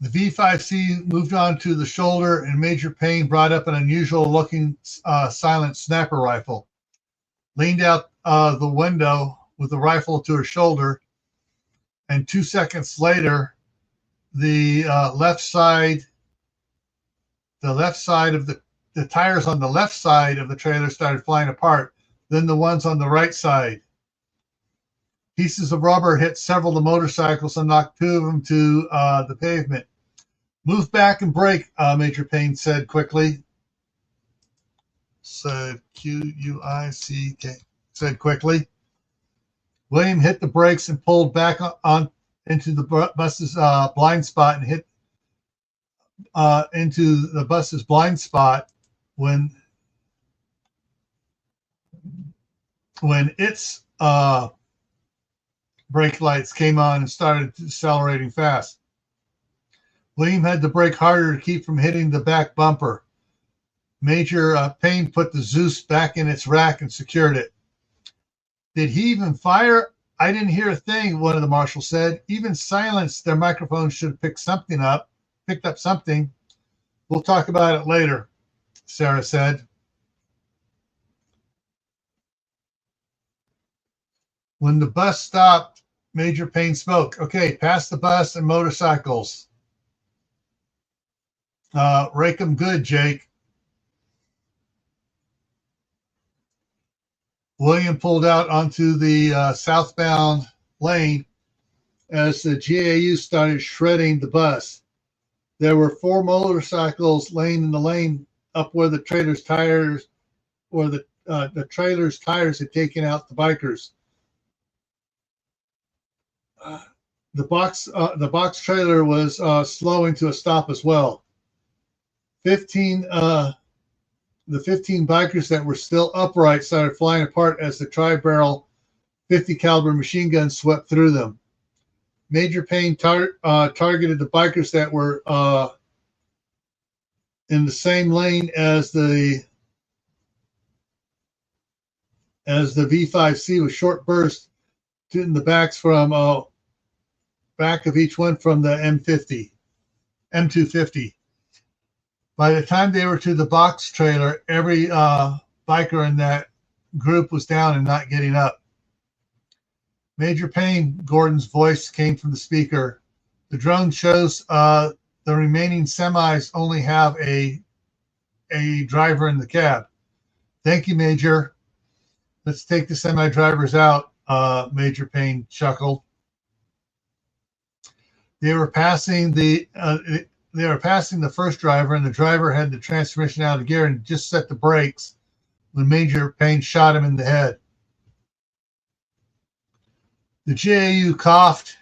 The V5C moved on to the shoulder, and Major Payne brought up an unusual-looking silent snapper rifle. Leaned out the window with the rifle to her shoulder, and 2 seconds later, the left side the left side of the tires on the left side of the trailer started flying apart, then the ones on the right side. Pieces of rubber hit several of the motorcycles and knocked two of them to the pavement. Move back and brake, Major Payne said quickly. Said Q-U-I-C-K. Said quickly. William hit the brakes and pulled back on into the bus's blind spot and hit into the bus's blind spot when its brake lights came on and started accelerating fast. William had to brake harder to keep from hitting the back bumper. Major Payne put the Zeus back in its rack and secured it. Did he even fire? I didn't hear a thing, one of the marshals said. Even silence, their microphone should have picked up something. We'll talk about it later, Sarah said. When the bus stopped, Major Payne spoke. Okay, past the bus and motorcycles. Rake them good, Jake. William pulled out onto the southbound lane as the GAU started shredding the bus. There were 4 motorcycles laying in the lane up where the trailer's tires, or the trailer's tires had taken out the bikers. The box trailer was slowing to a stop as well. The 15 bikers that were still upright started flying apart as the tri-barrel 50 caliber machine gun swept through them. Major Payne targeted the bikers that were in the same lane as the V5C with short bursts in the backs from back of each one from the M250. By the time they were to the box trailer, every biker in that group was down and not getting up. Major Payne, Gordon's voice came from the speaker. The drone shows the remaining semis only have a driver in the cab. Thank you, Major. Let's take the semi drivers out, Major Payne chuckled. They were passing the first driver, and the driver had the transmission out of gear and just set the brakes when Major Payne shot him in the head. The GAU coughed,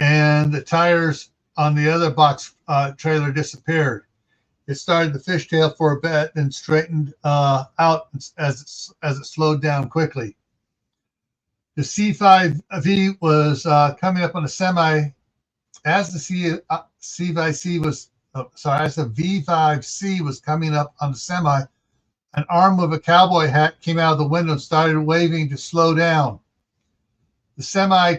and the tires on the other box trailer disappeared. It started to fishtail for a bit, then straightened out as it slowed down quickly. The C5V was coming up on a semi. As the V5C was coming up on the semi, an arm with a cowboy hat came out of the window and started waving to slow down. The semi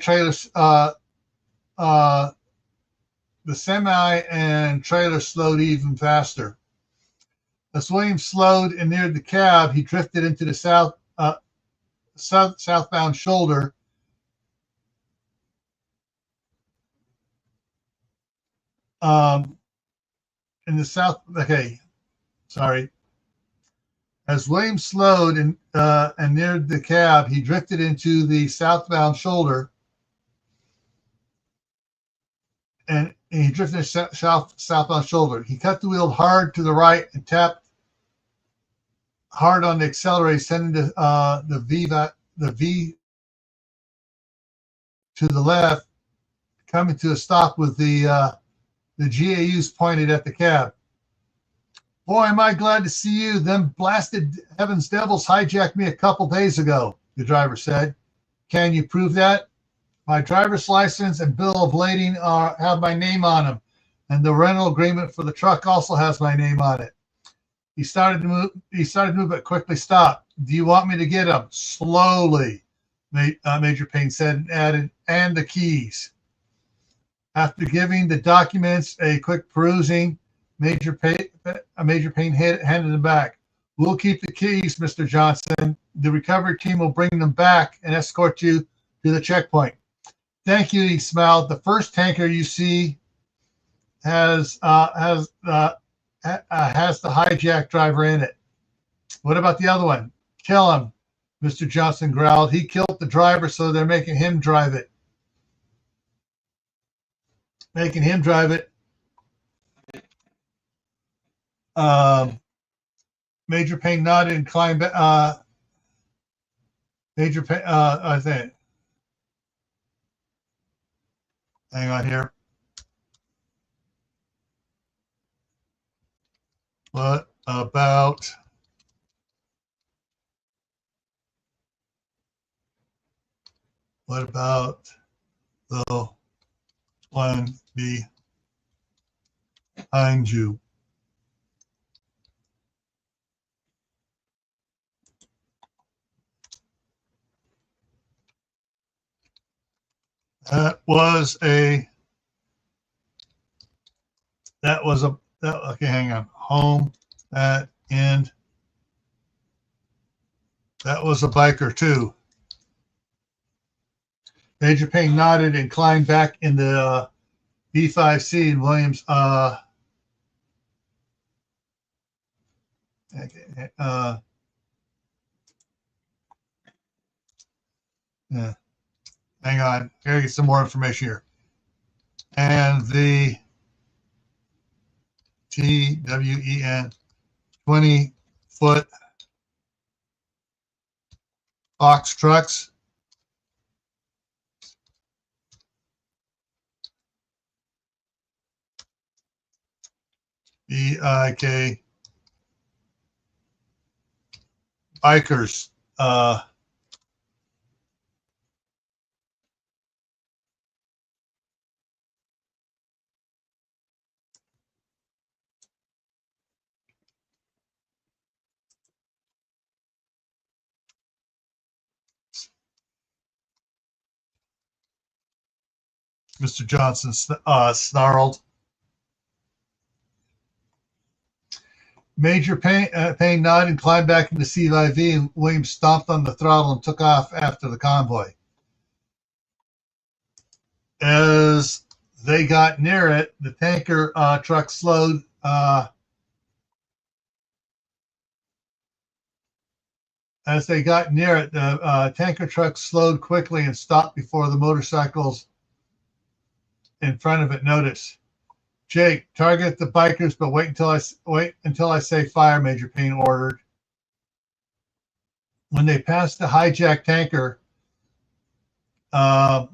and trailer slowed even faster. As William slowed and neared the cab, he drifted into the southbound shoulder. As William slowed and neared the cab, he drifted into the southbound shoulder, and he drifted southbound shoulder. He cut the wheel hard to the right and tapped hard on the accelerator, sending the V to the left, coming to a stop with the GAUs pointed at the cab. Boy, am I glad to see you. Them blasted heavens devils hijacked me a couple days ago, the driver said. Can you prove that? My driver's license and bill of lading have my name on them, and the rental agreement for the truck also has my name on it. He started to move, but quickly stopped. Do you want me to get them? Slowly, Major Payne said, and added, and the keys. After giving the documents a quick perusing, Major Payne handed them back. We'll keep the keys, Mr. Johnson. The recovery team will bring them back and escort you to the checkpoint. Thank you, he smiled. The first tanker you see has has the hijack driver in it. What about the other one? Kill him, Mr. Johnson growled. He killed the driver, so they're making him drive it. Making him drive it. Major Payne nodded and climbed back. Major Payne, I think. Hang on here. What about the one behind you? That was a okay, hang on. Home at end. That was a biker too. Major Payne nodded and climbed back in the B5C and Williams yeah. Hang on. Gotta get some more information here. And the TWEN 20-foot box trucks. BIK bikers. Mr. Johnson snarled. Major Payne nodded and climbed back into CIV, and Williams stomped on the throttle and took off after the convoy. As they got near it, the tanker truck slowed. As they got near it, the tanker truck slowed quickly and stopped before the motorcycles in front of it noticed. Jake, target the bikers, but wait until I say fire, Major Payne ordered. When they passed the hijacked tanker, and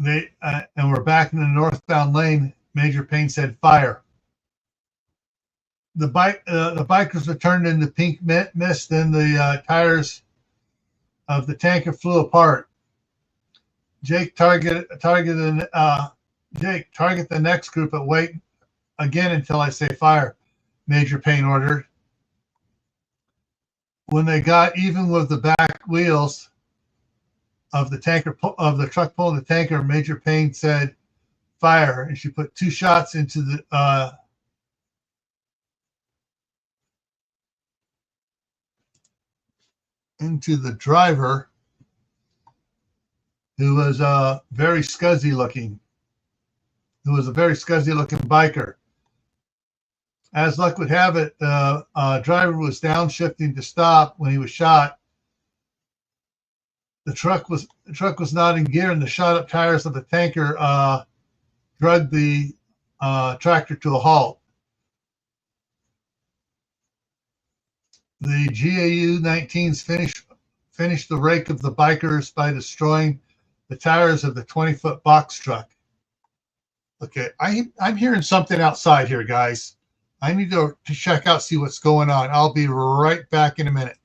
we're back in the northbound lane, Major Payne said, fire. The bikers were turned into pink mist, and the tires of the tanker flew apart. Jake, target the next group, but wait again until I say fire, Major Payne ordered. When they got even with the back wheels of the truck pulling the tanker, Major Payne said, fire, and she put 2 shots into the driver, who was very scuzzy looking. Who was a very scuzzy looking biker. As luck would have it, the driver was downshifting to stop when he was shot. The truck was not in gear, and the shot up tires of the tanker dragged the tractor to a halt. The GAU-19s finished the rake of the bikers by destroying the tires of the 20-foot box truck. Okay, I'm hearing something outside here, guys. I need to check out, see what's going on. I'll be right back in a minute.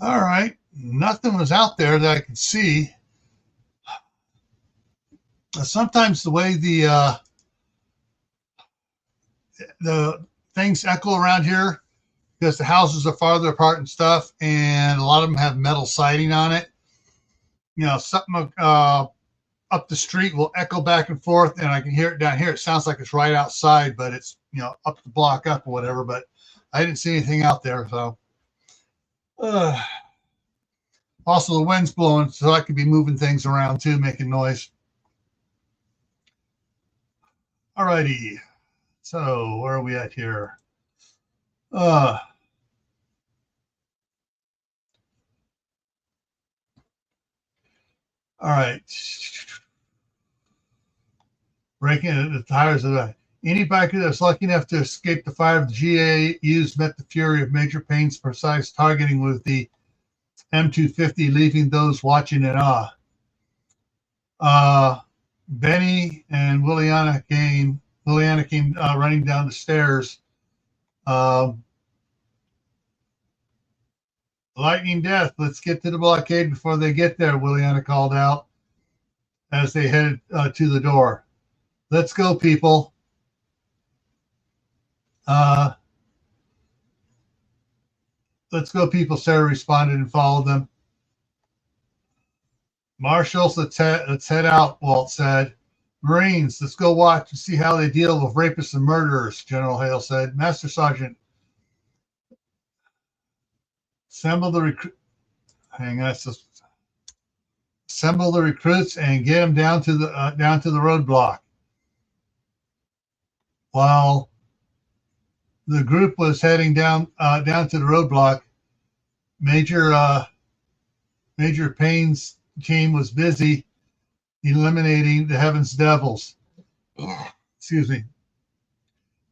All right. Nothing was out there that I could see. Sometimes the way the things echo around here because the houses are farther apart and stuff, and a lot of them have metal siding on it. You know, something up the street will echo back and forth, and I can hear it down here. It sounds like it's right outside, but it's, you know, up the block up or whatever. But I didn't see anything out there, so. Also, the wind's blowing, so I could be moving things around too, making noise. Alrighty. So where are we at here? All right. Breaking the tires of the any biker that was lucky enough to escape the fire of the GA used met the fury of Major Payne's precise targeting with the M250, leaving those watching in awe. Benny and Liliana came running down the stairs. Lightning death, let's get to the blockade before they get there, Liliana called out as they headed to the door. Let's go, people. Let's go, people, Sarah responded and followed them. Marshals, let's head out, Walt said. Marines, let's go watch and see how they deal with rapists and murderers, General Hale said. Master Sergeant, assemble the recruits and get them down to the roadblock. While the group was heading down to the roadblock, Major Payne's team was busy eliminating the Heaven's Devils. Excuse me.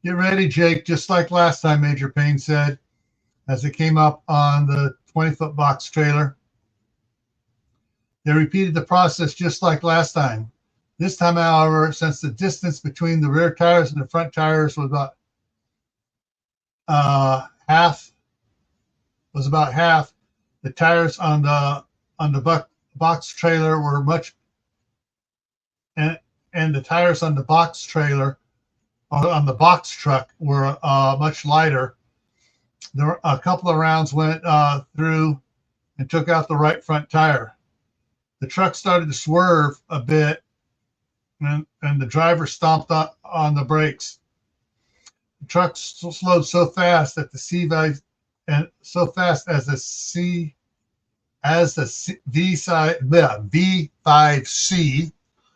Get ready, Jake, just like last time, Major Payne said, as they came up on the 20-foot box trailer. They repeated the process just like last time. This time, however, since the distance between the rear tires and the front tires was about half, the tires on the box trailer were much, and the tires on the box trailer or on the box truck were much lighter. There were a couple of rounds went through and took out the right front tire. The truck started to swerve a bit, and the driver stomped on the brakes. The truck slowed so fast that the V5C,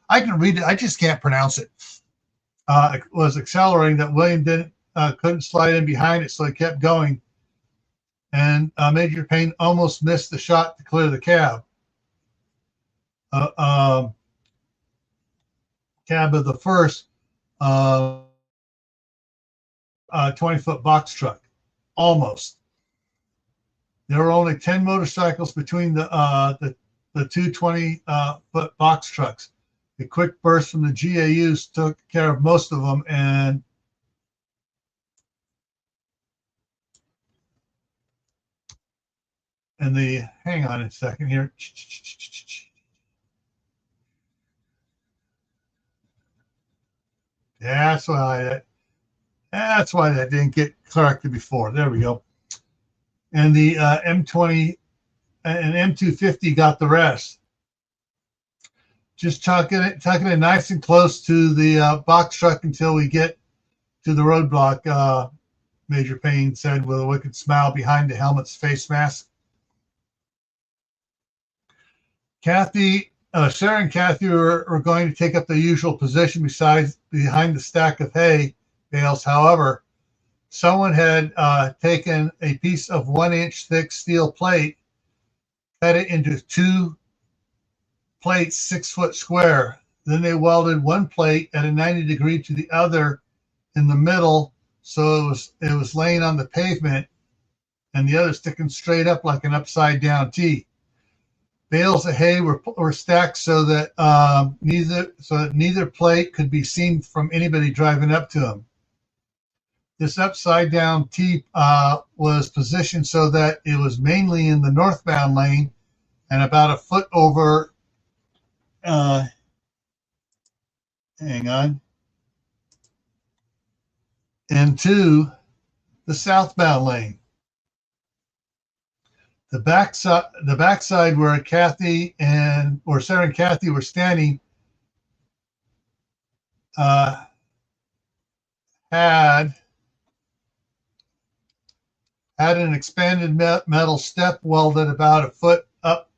I can read it, I just can't pronounce it. It was accelerating that William couldn't slide in behind it, so he kept going. And Major Payne almost missed the shot to clear the cab. Cab of the first 20-foot box truck. Almost. There were only 10 motorcycles between the two 20-foot box trucks. A quick burst from the GAUs took care of most of them, and hang on a second here. That's why that didn't get corrected before. There we go. And the M20 and M250 got the rest. Just tucking it nice and close to the box truck until we get to the roadblock, Major Payne said with a wicked smile behind the helmet's face mask. Sarah and Kathy were going to take up the usual position behind the stack of hay bales. However, someone had taken a piece of 1-inch thick steel plate, cut it into 2 plates 6 foot square. Then they welded one plate at a 90 degree to the other in the middle, so it was laying on the pavement, and the other sticking straight up like an upside down T. Bales of hay were stacked so that neither plate could be seen from anybody driving up to them. This upside down T was positioned so that it was mainly in the northbound lane and about a foot over, hang on, into the southbound lane. The backside where Kathy and where Sarah and Kathy were standing had an expanded metal step welded about a foot up.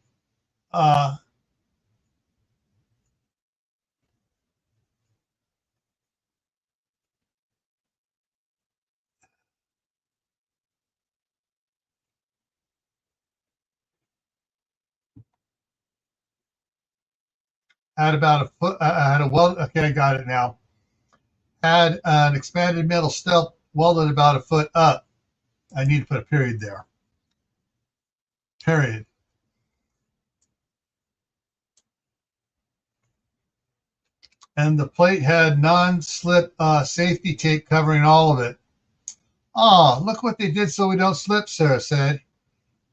Had about a foot. Had a weld. Okay, I got it now. Had an expanded metal step welded about a foot up. I need to put a period there. Period. And the plate had non-slip safety tape covering all of it. Oh, look what they did so we don't slip, Sarah said.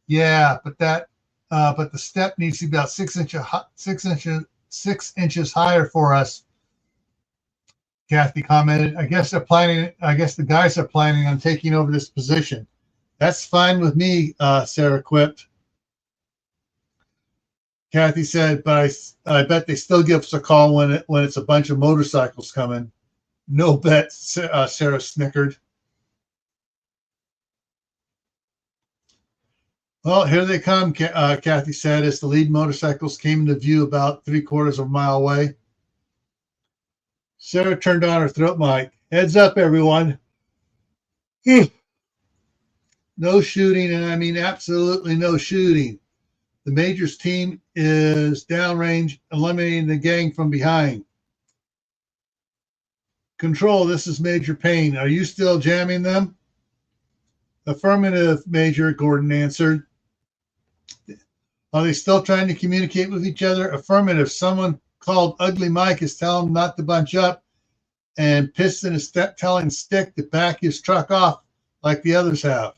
Yeah, but the step needs to be about 6 inches higher for us. Kathy commented. I guess the guys are planning on taking over this position. That's fine with me, Sarah quipped. Kathy said, but I bet they still give us a call when it's a bunch of motorcycles coming. No bet, Sarah snickered. Well, here they come, Kathy said, as the lead motorcycles came into view about 3/4 of a mile away. Sarah turned on her throat mic. Heads up, everyone. No shooting, and I mean absolutely no shooting. The Major's team is downrange, eliminating the gang from behind. Control, this is Major Payne. Are you still jamming them? Affirmative, Major, Gordon answered. Are they still trying to communicate with each other? Affirmative. Someone called Ugly Mike is telling them not to bunch up, and Piston is telling Stick to back his truck off like the others have.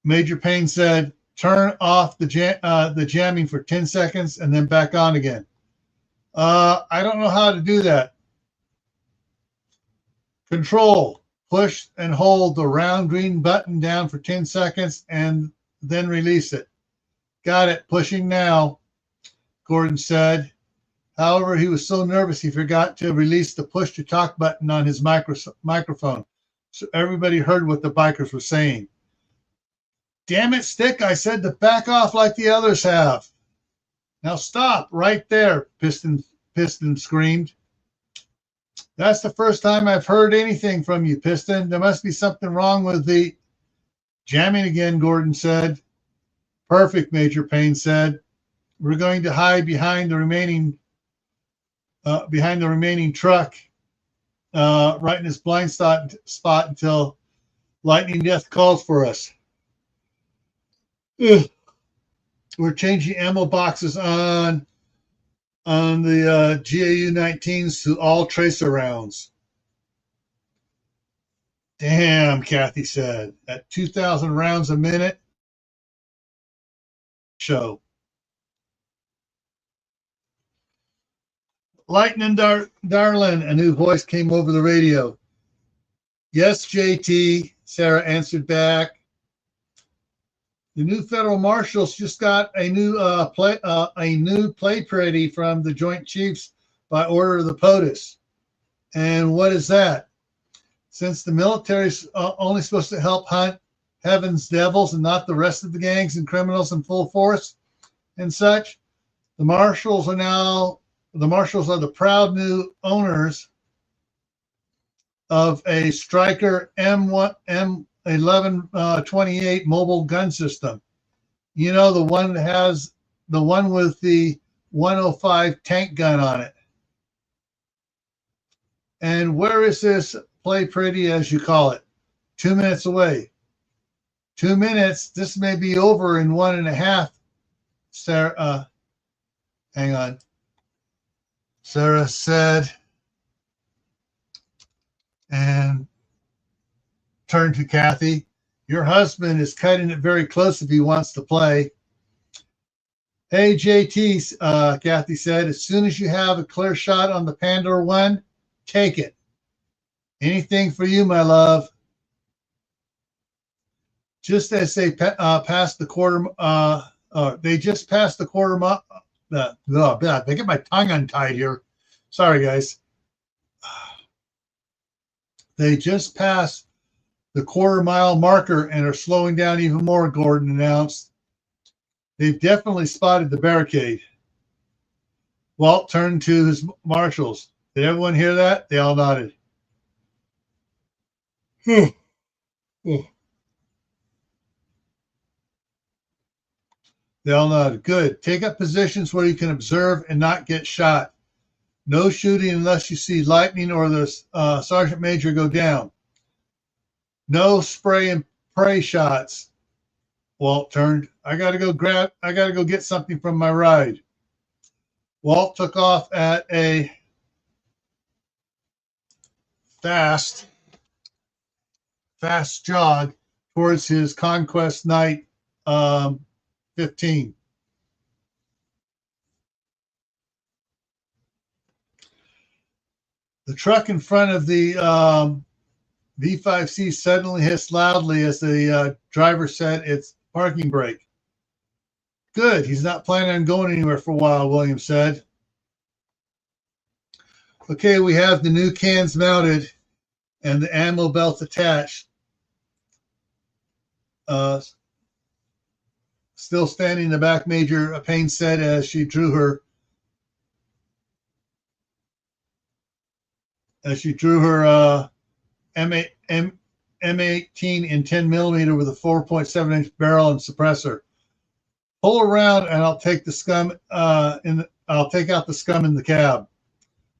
Major Payne said, turn off the jamming for 10 seconds and then back on again. I don't know how to do that. Control, push and hold the round green button down for 10 seconds and then release it. Got it, pushing now, Gordon said. However, he was so nervous he forgot to release the push to talk button on his microphone, so everybody heard what the bikers were saying. Damn it, Stick, I said to back off like the others have. Now stop right there, Piston screamed. That's the first time I've heard anything from you, Piston. There must be something wrong with the jamming again, Gordon said. Perfect, Major Payne said. We're going to hide behind the remaining truck, right in this blind spot until lightning death calls for us. Ugh. We're changing ammo boxes on the GAU 19s to all tracer rounds. Damn, Kathy said. At 2,000 rounds a minute. Show. Lightning Darlin, a new voice came over the radio. Yes, JT, Sarah answered back. The new federal marshals just got a new play pretty from the Joint Chiefs by order of the POTUS. And what is that? Since the military's only supposed to help hunt heaven's devils and not the rest of the gangs and criminals in full force and such, the marshals are the proud new owners of a Stryker M1128 mobile gun system. You know, the one with the 105 tank gun on it. And where is this play pretty, as you call it? 2 minutes away. 2 minutes. This may be over in 1.5. Sarah, hang on. Sarah said, and turned to Kathy. Your husband is cutting it very close if he wants to play. Hey, JT, Kathy said, as soon as you have a clear shot on the Pandora 1, take it. Anything for you, my love. Just as they passed the quarter, they just passed the quarter mile. They get my tongue untied here. Sorry, guys. They just passed the quarter-mile marker and are slowing down even more, Gordon announced. They've definitely spotted the barricade. Walt turned to his marshals. Did everyone hear that? They all nodded. They all nodded. Good. Take up positions where you can observe and not get shot. No shooting unless you see lightning or the sergeant major go down. No spray and pray shots. Walt turned. I gotta go get something from my ride. Walt took off at a fast jog towards his Conquest Night 15. The truck in front of the V5C suddenly hissed loudly as the driver set its parking brake. Good, he's not planning on going anywhere for a while, William said. Okay, we have the new cans mounted and the ammo belt attached. Still standing in the back, Major Payne said as she drew her M18 in 10 millimeter with a 4.7 inch barrel and suppressor. Pull around and I'll take the scum I'll take out the scum in the cab.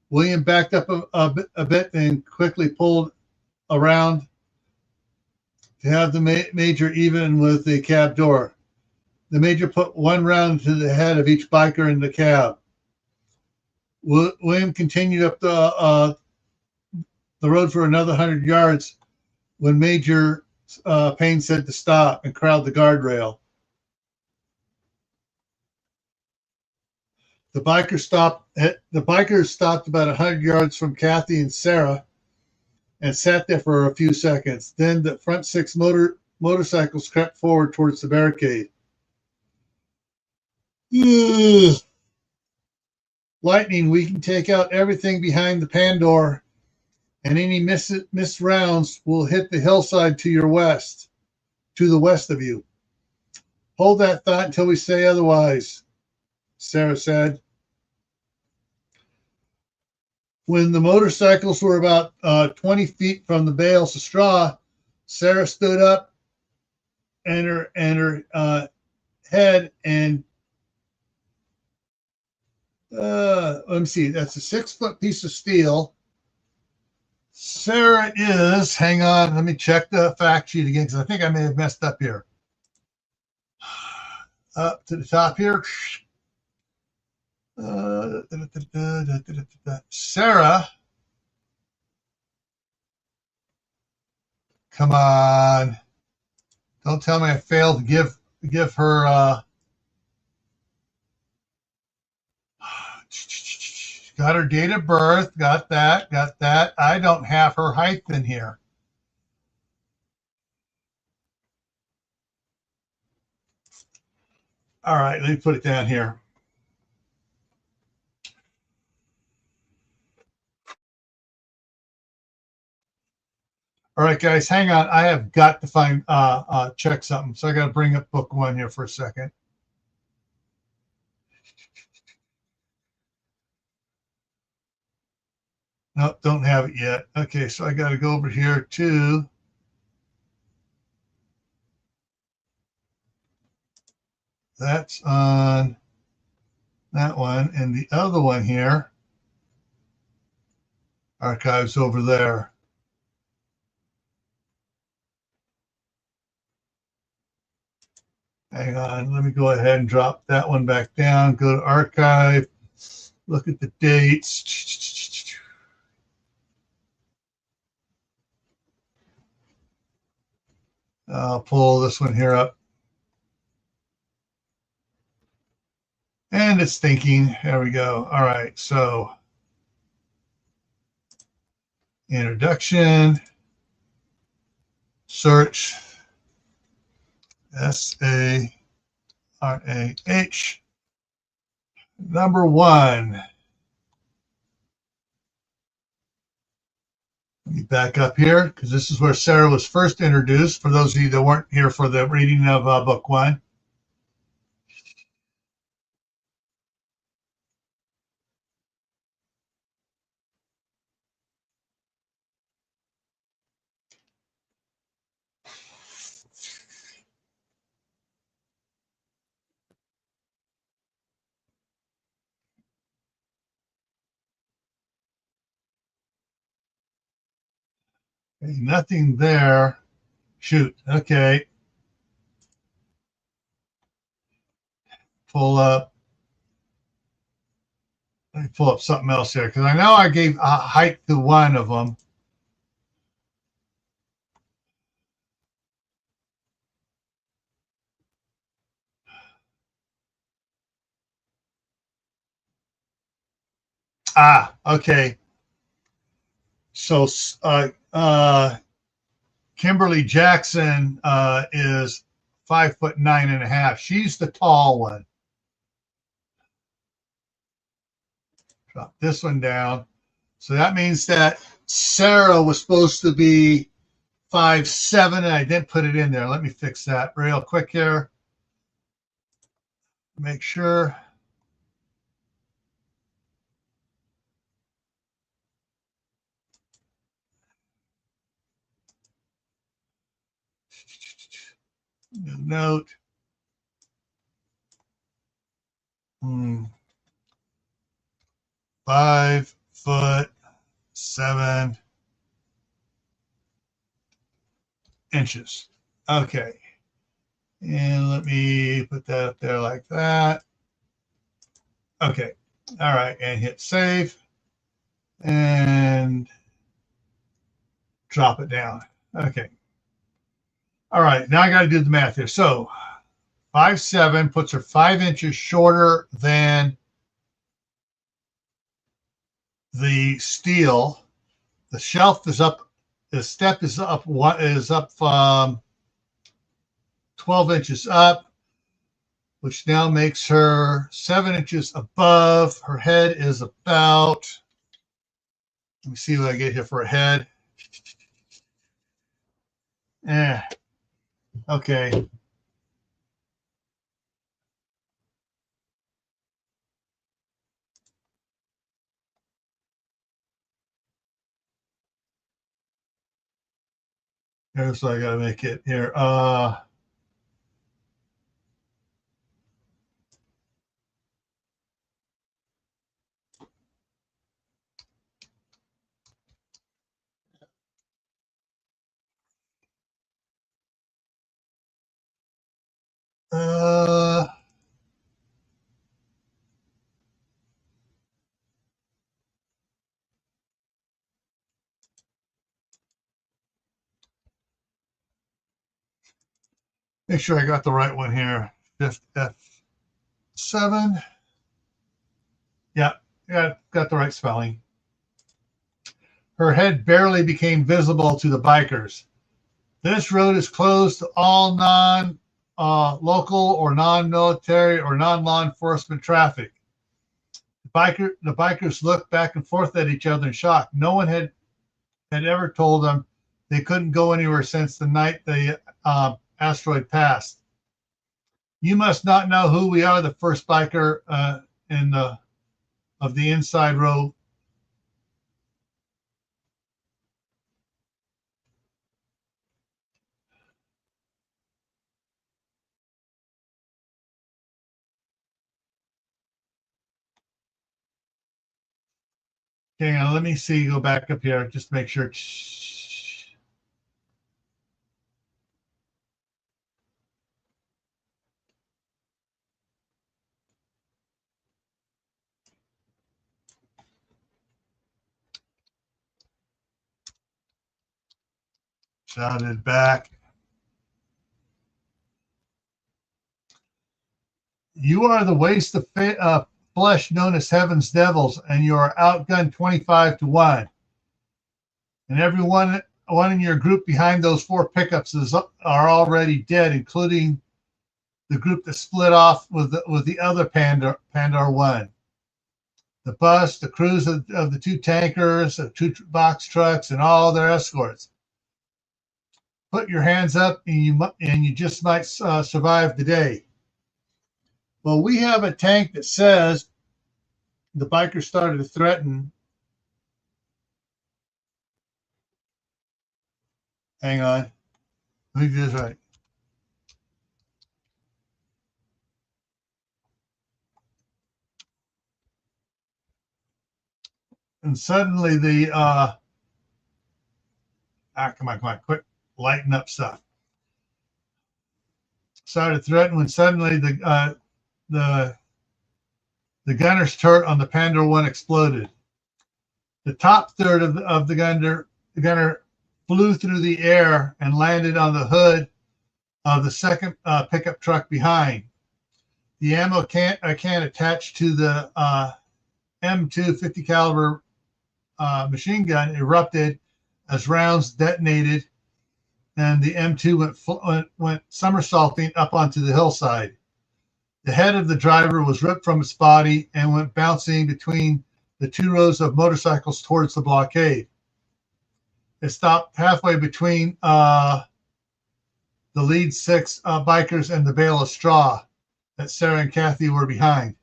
William backed up a bit and quickly pulled around to have the major even with the cab door. The major put one round to the head of each biker in the cab. William continued up the road for another 100 yards when Major Payne said to stop and crowd the guardrail. The bikers stopped about 100 yards from Kathy and Sarah and sat there for a few seconds. Then the front six motorcycles crept forward towards the barricade. Lightning, we can take out everything behind the Pandora, and any missed rounds will hit the hillside to the west of you. Hold that thought until we say otherwise, Sarah said. When the motorcycles were about 20 feet from the bales of straw, Sarah stood up and her head and let me see, that's a 6-foot piece of steel. Sarah is, hang on, let me check the fact sheet again because I think I may have messed up here. Up to the top here. Sarah, come on. Don't tell me I failed to give her got her date of birth, got that. I don't have her height in here. All right, let me put it down here. All right, guys, hang on. I have got to find check something. So I got to bring up book one here for a second. Nope, don't have it yet. Okay, so I got to go over here to that's on that one, and the other one here, archives over there. Hang on, let me go ahead and drop that one back down, go to archive, look at the dates. I'll pull this one here up. And it's thinking. There we go. All right. So introduction, search, SARAH, number 1. Let me back up here because this is where Sarah was first introduced. For those of you that weren't here for the reading of book 1. Okay, nothing there. Shoot. Okay. Pull up. Let me pull up something else here because I know I gave height to one of them. Okay. So Kimberly Jackson is 5'9.5". She's the tall one. Drop this one down. So that means that Sarah was supposed to be 5'7", and I didn't put it in there. Let me fix that real quick here. Make sure. Note. 5'7" inches. Okay. And let me put that up there like that. Okay. All right. And hit save. And drop it down. Okay. All right. Now I got to do the math here. So 5'7" puts her 5 inches shorter than the steel. The shelf is up. The step is up. What is up? 12 inches up, which now makes her 7 inches above. Her head is about. Let me see what I get here for a head. Okay. Here's what I got to make it here. Make sure I got the right one here. Shift F7. Yeah, got the right spelling. Her head barely became visible to the bikers. This road is closed to all non-local or non-military or non-law enforcement traffic. The bikers looked back and forth at each other in shock. No one had ever told them they couldn't go anywhere since the night the asteroid passed. You must not know who we are, the first biker of the inside row. Hang on, let me see. Go back up here just to make sure. Shouted back. You are the waste of flesh known as Heaven's Devils, and you are outgunned 25-1. And everyone in your group behind those 4 pickups are already dead, including the group that split off with the other Pandar 1. The bus, the crews of the 2 tankers, the 2 box trucks, and all their escorts. Put your hands up, and you just might survive the day. Well, we have a tank that says the bikers started to threaten. Hang on. Let me do this right. And suddenly the come on, quick, lighten up stuff. Started threatening when suddenly the gunner's turret on the Pandar 1 exploded. The top third of the gunner flew through the air and landed on the hood of the second pickup truck behind. The ammo can attached to the M2 50 caliber machine gun erupted as rounds detonated, and the M2 went somersaulting up onto the hillside. The head of the driver was ripped from its body and went bouncing between the 2 rows of motorcycles towards the blockade. It stopped halfway between the lead 6 bikers and the bale of straw that Sarah and Kathy were behind.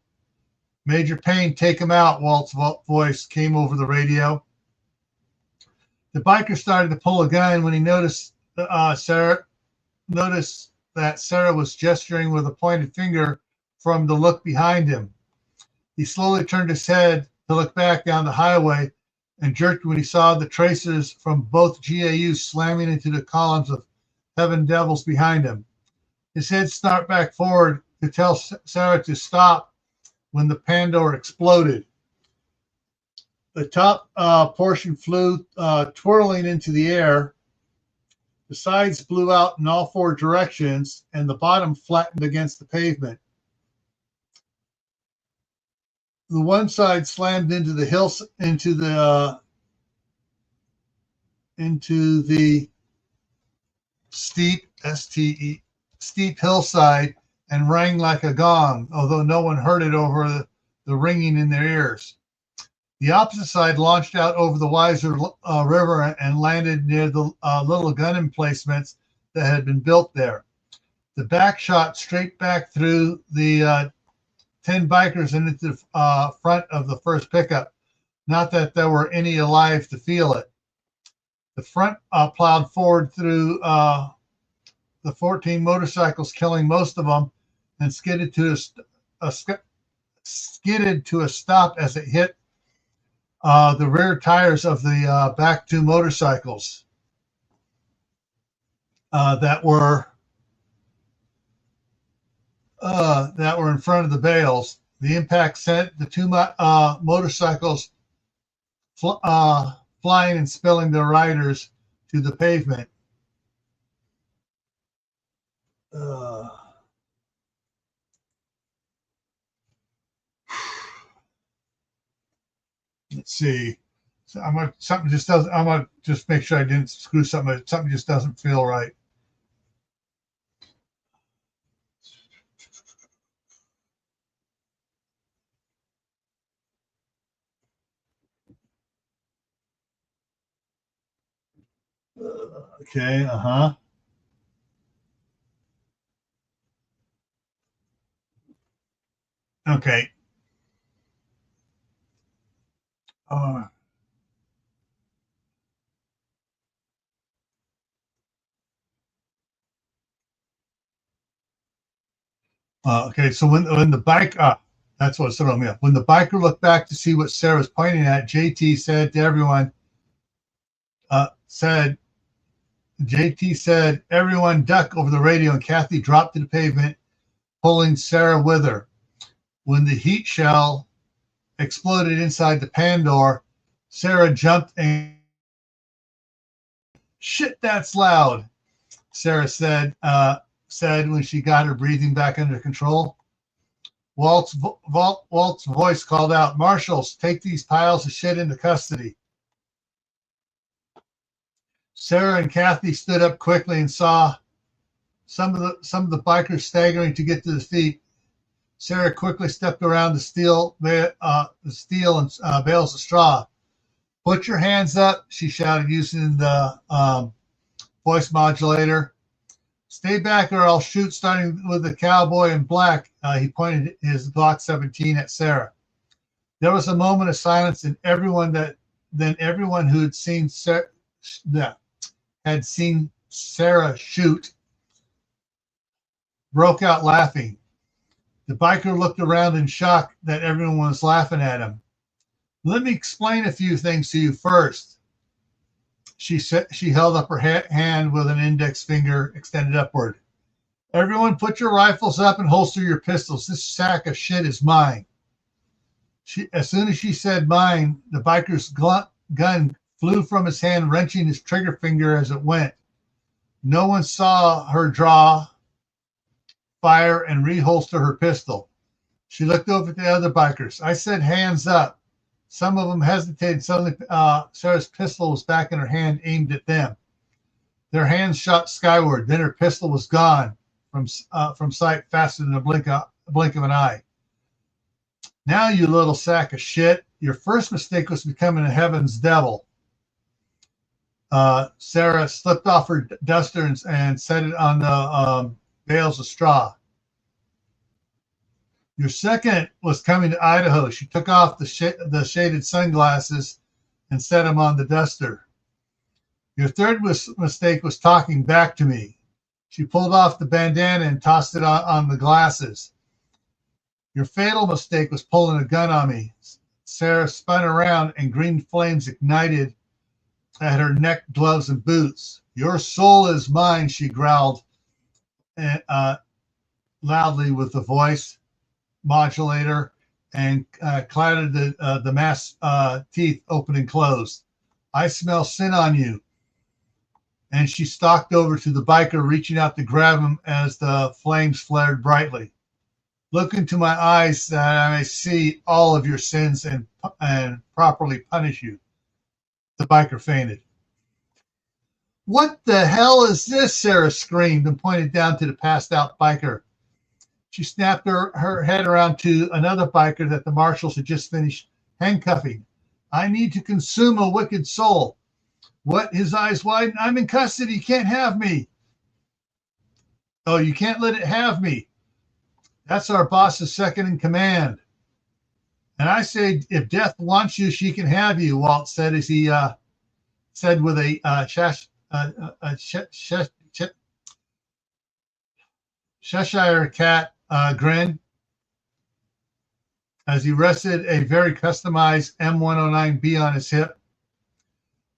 Major Payne, take him out, Walt's voice came over the radio. The biker started to pull a gun when he noticed that Sarah was gesturing with a pointed finger from the look behind him. He slowly turned his head to look back down the highway and jerked when he saw the tracers from both GAUs slamming into the columns of Heaven Devils behind him. His head snapped back forward to tell Sarah to stop when the Pandar exploded. The top portion flew twirling into the air. The sides blew out in all 4 directions, and the bottom flattened against the pavement. The one side slammed into the steep steep hillside and rang like a gong, although no one heard it over the ringing in their ears. The opposite side launched out over the Weiser River and landed near the little gun emplacements that had been built there. The back shot straight back through the 10 bikers and into the front of the first pickup. Not that there were any alive to feel it. The front plowed forward through the 14 motorcycles, killing most of them, and skidded to a stop as it hit the rear tires of the back 2 motorcycles that were in front of the bales. The impact sent the 2 motorcycles flying and spilling their riders to the pavement. Let's see. So I'm gonna just make sure I didn't screw something up. Something just doesn't feel right. Okay, okay. Okay, so when the bike, that's what's throwing me up. When the biker looked back to see what Sarah was pointing at, JT said to everyone, everyone duck over the radio, and Kathy dropped to the pavement, pulling Sarah with her. When the heat shell exploded inside the Pandar, Sarah jumped and shit, that's loud, Sarah said when she got her breathing back under control. Walt's voice called out, "Marshals, take these piles of shit into custody." Sarah and Kathy stood up quickly and saw some of the bikers staggering to get to their feet. Sarah quickly stepped around the steel and bales of straw. "Put your hands up," she shouted using the voice modulator. "Stay back or I'll shoot," starting with the cowboy in black. He pointed his Glock 17 at Sarah. There was a moment of silence, and everyone who had seen Sarah shoot broke out laughing. The biker looked around in shock that everyone was laughing at him. "Let me explain a few things to you first." She held up her hand with an index finger extended upward. "Everyone put your rifles up and holster your pistols. This sack of shit is mine." As soon as she said mine, the biker's gun flew from his hand, wrenching his trigger finger as it went. No one saw her draw, fire, and reholster her pistol. She looked over at the other bikers. "I said hands up." Some of them hesitated. Suddenly, Sarah's pistol was back in her hand, aimed at them. Their hands shot skyward. Then her pistol was gone from sight faster than a blink of an eye. "Now, you little sack of shit, your first mistake was becoming a heaven's devil." Sarah slipped off her duster and set it on the bales of straw. "Your second was coming to Idaho." She took off the shaded sunglasses and set them on the duster. "Your third mistake was talking back to me." She pulled off the bandana and tossed it on the glasses. "Your fatal mistake was pulling a gun on me." Sarah spun around and green flames ignited at her neck, gloves, and boots. "Your soul is mine," she growled loudly with the voice modulator and clattered the masked teeth open and closed. "I smell sin on you." And she stalked over to the biker, reaching out to grab him as the flames flared brightly. "Look into my eyes that I may see all of your sins and properly punish you." The biker fainted. "What the hell is this?" Sarah screamed and pointed down to the passed out biker. She snapped her head around to another biker that the marshals had just finished handcuffing. "I need to consume a wicked soul." "What?" His eyes widened. "I'm in custody. You can't have me." "Oh, you can't let it have me. That's our boss's second in command. And I say, if death wants you, she can have you," Walt said as he said with a Cheshire cat grin as he rested a very customized M109B on his hip.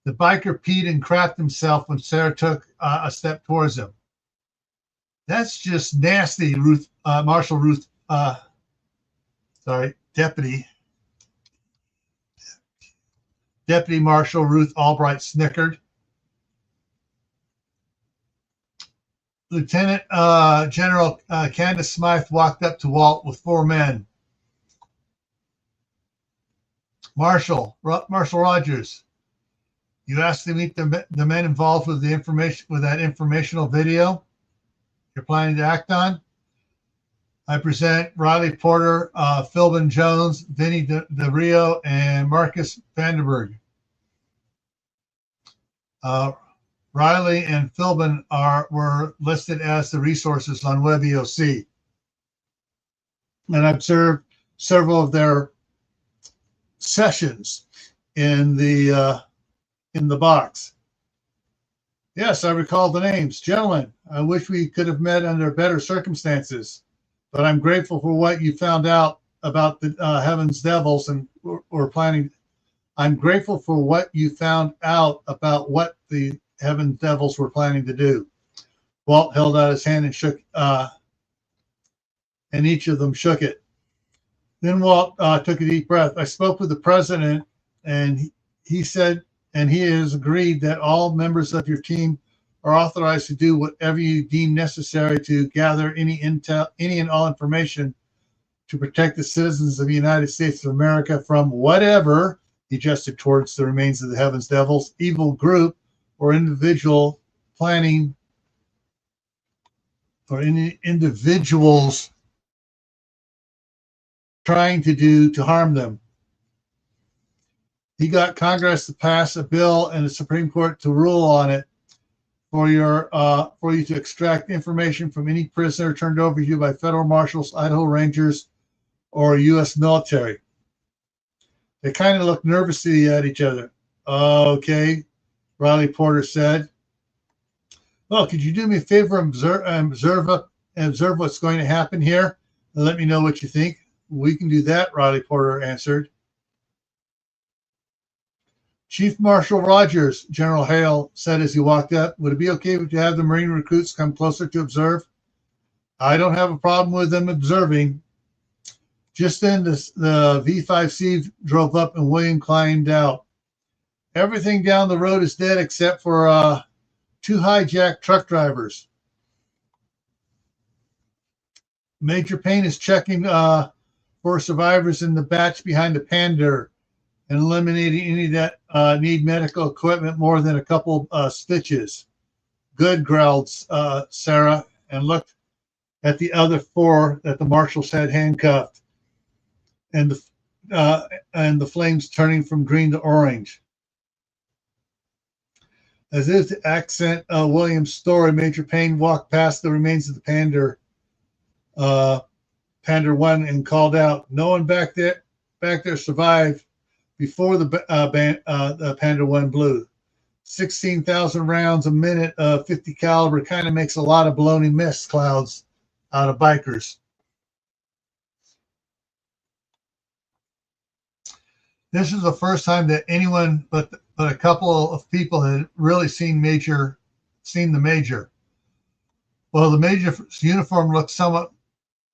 The biker peed and crapped himself when Sarah took a step towards him. "That's just nasty," Deputy Marshal Ruth Albright snickered. Lieutenant General Candace Smythe walked up to Walt with 4 men. Marshal Rogers, you asked to meet the men involved with that informational video you're planning to act on. I present Riley Porter, Philbin Jones, Vinny De Rio, and Marcus Vandenberg. Riley and Philbin were listed as the resources on WebEOC. And I observed several of their sessions in the box. "Yes, I recall the names. Gentlemen, I wish we could have met under better circumstances, but I'm grateful for what you found out about the Heaven's Devils and we're planning. I'm grateful for what you found out about what the Heaven's Devils were planning to do." Walt held out his hand and shook, and each of them shook it. Then Walt took a deep breath. "I spoke with the president, and he said, and he has agreed that all members of your team are authorized to do whatever you deem necessary to gather any and all information to protect the citizens of the United States of America from whatever," he gestured towards the remains of the Heavens Devils, "evil group or individual planning or any individuals trying to do to harm them." He got Congress to pass a bill and the Supreme Court to rule on it for you to extract information from any prisoner turned over to you by federal marshals, Idaho Rangers, or U.S. military. They kind of looked nervously at each other. "Okay," Riley Porter said. "Well, could you do me a favor and observe what's going to happen here and let me know what you think?" "We can do that," Riley Porter answered. "Chief Marshal Rogers," General Hale said as he walked up, "would it be okay to have the Marine recruits come closer to observe?" "I don't have a problem with them observing." Just then, the V-5C drove up and William climbed out. "Everything down the road is dead except for 2 hijacked truck drivers. Major Payne is checking for survivors in the batch behind the Pander and eliminating any that need medical equipment more than a couple stitches." "Good," growled Sarah, and looked at the other 4 that the marshals had handcuffed, and the flames turning from green to orange. As if to accent William's story, Major Payne walked past the remains of the Pander 1 and called out, "No one back there survived before the Pander 1 blew. 16,000 rounds a minute of 50 caliber kind of makes a lot of baloney mist clouds out of bikers." This is the first time that anyone but a couple of people had really seen the Major. Well, the Major's uniform looked somewhat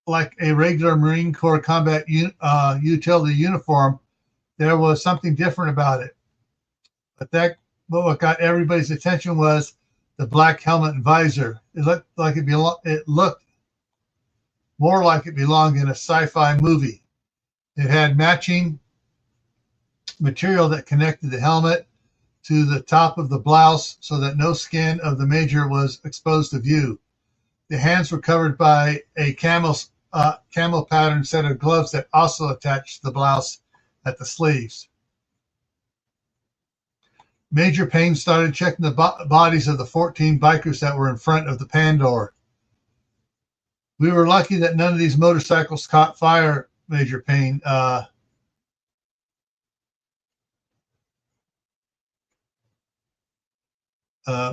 like a regular Marine Corps combat utility uniform. There was something different about it. But what got everybody's attention was the black helmet and visor. It looked more like it belonged in a sci-fi movie. It had matching material that connected the helmet to the top of the blouse so that no skin of the Major was exposed to view. The hands were covered by a camel pattern set of gloves that also attached to the blouse at the sleeves. Major Payne started checking the bodies of the 14 bikers that were in front of the Pandor. "We were lucky that none of these motorcycles caught fire," Major Payne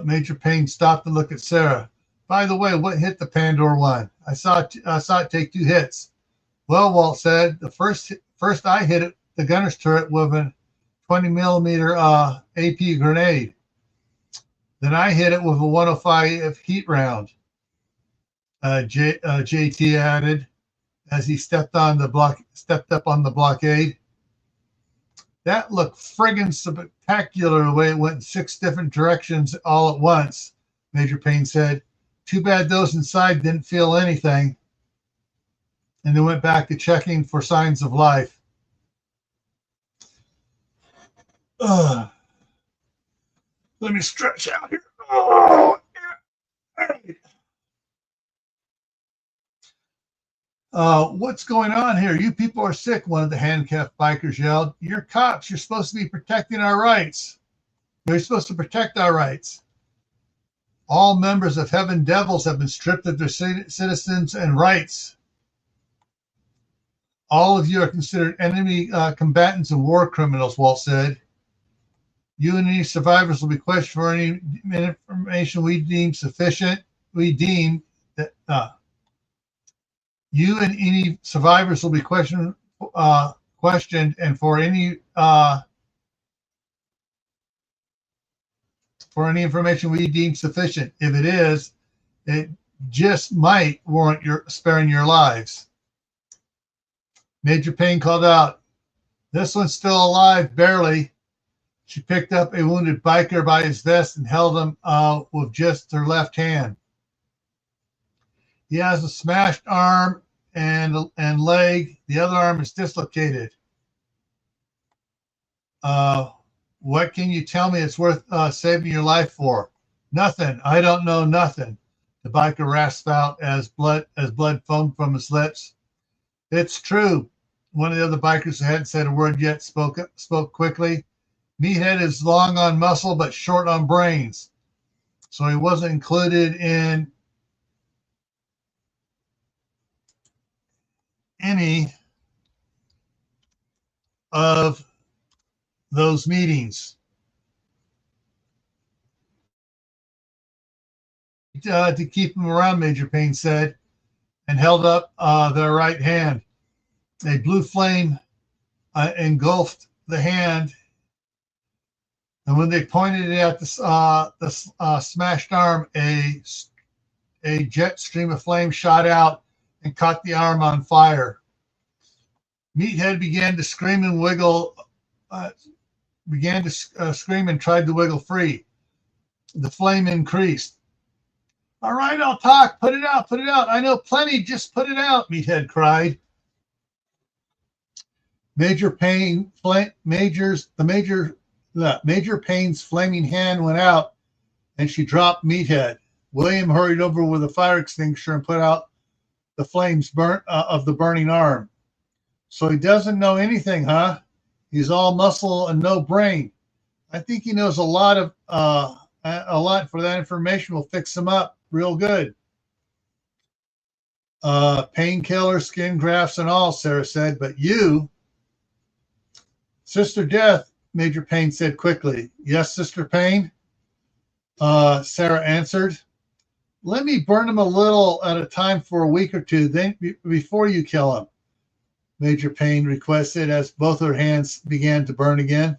Major Payne stopped to look at Sarah. "By the way, what hit the Pandor 1? I saw it take 2 hits." "Well," Walt said, "the first I hit it, the gunner's turret, with a 20 millimeter AP grenade. Then I hit it with a 105 heat round." JT added as he stepped up on the blockade. "That looked friggin' spectacular the way it went in 6 different directions all at once," Major Payne said. "Too bad those inside didn't feel anything." And they went back to checking for signs of life. Let me stretch out here. "What's going on here? You people are sick," one of the handcuffed bikers yelled. "You're cops. You're supposed to be protecting our rights. You're supposed to protect our rights. All members of Heaven Devils have been stripped of their citizens and rights. All of you are considered enemy combatants and war criminals," Walt said. "You and any survivors will be questioned for any information we deem sufficient. You and any survivors will be questioned, and for any information we deem sufficient. If it is, it just might warrant sparing your lives." Major Payne called out, "This one's still alive, barely." She picked up a wounded biker by his vest and held him with just her left hand. "He has a smashed arm and leg. The other arm is dislocated. What can you tell me it's worth saving your life for? Nothing. I don't know nothing. The biker rasped out as blood foamed from his lips. It's true. One of the other bikers who hadn't said a word yet spoke quickly. Meathead is long on muscle but short on brains, so he wasn't included in any of those meetings. To keep him around, Major Payne said, and held up their right hand. A blue flame engulfed the hand, and when they pointed it at the smashed arm, a jet stream of flame shot out and caught the arm on fire. Meathead began to scream and wiggle, scream and tried to wiggle free. The flame increased. All right, I'll talk. Put it out. Put it out. I know plenty. Just put it out, Meathead cried. Major Payne's flaming hand went out, and she dropped Meathead. William hurried over with a fire extinguisher and put out the flames of the burning arm. So he doesn't know anything, huh? He's all muscle and no brain. I think he knows a lot for that information will fix him up real good. Painkillers, skin grafts, and all, Sarah said. But you, Sister Death, Major Payne said quickly. Yes, Sister Payne, Sarah answered. Let me burn him a little at a time for a week or two, then before you kill him, Major Payne requested as both her hands began to burn again.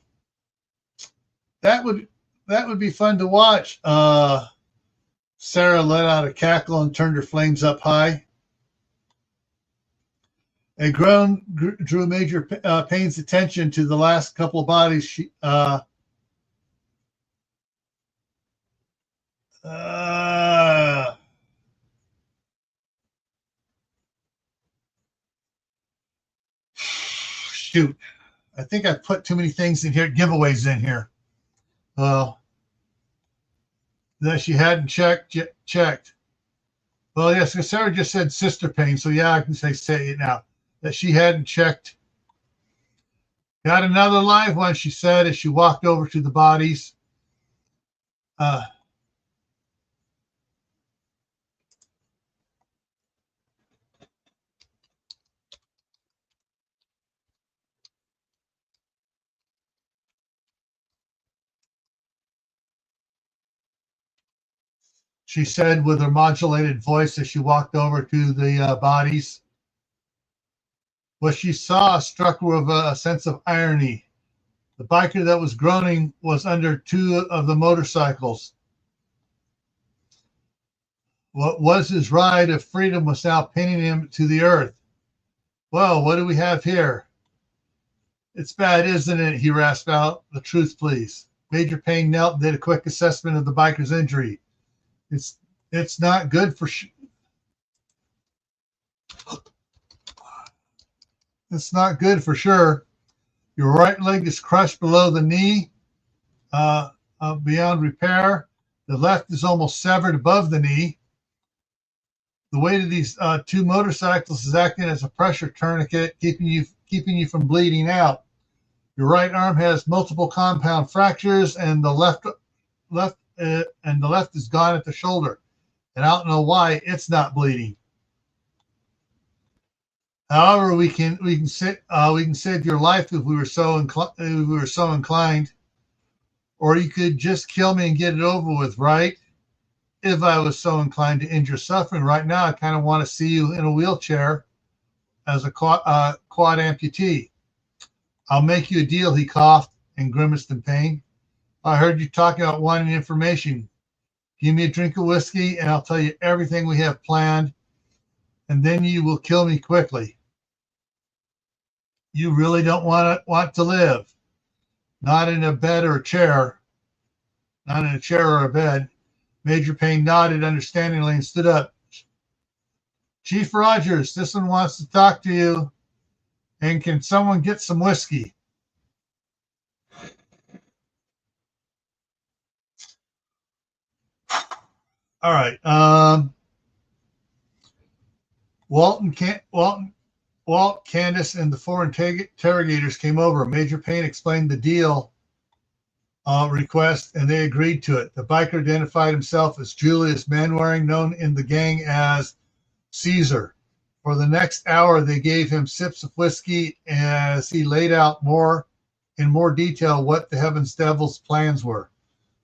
That would be fun to watch. Sarah let out a cackle and turned her flames up high. A groan drew Major Payne's attention to the last couple of bodies. Shoot, I think I put too many things in here, giveaways in here. That she hadn't checked. Well, yes, because Sarah just said Sister Payne, so yeah, I can say it now. That she hadn't checked. Got another live one, she said as she walked over to the bodies. She said with her modulated voice as she walked over to the bodies. What she saw struck her with a sense of irony. The biker that was groaning was under two of the motorcycles. What was his ride of freedom was now pinning him to the earth. Well, what do we have here? It's bad, isn't it? He rasped out. The truth, please. Major Payne knelt and did a quick assessment of the biker's injury. It's not good for It's not good for sure. Your right leg is crushed below the knee, beyond repair. The left is almost severed above the knee. The weight of these two motorcycles is acting as a pressure tourniquet, keeping you from bleeding out. Your right arm has multiple compound fractures, and the left is gone at the shoulder. And I don't know why it's not bleeding. However, we can save your life if we were so inclined, or you could just kill me and get it over with, right? If I was so inclined to end your suffering right now, I kind of want to see you in a wheelchair as a quad amputee. I'll make you a deal, he coughed and grimaced in pain. I heard you talking about wanting information. Give me a drink of whiskey and I'll tell you everything we have planned, and then you will kill me quickly. You really don't want to live. Not in a bed or a chair. Not in a chair or a bed. Major Payne nodded understandingly and stood up. Chief Rogers, this one wants to talk to you. And can someone get some whiskey? All right. Walt, Candace, and the four interrogators came over. Major Payne explained the deal request, and they agreed to it. The biker identified himself as Julius Manwaring, known in the gang as Caesar. For the next hour, they gave him sips of whiskey as he laid out in more detail what the Heavens Devils' plans were,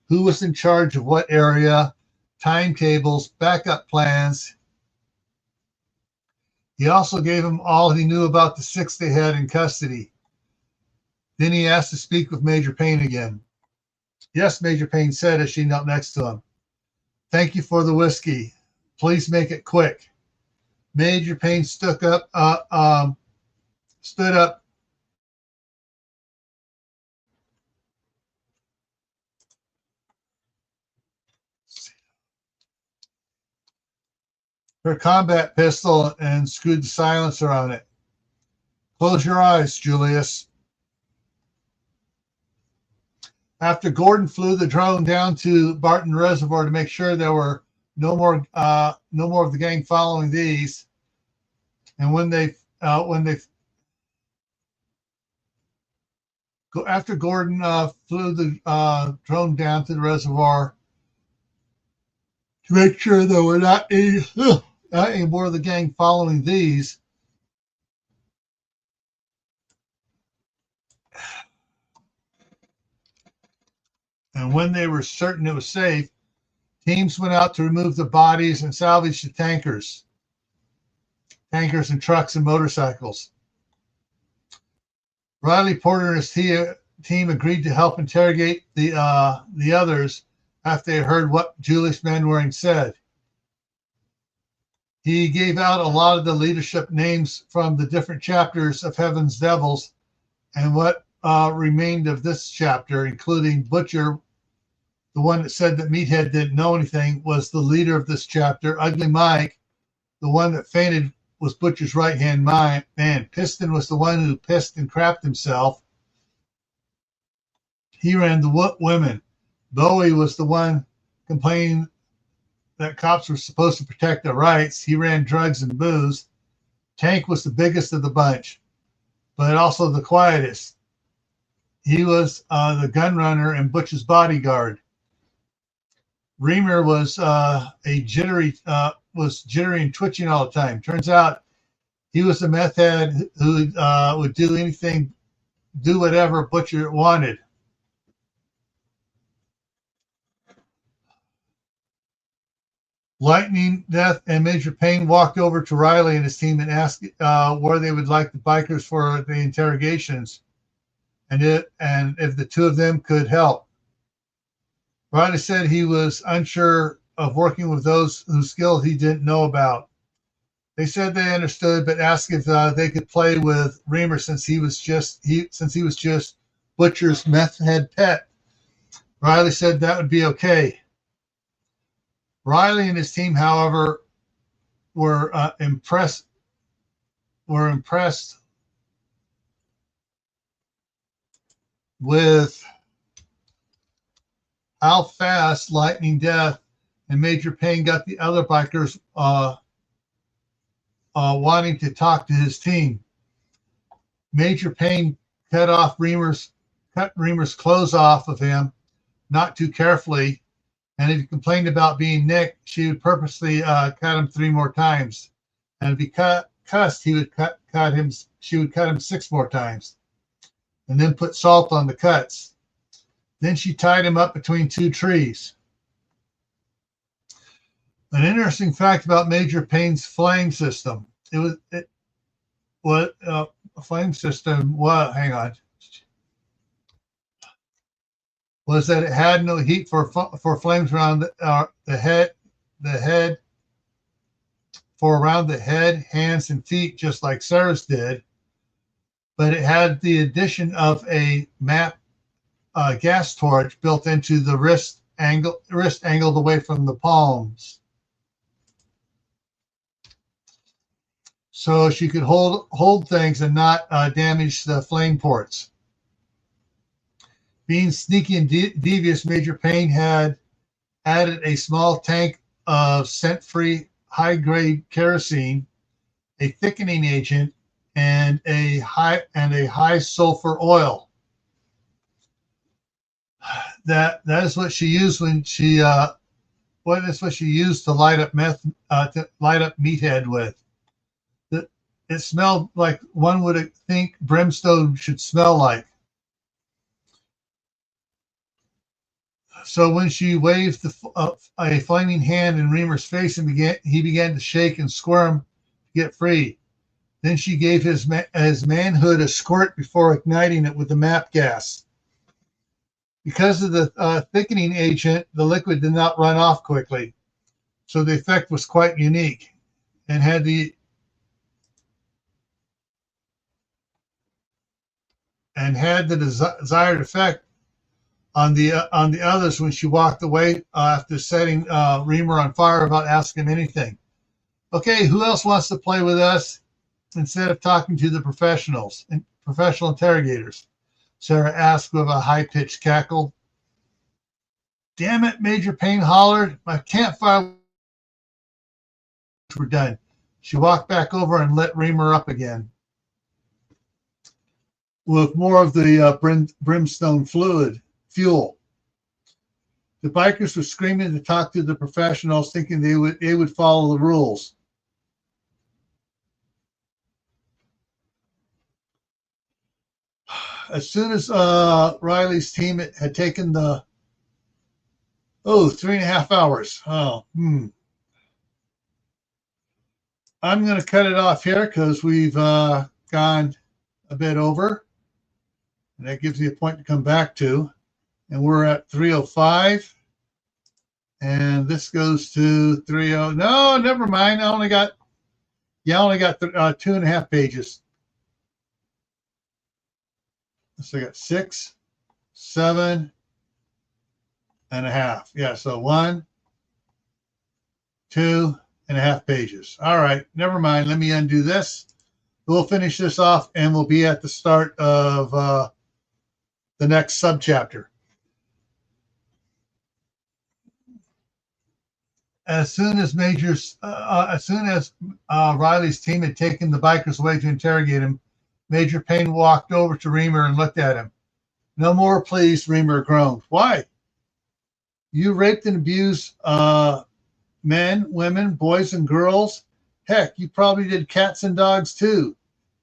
who was in charge of what area, timetables, backup plans. He also gave him all he knew about the six they had in custody. Then he asked to speak with Major Payne again. Yes, Major Payne said as she knelt next to him. Thank you for the whiskey. Please make it quick. Major Payne stood up. Her combat pistol and screwed the silencer on it. Close your eyes, Julius. After Gordon flew the drone down to Barton Reservoir to make sure there were no more of the gang following these, and after Gordon flew the drone down to the reservoir to make sure there were not any more of the gang following these, and when they were certain it was safe, teams went out to remove the bodies and salvage the tankers and trucks and motorcycles. Riley Porter and his team agreed to help interrogate the others after they heard what Julius Manwaring said. He gave out a lot of the leadership names from the different chapters of Heaven's Devils and what remained of this chapter, including Butcher, the one that said that Meathead didn't know anything, was the leader of this chapter. Ugly Mike, the one that fainted, was Butcher's right-hand man. Piston was the one who pissed and crapped himself. He ran the women. Bowie was the one complaining that cops were supposed to protect their rights. He ran drugs and booze. Tank was the biggest of the bunch, but also the quietest. He was the gun runner and Butch's bodyguard. Reamer was jittery and twitching all the time. Turns out he was a meth head who would do whatever Butcher wanted. Lightning, Death, and Major Payne walked over to Riley and his team and asked where they would like the bikers for the interrogations, and if the two of them could help. Riley said he was unsure of working with those whose skills he didn't know about. They said they understood, but asked if they could play with Reamer since he was just Butcher's meth head pet. Riley said that would be okay. Riley and his team, however, were impressed with how fast Lightning Death and Major Payne got the other bikers wanting to talk to his team. Major Payne cut Reamer's clothes off of him, not too carefully, and if he complained about being nicked, she would purposely cut him 3 more times. And if he cussed, she would cut him 6 more times, and then put salt on the cuts. Then she tied him up between 2 trees. An interesting fact about Major Payne's flame system. A flame system. What? Hang on. Was that it had no heat for flames around the head, around the head, hands, and feet, just like Sarah's did. But it had the addition of a gas torch built into the wrist angled away from the palms. so she could hold things and not damage the flame ports. Being sneaky and devious, Major Payne had added a small tank of scent-free high-grade kerosene, a thickening agent, and a high sulfur oil. That is what she used when she what is what she used to light up meathead with. It smelled like one would think brimstone should smell like. So when she waved a flaming hand in Reamer's face and he began to shake and squirm to get free. Then she gave his manhood a squirt before igniting it with the map gas. Because of the thickening agent, the liquid did not run off quickly, so the effect was quite unique and had the desired effect on the others when she walked away after setting Reamer on fire without asking him anything. Okay, who else wants to play with us instead of talking to the professional interrogators? Sarah asked with a high-pitched cackle. Damn it, Major Payne hollered. My campfire were done. She walked back over and lit Reamer up again with more of the brimstone fuel. The bikers were screaming to talk to the professionals, thinking they would follow the rules. As soon as Riley's team had taken 3.5 hours. I'm going to cut it off here because we've gone a bit over. And that gives me a point to come back to. And we're at 3:05. And this goes to 3:00. No, never mind. I only got 2.5 pages. So I got 6, 7.5. Yeah, so 1, 2.5 pages. All right, never mind. Let me undo this. We'll finish this off, and we'll be at the start of the next subchapter. As soon as Riley's team had taken the bikers away to interrogate him, Major Payne walked over to Reamer and looked at him. No more, please, Reamer groaned. Why? You raped and abused men, women, boys, and girls. Heck, you probably did cats and dogs too.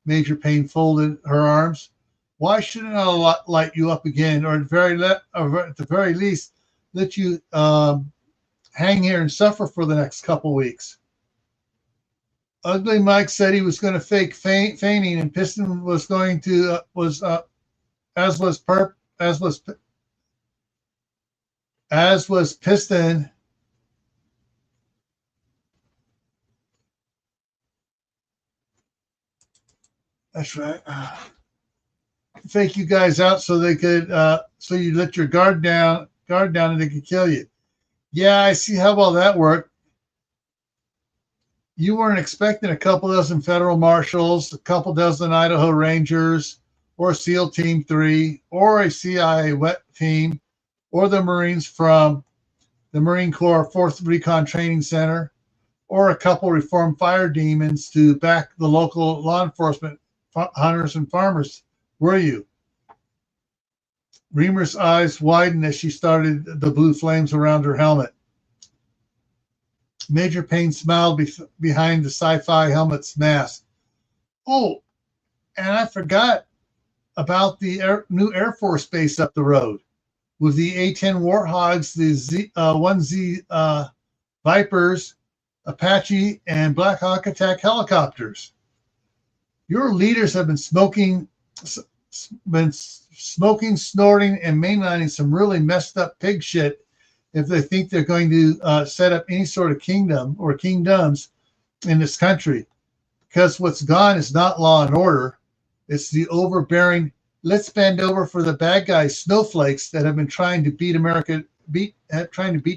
Major Payne folded her arms. Why shouldn't I light you up again, or at the very least, let you hang here and suffer for the next couple weeks? Ugly Mike said he was going to fake fainting, and Piston was going to as was Piston. That's right. Fake you guys out so they could so you let your guard down and they could kill you. Yeah, I see how well that worked. You weren't expecting a couple dozen federal marshals, a couple dozen Idaho Rangers, or SEAL Team 3, or a CIA wet team, or the Marines from the Marine Corps 4th Recon Training Center, or a couple reformed fire demons to back the local law enforcement hunters and farmers, were you? Reamer's eyes widened as she started the blue flames around her helmet. Major Payne smiled behind the sci-fi helmet's mask. Oh, and I forgot about the new Air Force base up the road with the A-10 Warthogs, the 1Z Vipers, Apache, and Black Hawk attack helicopters. Your leaders have been smoking, snorting, and mainlining some really messed up pig shit if they think they're going to set up any sort of kingdom or kingdoms in this country. Because what's gone is not law and order. It's the overbearing, let's bend over for the bad guys snowflakes that have been trying to beat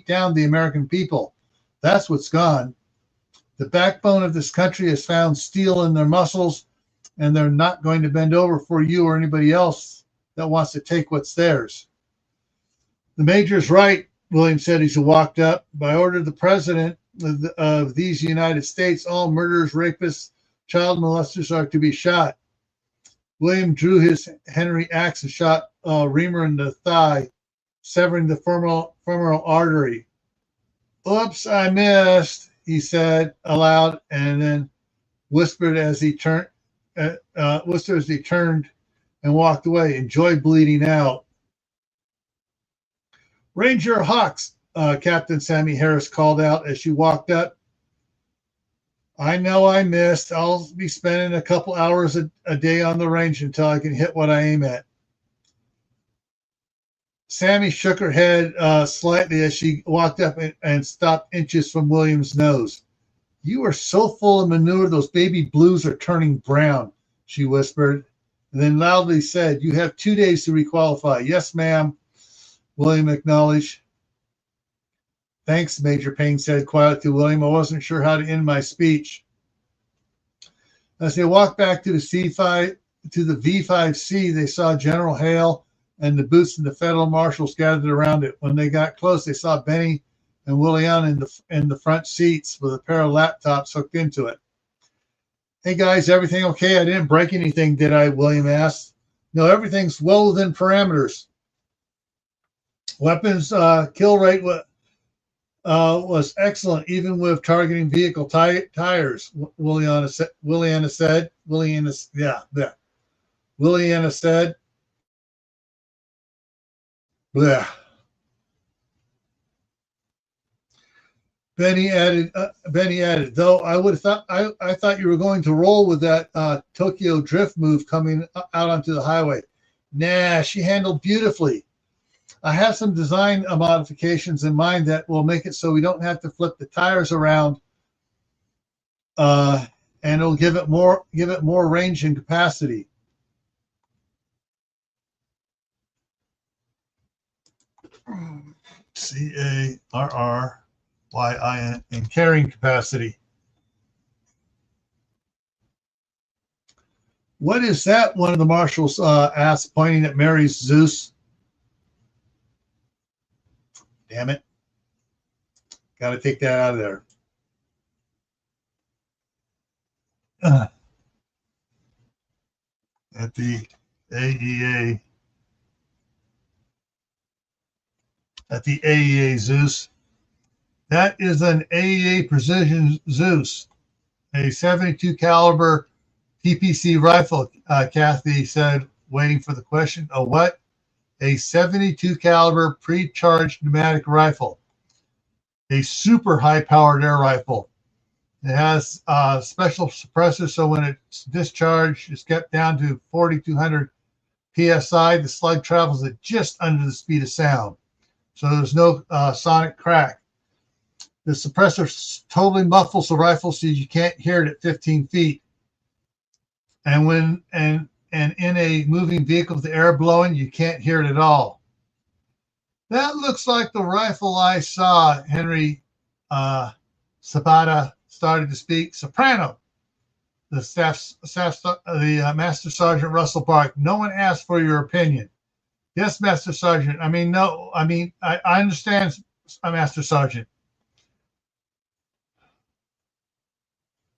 down the American people. That's what's gone. The backbone of this country has found steel in their muscles, and they're not going to bend over for you or anybody else that wants to take what's theirs. The major's right, William said as he walked up. By order of the president of these United States, all murderers, rapists, child molesters are to be shot. William drew his Henry axe and shot Reamer in the thigh, severing the femoral artery. Oops, I missed, he said aloud, and then whispered as he turned and walked away. Enjoy bleeding out. Ranger Hawks, Captain Sammy Harris called out as she walked up. I know I missed. I'll be spending a couple hours a day on the range until I can hit what I aim at. Sammy shook her head slightly as she walked up and stopped inches from William's nose. You are so full of manure, those baby blues are turning brown, she whispered, and then loudly said, you have 2 days to requalify. Yes, ma'am, William acknowledged. Thanks, Major Payne said quietly to William. I wasn't sure how to end my speech. As they walked back to the V5C, they saw General Hale and the boots and the federal marshals gathered around it. When they got close, they saw Benny and William in the front seats with a pair of laptops hooked into it. Hey guys, everything okay? I didn't break anything, did I? William asked. No, everything's well within parameters. Weapons kill rate was excellent, even with targeting vehicle tires. Williana said. Bleh. Benny added, though I would have thought I thought you were going to roll with that Tokyo drift move coming out onto the highway. Nah, she handled beautifully. I have some design modifications in mind that will make it so we don't have to flip the tires around, and it'll give it more range and capacity. CARRYIN in carrying capacity. What is that? One of the marshals asked, pointing at Mary's Zeus. Damn it. Got to take that out of there. At the AEA. At the AEA Zeus. That is an AEA Precision Zeus, a 72 caliber TPC rifle, Kathy said, waiting for the question. A what? A 72 caliber pre-charged pneumatic rifle, a super high-powered air rifle. It has a special suppressor, so when it's discharged, it's kept down to 4,200 psi. The slug travels at just under the speed of sound, so there's no sonic crack. The suppressor totally muffles the rifle, so you can't hear it at 15 feet. And in a moving vehicle with the air blowing, you can't hear it at all. That looks like the rifle I saw. Henry Sabata started to speak. Soprano. The Master Sergeant Russell barked. No one asked for your opinion. Yes, Master Sergeant. I understand, Master Sergeant.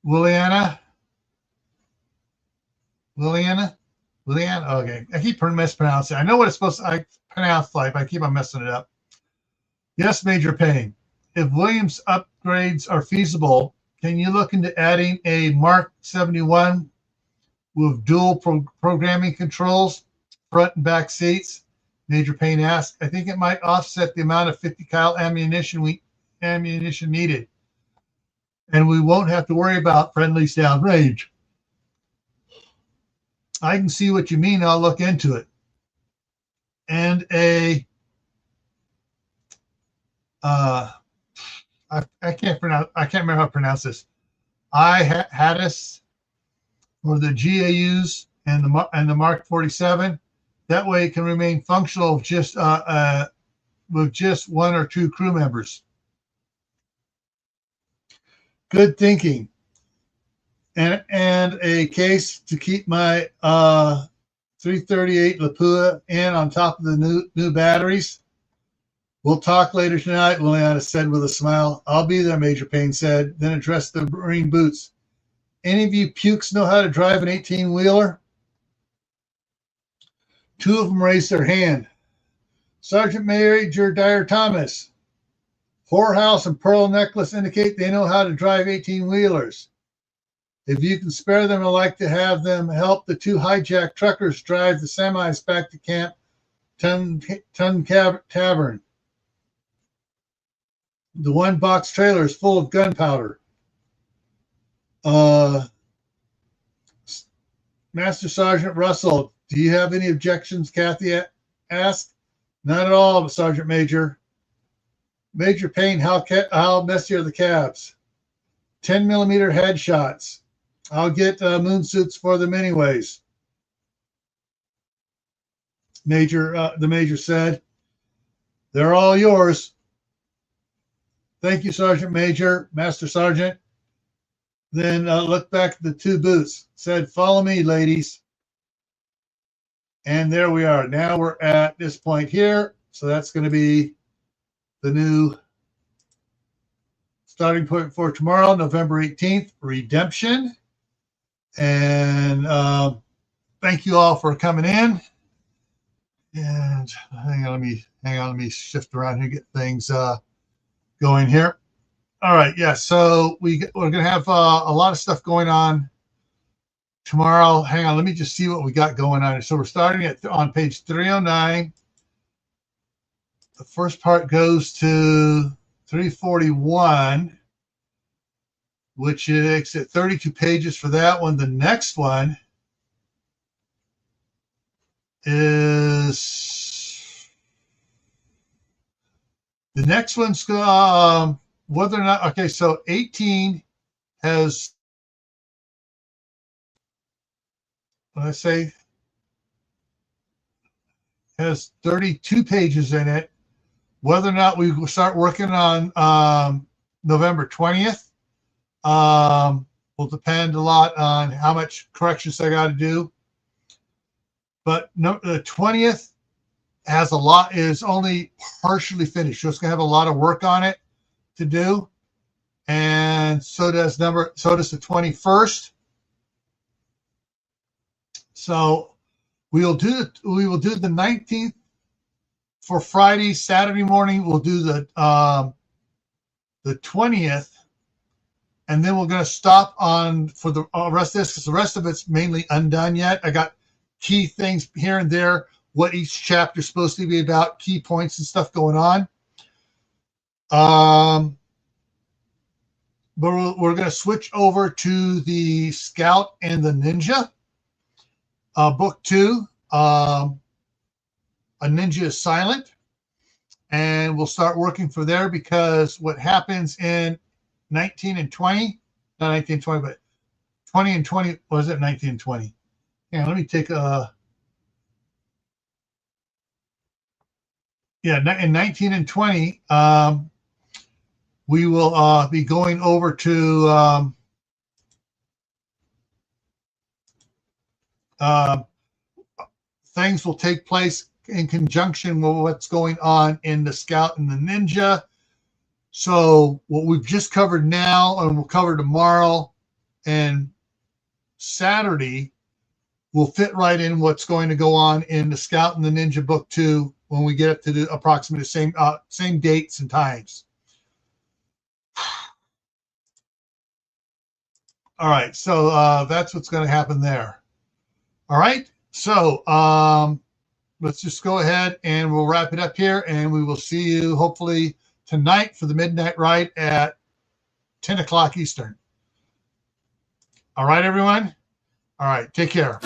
Williana. Okay. I keep mispronouncing it. I know what it's supposed to I pronounce like, but I keep on messing it up. Yes, Major Payne. If Williams upgrades are feasible, can you look into adding a Mark 71 with dual programming controls, front and back seats? Major Payne asked. I think it might offset the amount of 50 cal ammunition needed, and we won't have to worry about friendlies downrange. I can see what you mean. I'll look into it. And I can't remember how to pronounce this. Hadis or the GAUs and the Mark 47. That way, it can remain functional with just one or two crew members. good thinking, and a case to keep my 338 Lapua in on top of the new batteries. We'll talk later tonight, Liliana said with a smile. I'll be there, Major Payne said, then addressed the Marine boots. Any of you pukes know how to drive an 18-wheeler? Two of them raised their hand. Sergeant Major Dyer Thomas. Whorehouse and Pearl Necklace indicate they know how to drive 18-wheelers. If you can spare them, I'd like to have them help the two hijacked truckers drive the semis back to Camp Ton Tavern. The one box trailer is full of gunpowder. Master Sergeant Russell, do you have any objections? Kathy asked. Not at all, Sergeant Major. Major Payne, how messy are the cabs? 10mm headshots. I'll get moon suits for them anyways. The Major said. They're all yours. Thank you, Sergeant Major, Master Sergeant. Then looked back at the two boots, said, follow me, ladies. And there we are. Now we're at this point here. So that's going to be the new starting point for tomorrow, November 18th, Redemption. And thank you all for coming in. And hang on, let me shift around here and get things going here. All right, yeah, so we're going to have a lot of stuff going on tomorrow. Hang on, let me just see what we got going on. So we're starting on page 309. The first part goes to 341, which is at 32 pages for that one. The next one is whether or not, okay, so 18 has, has 32 pages in it. Whether or not we will start working on November 20th will depend a lot on how much corrections I got to do. But the 20th has is only partially finished. So it's going to have a lot of work on it to do. And so does the 21st. So we will do the 19th for Friday. Saturday morning we'll do the 20th, and then we're going to stop on for the rest of this, because the rest of it's mainly undone yet. I got key things here and there, what each chapter is supposed to be about, key points and stuff going on. But we're going to switch over to the Scout and the Ninja, book 2. A Ninja is Silent, and we'll start working for there, because what happens in 19 and 20, not 19 and 20, but 20 and 20, was it 19 and 20? Yeah, let me take in 19 and 20, we will be going over to things will take place in conjunction with what's going on in the Scout and the Ninja. So what we've just covered now, and we'll cover tomorrow and Saturday, will fit right in what's going to go on in the Scout and the Ninja book 2 when we get up to the approximately same dates and times. All right, so that's what's going to happen there. All right, so let's just go ahead and we'll wrap it up here, and we will see you hopefully tonight for the midnight ride at 10 o'clock Eastern. All right, everyone. All right, take care.